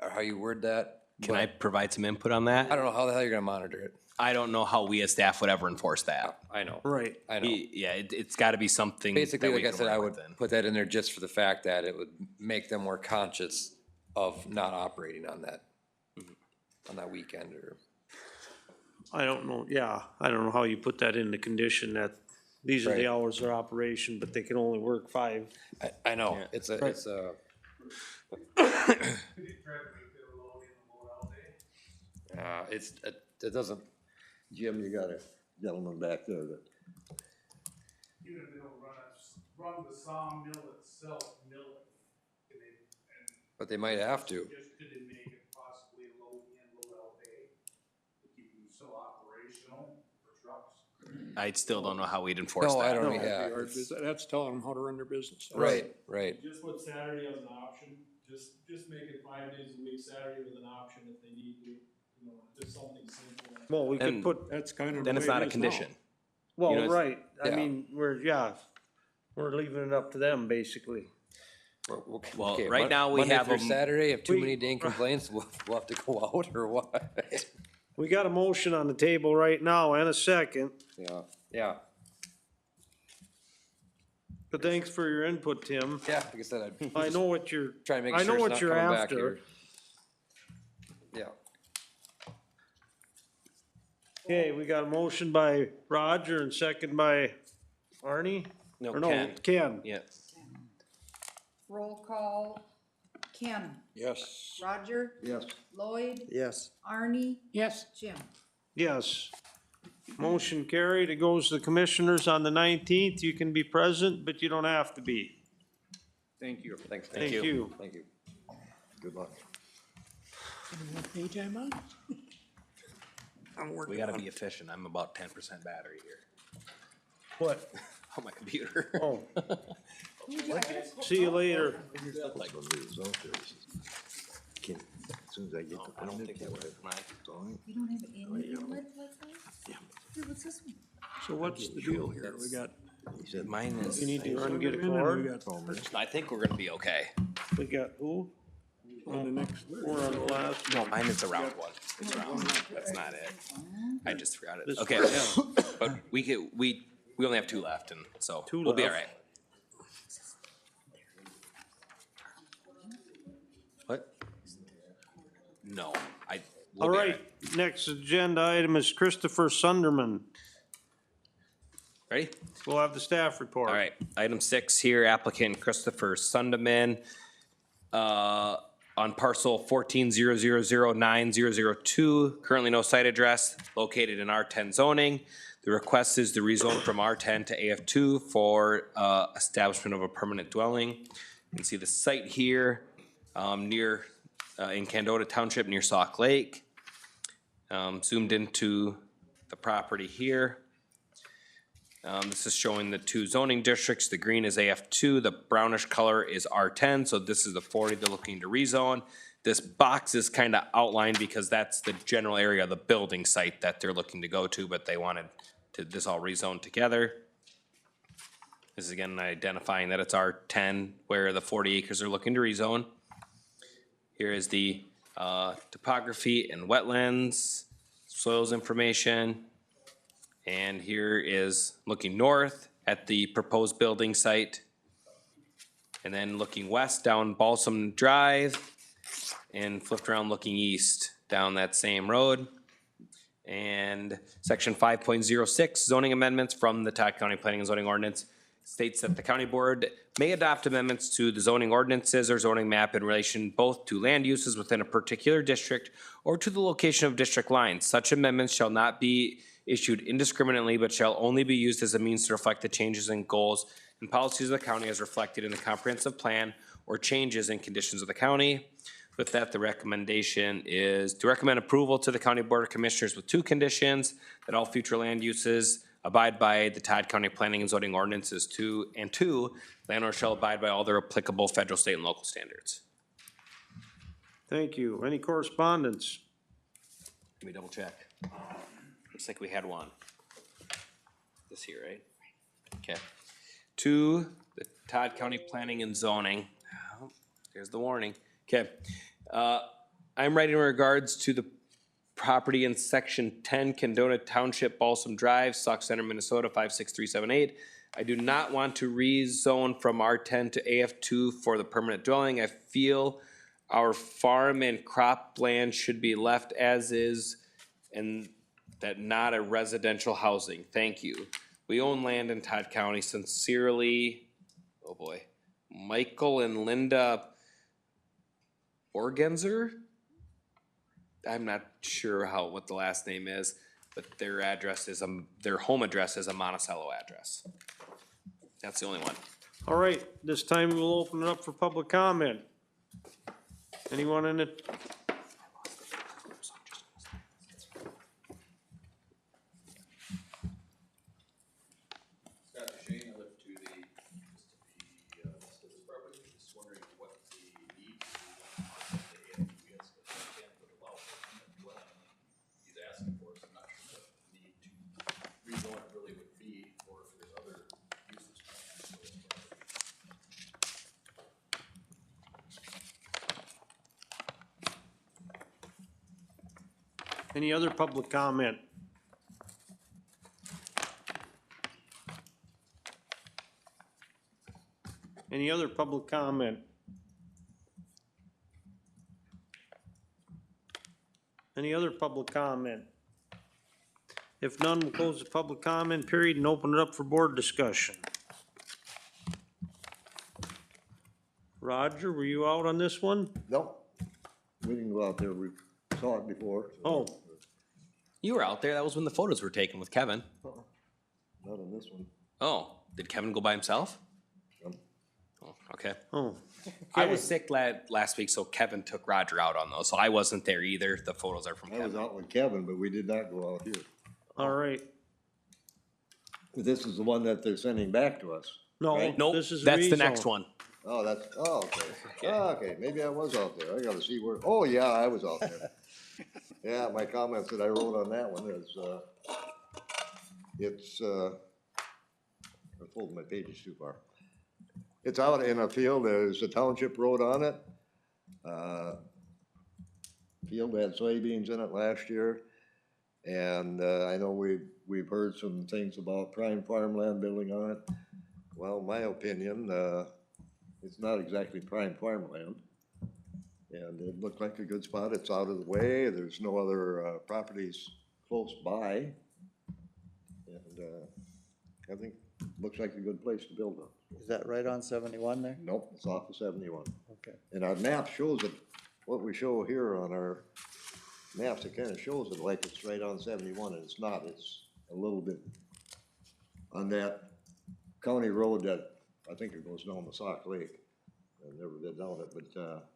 or how you word that. Can I provide some input on that? I don't know how the hell you're gonna monitor it. I don't know how we as staff would ever enforce that. I know. right, I know. Yeah, it's gotta be something. Basically, that we like I can said, I work would within. put that in there just for the fact that it would make them more conscious of not operating on that weekend or. I don't know, yeah, I don't know how you put that in the condition that these are the Right. hours of operation, but they can only work 5. I know, Yeah. it's a, it doesn't, Jim, you got a gentleman back there that, Even if they don't run the sawmill itself, mill it, but they might have to. just could they make it possibly load in, load out day? To keep them still operational for trucks? I still don't know how we'd enforce No, I that. don't, No, yeah. that's telling them how to run their business. Right, right. Just put Saturday as an option, just make it 5 days a week, Saturday with an option if they need to, you know, just something simple. Well, we could And put, That's kind of. Then it's not a condition. well, You know, it's- right, I yeah. mean, we're leaving it up to them, basically. Well, Okay, right now we Monday have through 'em- Saturday, if too we- many dang complaints, we'll have to go out or what? We got a motion on the table right now and a second, Yeah, yeah, but thanks for your input, Tim. yeah, like I said, I'd. I know what you're, Try and make I sure know it's what not you're coming back after. here. Yeah. Okay, we got a motion by Roger and second by Arnie? No, Or no, Ken. Ken. Yeah. Roll call, Ken, yes. Roger, Yes. Lloyd, Yes. Arnie, Yes, Jim. Yes. Motion carried. It goes to the commissioners on the 19th. You can be present, but you don't have to be. Thank you. Thanks. Thank you. Thank you. Good luck. what page I'm on? I'm We gotta be efficient. I'm about 10% battery here What? on my computer. Oh. See you later. Like, As soon as I get no, I don't think that works. You don't have any inlet like that? Yeah. Here, what's this one? So what's the deal here? We got, Mine is. you need to run and get a And then we cord? got I think we're gonna be okay. We got who? on the next. We're on the last. No, mine is the round one. It's round. That's not it. I just forgot it. This Okay, one, but we only have 2 left, and so 2 we'll be all left. right. What? No, we'll All be right, next agenda item is Christopher Sunderman. Ready? We'll have the staff report. All right, item 6 here, applicant Christopher Sunderman, on parcel 1400090002, currently no site address, located in R10 zoning. The request is to rezone from R10 to AF2 for, establishment of a permanent dwelling. You can see the site here, near, in Candota Township, near Sauk Lake. Zoomed into the property here. This is showing the two zoning districts. The green is AF2, the brownish color is R10, so this is the 40 they're looking to rezone. This box is kind of outlined because that's the general area of the building site that they're looking to go to, but they wanted to, this all rezone together. This is again identifying that it's R10 where the 40 acres are looking to rezone. Here is the topography and wetlands, soils information. And here is looking north at the proposed building site. And then looking west down Balsam Drive and flipped around looking east down that same road. And section 5.06 zoning amendments from the Todd County Planning and Zoning Ordinance states that the county board may adopt amendments to the zoning ordinances or zoning map in relation both to land uses within a particular district or to the location of district lines. Such amendments shall not be issued indiscriminately, but shall only be used as a means to reflect the changes in goals and policies of the county as reflected in the comprehensive plan or changes in conditions of the county. With that, the recommendation is to recommend approval to the County Board of Commissioners with two conditions: that all future land uses abide by the Todd County Planning and Zoning Ordinances and two, landowners shall abide by all their applicable federal, state, and local standards. Thank you. Any correspondence? Let me double check. Looks like we had one. This here, right? Okay. To the Todd County Planning and Zoning. Oh, there's the warning. Okay. I'm writing in regards to the property in section 10, Condona Township, Balsam Drive, Sauk Center, Minnesota, 56378. I do not want to rezone from R10 to AF2 for the permanent dwelling. I feel our farm and cropland should be left as is and that not a residential housing. Thank you. We own land in Todd County. Sincerely, oh boy, Michael and Linda Orgenzer? I'm not sure what the last name is, but their address is, their home address is a Monticello address. That's the only one. All right, this time we'll open it up for public comment. Anyone in it? Scott Shane, I live to the, west of this property, just wondering what the need is. He's asking for, so I'm not sure what the need to rezone it really would be, or if there's other uses planned for this property. Any other public comment? Any other public comment? Any other public comment? If none, we'll close the public comment period and open it up for board discussion. Roger, were you out on this one? Nope. We didn't go out there, we saw it before. Oh. You were out there. That was when the photos were taken with Kevin. Not on this one. Oh, did Kevin go by himself? Yep. Oh, okay. Oh. I was sick last week, so Kevin took Roger out on those, so I wasn't there either. The photos are from I was Kevin. out with Kevin, but we did not go out here. All right. This is the one that they're sending back to us. No, right? Nope, this is that's the rezone. next one. Oh, that's, oh, okay. Oh, okay, maybe I was out there. I gotta see where, oh, yeah, I was out there. Yeah, my comments that I wrote on that one is, I pulled my pages too far. It's out in a field, there's a township road on it. Field had soybeans in it last year. And, I know we've heard some things about prime farmland building on it. Well, in my opinion, it's not exactly prime farmland. And it looked like a good spot. It's out of the way. There's no other, properties close by. And, I think, looks like a good place to build on. Is that right on 71 there? Nope, it's off of 71. Okay. And our map shows it, what we show here on our maps, it kinda shows it like it's right on 71, and it's not. It's a little bit on that county road that, I think it goes down the Sauk Lake. I've never been down it, but,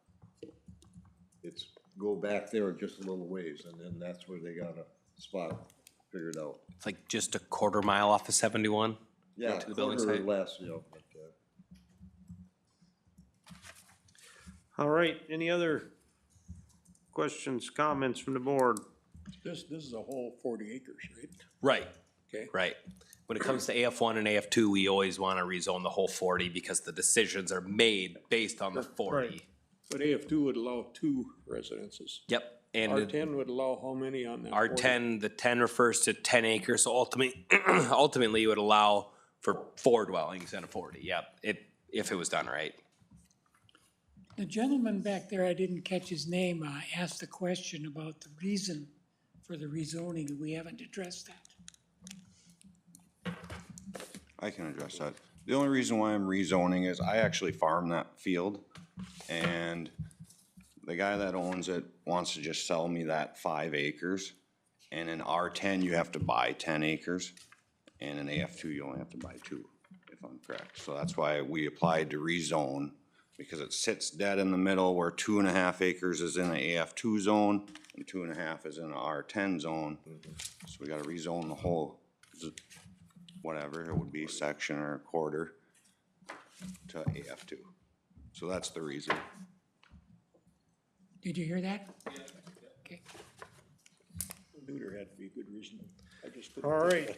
it's go back there just a little ways, and then that's where they got a spot figured out. It's like just a quarter mile off of 71. Yeah, to the building quarter or site. less, you know, but, All right, any other questions, comments from the board? This is a whole 40 acres, right? Right. Okay. Right. When it comes to AF1 and AF2, we always want to rezone the whole 40 because the decisions are made based on the 40. Right. But AF2 would allow 2 residences. Yep. And R10 would allow how many on that? 40? R10, the 10 refers to 10 acres, so ultimately it would allow for 4 dwellings and a 40, yep, if it was done right. The gentleman back there, I didn't catch his name, asked a question about the reason for the rezoning, and we haven't addressed that. I can address that. The only reason why I'm rezoning is I actually farm that field, and the guy that owns it wants to just sell me that 5 acres. And in R10, you have to buy 10 acres, and in AF2, you only have to buy 2, if I'm correct. So that's why we applied to rezone, because it sits dead in the middle where 2.5 acres is in the AF2 zone and 2.5 is in the R10 zone. So we gotta rezone the whole, whatever it would be, section or quarter to AF2. So that's the reason. Did you hear that? Okay. Knew there had to be a good reason. I just couldn't All think right. of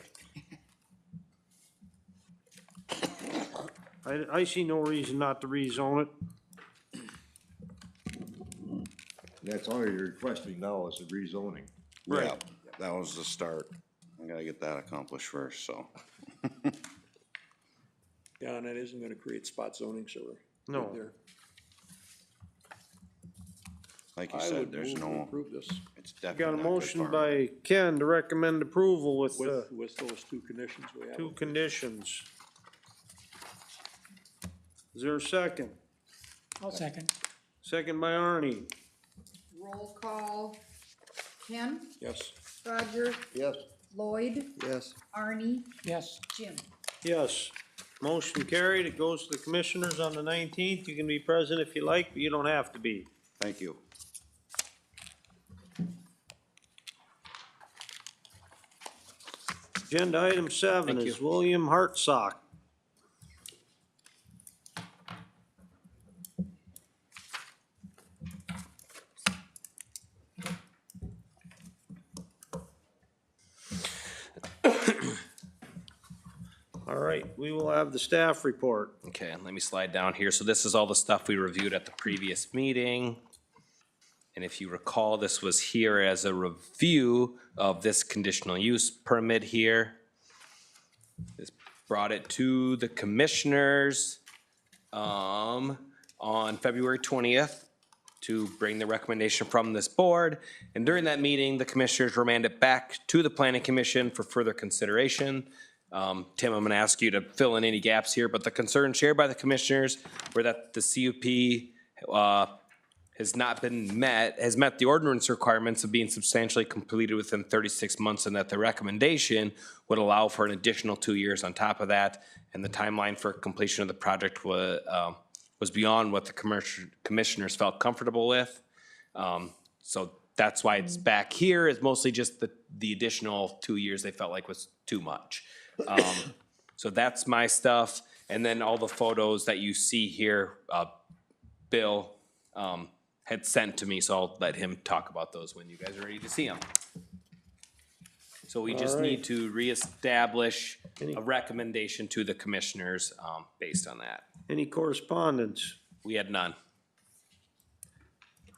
it. I see no reason not to rezone it. that's all you're requesting now is a rezoning. Yeah, that was the start. I gotta get that accomplished first, so. Yeah, and that isn't gonna create spot zoning, so we're No. good there. Like you I said, would there's move to no, approve this it's definitely Got a not good motion farming. by Ken to recommend approval with with those 2 conditions we have. 2 conditions. Is there a second? I'll second. Second by Arnie. Roll call. Ken? Yes. Roger? Yes. Lloyd? Yes. Arnie? Yes. Jim? Yes. Motion carried. It goes to the commissioners on the 19th. You can be present if you like, but you don't have to be. Thank you. Agenda item 7 Thank is William Hartsock. All right, we will have the staff report. Okay, let me slide down here. So this is all the stuff we reviewed at the previous meeting. And if you recall, this was here as a review of this conditional use permit here. This brought it to the commissioners on February 20th to bring the recommendation from this board. And during that meeting, the commissioners remanded it back to the planning commission for further consideration. Tim, I'm gonna ask you to fill in any gaps here, but the concerns shared by the commissioners were that the CUP has met the ordinance requirements of being substantially completed within 36 months, and that the recommendation would allow for an additional 2 years on top of that. And the timeline for completion of the project was beyond what the commissioners felt comfortable with. So that's why it's back here, is mostly just the additional 2 years they felt like was too much. So that's my stuff. And then all the photos that you see here, Bill had sent to me, so I'll let him talk about those when you guys are ready to see them. So we just need to reestablish a recommendation to the commissioners based on that. Any correspondence? We had none.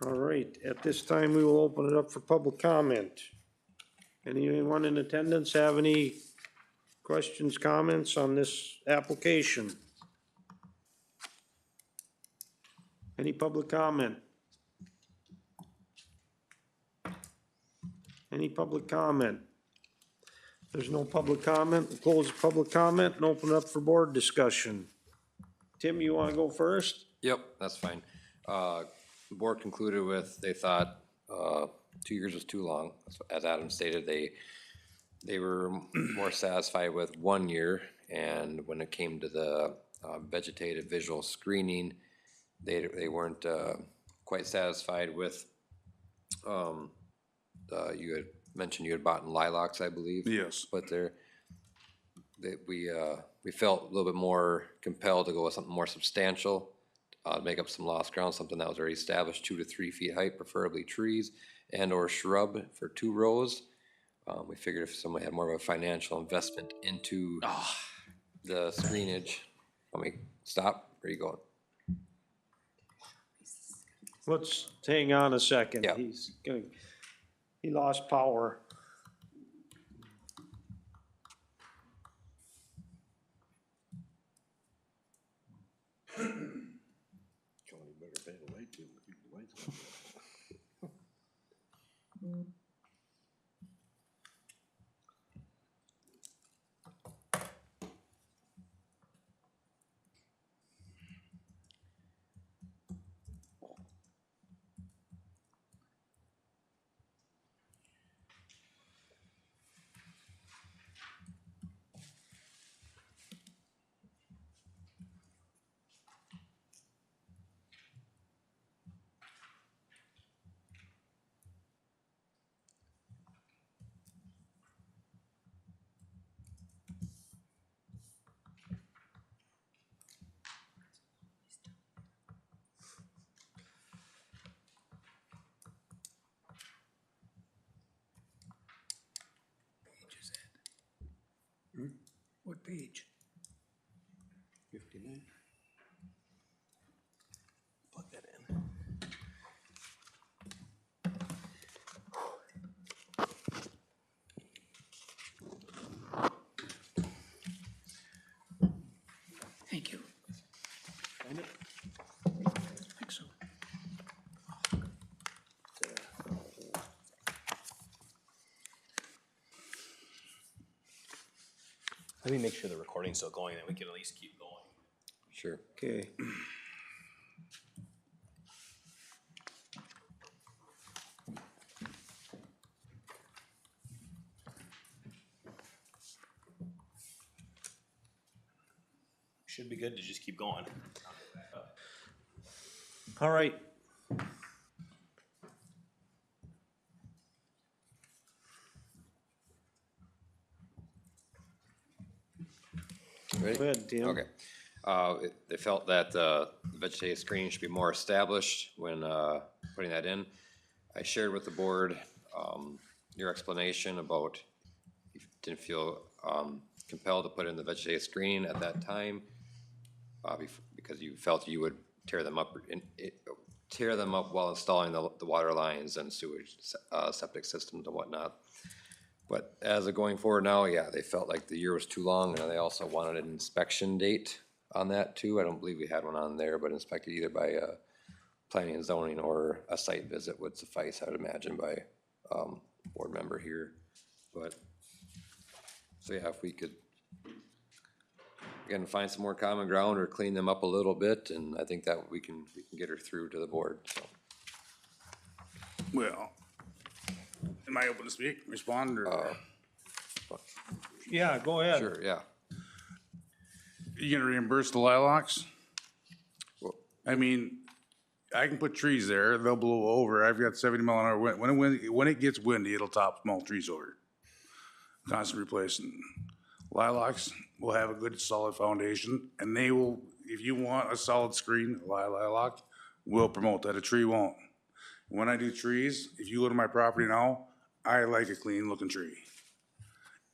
All right, at this time, we will open it up for public comment. Anyone in attendance have any questions, comments on this application? Any public comment? Any public comment? There's no public comment. We'll close the public comment and open it up for board discussion. Tim, you wanna go first? Yep, that's fine. The board concluded with, they thought 2 years was too long. As Adam stated, they were more satisfied with 1 year, and when it came to the vegetative visual screening, they weren't quite satisfied with, you had mentioned you had bought in lilacs, I believe. Yes. But we felt a little bit more compelled to go with something more substantial, make up some lost ground, something that was already established, 2 to 3 feet height, preferably trees and or shrub for 2 rows. We figured if somebody had more of a financial investment into the screenage. Let me stop. Where are you going? Let's hang on a second. Yeah. He lost power. What page? 59. Plug that in. Thank you. Find it? I think so. Let me make sure the recording's still going, then we can at least keep going. Sure. Okay. Should be good to just keep going. All right. Ready? Go ahead, Tim. Okay. They felt that the vegetative screening should be more established when putting that in. I shared with the board your explanation about you didn't feel compelled to put in the vegetative screening at that time because you felt you would tear them up while installing the water lines and sewage septic systems and whatnot. But as of going forward now, yeah, they felt like the year was too long, and they also wanted an inspection date on that too. I don't believe we had one on there, but inspected either by planning and zoning or a site visit would suffice, I would imagine, by board member here. But, so yeah, if we could, again, find some more common ground or clean them up a little bit, and I think that we can get her through to the board, so. Well, am I open to speak, respond, or? Yeah, go ahead. Sure, yeah. You gonna reimburse the lilacs? I mean, I can put trees there, they'll blow over, I've got 70 mile an hour wind, when it gets windy, it'll top small trees over. Constant replacing. Lilacs will have a good solid foundation, and they will, if you want a solid screen, lilac will promote that, a tree won't. When I do trees, if you go to my property now, I like a clean looking tree.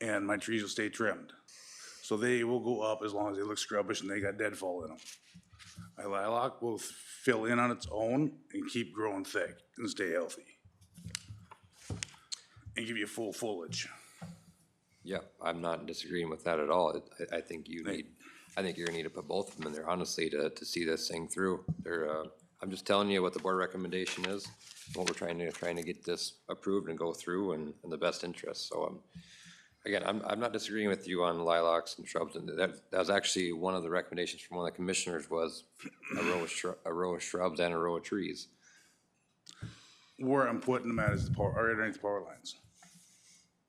And my trees will stay trimmed. So they will go up as long as they look scrubbish and they got deadfall in them. My lilac will fill in on its own and keep growing thick and stay healthy. And give you full foliage. Yeah, I'm not disagreeing with that at all. I think you're gonna need to put both of them in there, honestly, to see this thing through. I'm just telling you what the board recommendation is, what we're trying to get this approved and go through and in the best interest. So, again, I'm not disagreeing with you on lilacs and shrubs, and that was actually one of the recommendations from one of the commissioners was a row of shrubs and a row of trees. Where I'm putting them at is right underneath the power lines.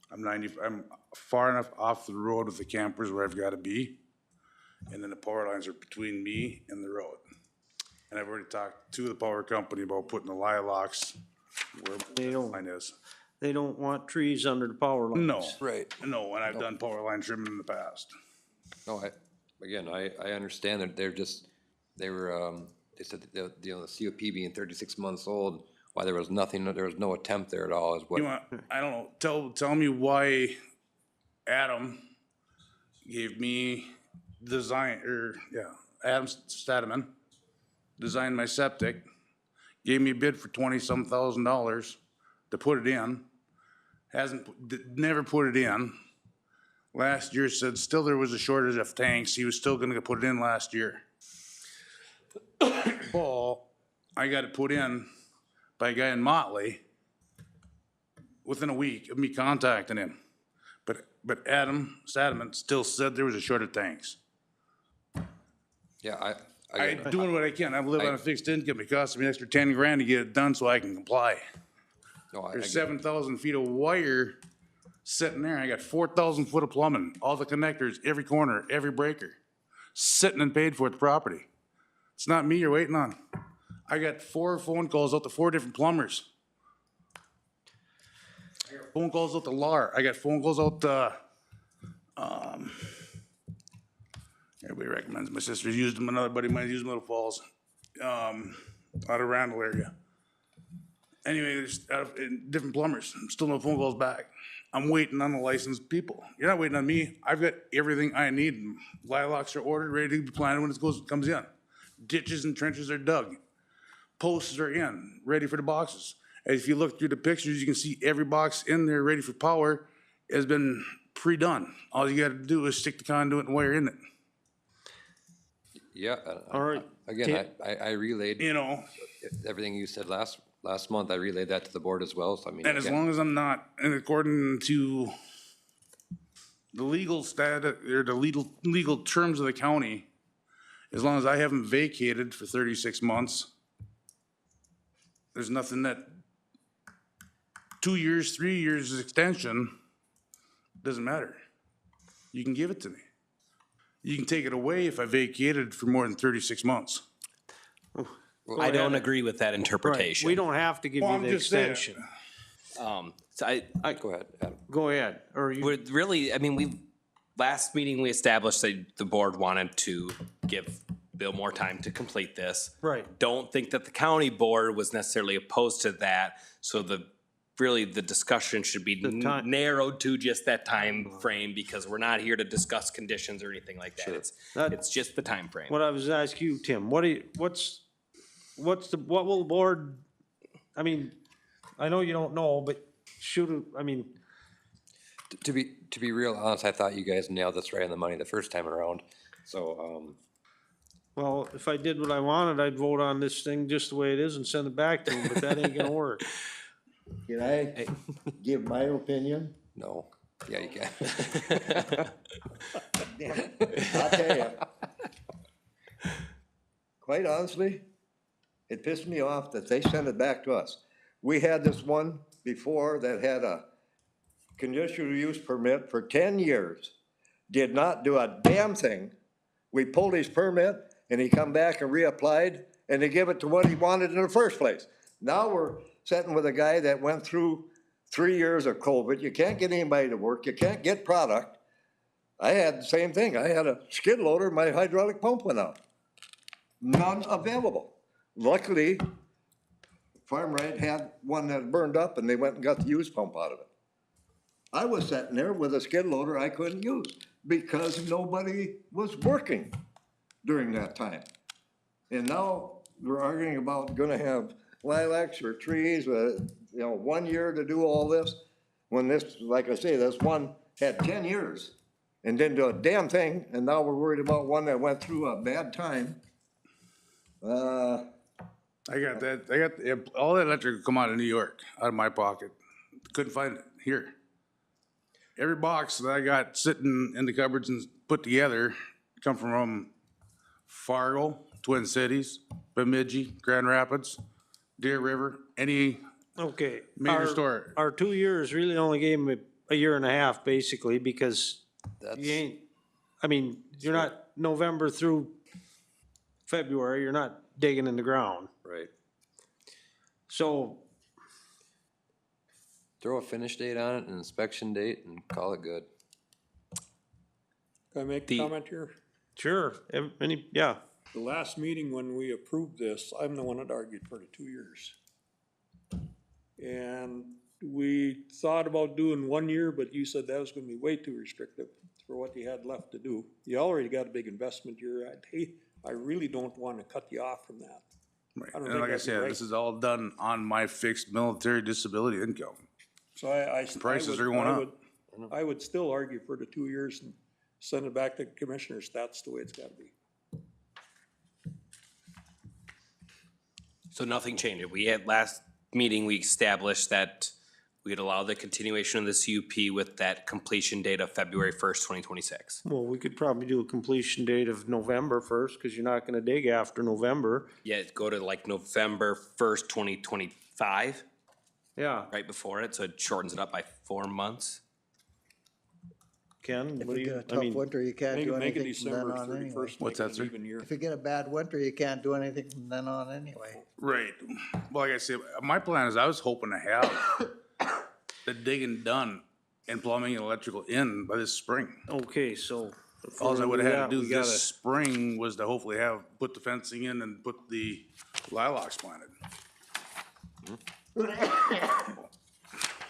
I'm far enough off the road with the campers where I've gotta be. And then the power lines are between me and the road. And I've already talked to the power company about putting the lilacs where the line is. They don't want trees under the power lines. No. Right. No, and I've done power line trimming in the past. No, I understand that they were, they said that the COP being 36 months old, why there was no attempt there at all is what. You want, I don't know, tell me why Adam gave me Adam Stadman designed my septic, gave me a bid for $20-some thousand to put it in, never put it in. Last year said still there was a shortage of tanks, he was still gonna put it in last year. Fall, I got it put in by a guy in Motley within a week of me contacting him. But Adam Stadman still said there was a shortage of tanks. Yeah, I'm doing what I can. I live on a fixed income. It costs me an extra 10 grand to get it done so I can comply. No, There's 7,000 feet of wire sitting there. I got 4,000 foot of plumbing, all the connectors, every corner, every breaker, sitting and paid for at the property. It's not me you're waiting on. I got 4 phone calls out to 4 different plumbers. I got phone calls out to LAR. I got phone calls out to, everybody recommends, my sister's used them, another buddy might use them, Little Falls, out of Randall area. Anyway, there's different plumbers, still no phone calls back. I'm waiting on the licensed people. You're not waiting on me. I've got everything I need. Lilacs are ordered, ready to be planted when it comes in. Ditches and trenches are dug. Posts are in, ready for the boxes. And if you look through the pictures, you can see every box in there ready for power has been pre-done. All you gotta do is stick the conduit and wire in it. Yeah. All right. Again, I relayed. You know. Everything you said last month, I relayed that to the board as well, so I mean. And as long as I'm not, and according to the legal or the legal terms of the county, as long as I haven't vacated for 36 months, there's nothing that 2 years, 3 years extension, doesn't matter. You can give it to me. You can take it away if I vacated for more than 36 months. I don't agree with that interpretation. We don't have to give Well, you I'm the just saying. extension. So go ahead, Adam. Go ahead, or you. We're really, I mean, last meeting we established that the board wanted to give Bill more time to complete this. Right. Don't think that the county board was necessarily opposed to that, so the discussion should be narrowed to just that time frame, because we're not here to discuss conditions or anything like that. It's just the time frame. What I was asking you, Tim, what will the board, I mean, I know you don't know, but To be real honest, I thought you guys nailed this right on the money the first time around, so, well, if I did what I wanted, I'd vote on this thing just the way it is and send it back to him, but that ain't gonna work. Can I give my opinion? no, yeah, you can. I'll tell you. Quite honestly, it pissed me off that they sent it back to us. We had this one before that had a conditional use permit for 10 years, did not do a damn thing. We pulled his permit and he come back and reapplied and they give it to what he wanted in the first place. Now we're sitting with a guy that went through 3 years of COVID. You can't get anybody to work. You can't get product. I had the same thing. I had a skid loader, my hydraulic pump went out. None available. Luckily, Farm Right had one that burned up and they went and got the use pump out of it. I was sitting there with a skid loader I couldn't use because nobody was working during that time. And now we're arguing about gonna have lilacs or trees, 1 year to do all this. When this, like I say, this one had 10 years and didn't do a damn thing. And now we're worried about one that went through a bad time. I got all that electric come out of New York, out of my pocket. Couldn't find it here. Every box that I got sitting in the cupboards and put together come from Fargo, Twin Cities, Bemidji, Grand Rapids, Deer River, any major store. Our 2 years really only gave him a year and a half, basically, because you're not November through February, you're not digging in the ground. Right. So throw a finish date on it, an inspection date, and call it good. Can I make a comment here? Sure, yeah. The last meeting when we approved this, I'm the one that argued for the 2 years. And we thought about doing 1 year, but you said that was gonna be way too restrictive for what you had left to do. You already got a big investment here. I really don't wanna cut you off from that. Right, I don't and think like I that'd be said, right. this is all done on my fixed military disability income. So I Prices would- are going I up. would- I would still argue for the 2 years and send it back to commissioners. That's the way it's gotta be. So nothing changed. We had last meeting, we established that we'd allow the continuation of the CUP with that completion date of February 1st, 2026. Well, we could probably do a completion date of November 1st, cause you're not gonna dig after November. Yeah, go to like November 1st, 2025, Yeah, right before it, so it shortens it up by 4 months. Ken, If what do you get you, a I tough mean, winter, you can't do Make it anything from then December on anyway. 31st. What's make that, it sir? an even year. If you get a bad winter, you can't do anything from then on anyway. Right, well, like I said, my plan is I was hoping to have the digging done and plumbing and electrical in by this spring. okay, so. if All we're I would gonna have had to do we gotta- this spring was to hopefully put the fencing in and put the lilacs planted.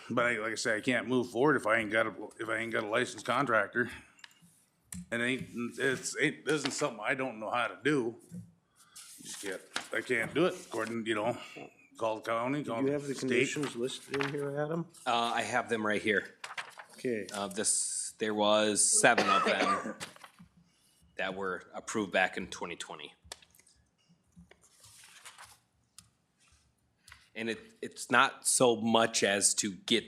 But like I say, I can't move forward if I ain't got a licensed contractor. And this isn't something I don't know how to do. I can't do it according, call the county, Do call you the have the state. conditions listed in here, Adam? I have them right here. Okay, There was 7 of them that were approved back in 2020. And it's not so much as to get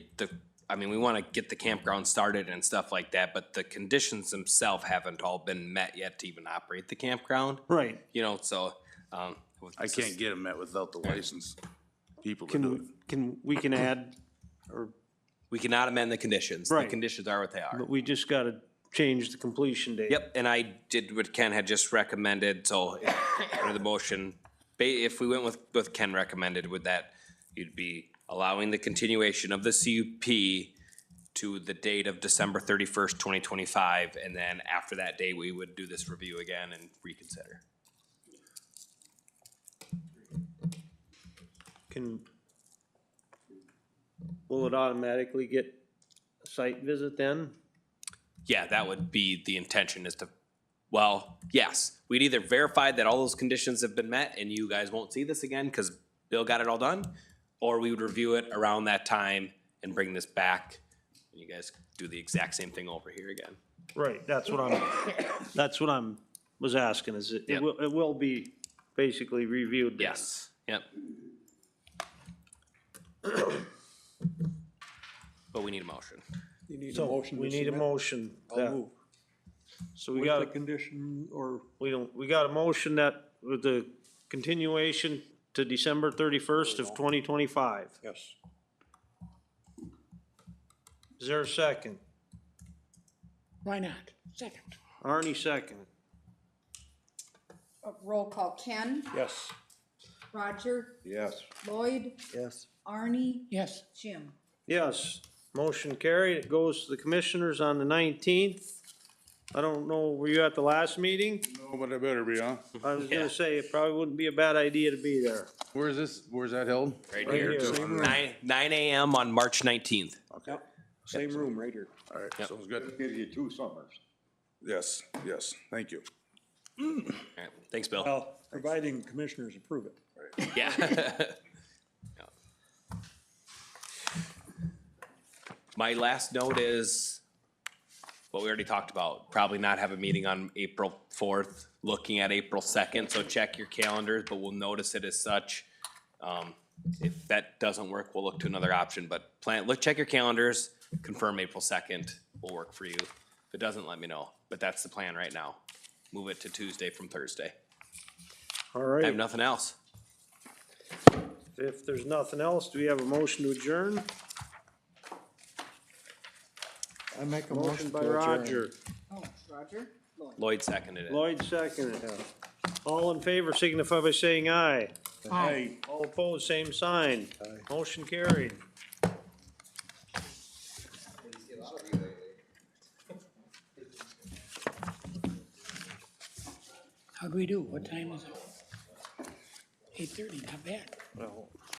we wanna get the campground started and stuff like that, but the conditions themselves haven't all been met yet to even operate the campground. right. So, I can't get them met without the licensed people to do it. We can add, or, we cannot amend the conditions. The Right. conditions are what they are. but we just gotta change the completion date. Yep, and I did what Ken had just recommended, so under the motion, if we went with Ken recommended, with that, you'd be allowing the continuation of the CUP to the date of December 31st, 2025, and then after that date, we would do this review again and reconsider. Will it automatically get a site visit then? Yeah, that would be the intention, is to, yes, we'd either verify that all those conditions have been met and you guys won't see this again because Bill got it all done, or we would review it around that time and bring this back, and you guys do the exact same thing over here again. Right, that's what was asking, is it Yep. will be basically reviewed then? Yes, yep. But we need a motion. You need a So, motion to we need a submit? motion. I'll that- move. So we With got, the condition, or we got a motion that, with the continuation to December 31st of 2025. yes. Is there a second? Why not? Second. Arnie second. Roll call, Ken, Yes. Roger, Yes. Lloyd, Yes. Arnie, Yes. Jim. Yes, motion carried. It goes to the commissioners on the 19th. I don't know, were you at the last meeting? No, but I better be, huh? I was gonna say, it probably wouldn't be a bad idea to be there. Where's that held? Right Right here, here. Same room. 9 AM on March 19th. Yep. Same room right here. All right, sounds good. Gives you 2 summers. Yes, thank you. All right, thanks, Bill. Well, providing commissioners approve it. Yeah. My last note is what we already talked about, probably not have a meeting on April 4th, looking at April 2nd, so check your calendars, but we'll notice it as such. If that doesn't work, we'll look to another option, but check your calendars, confirm April 2nd will work for you. If it doesn't, let me know, but that's the plan right now. Move it to Tuesday from Thursday. All I have right, nothing else. if there's nothing else, do we have a motion to adjourn? I make a Motion motion by to adjourn. Roger. Oh, Roger, Lloyd. Lloyd seconded it. Lloyd seconded. All in favor signify by saying aye. Aye. All opposed, same sign. Motion carried. How'd we do? What time is it? 8:30, not bad.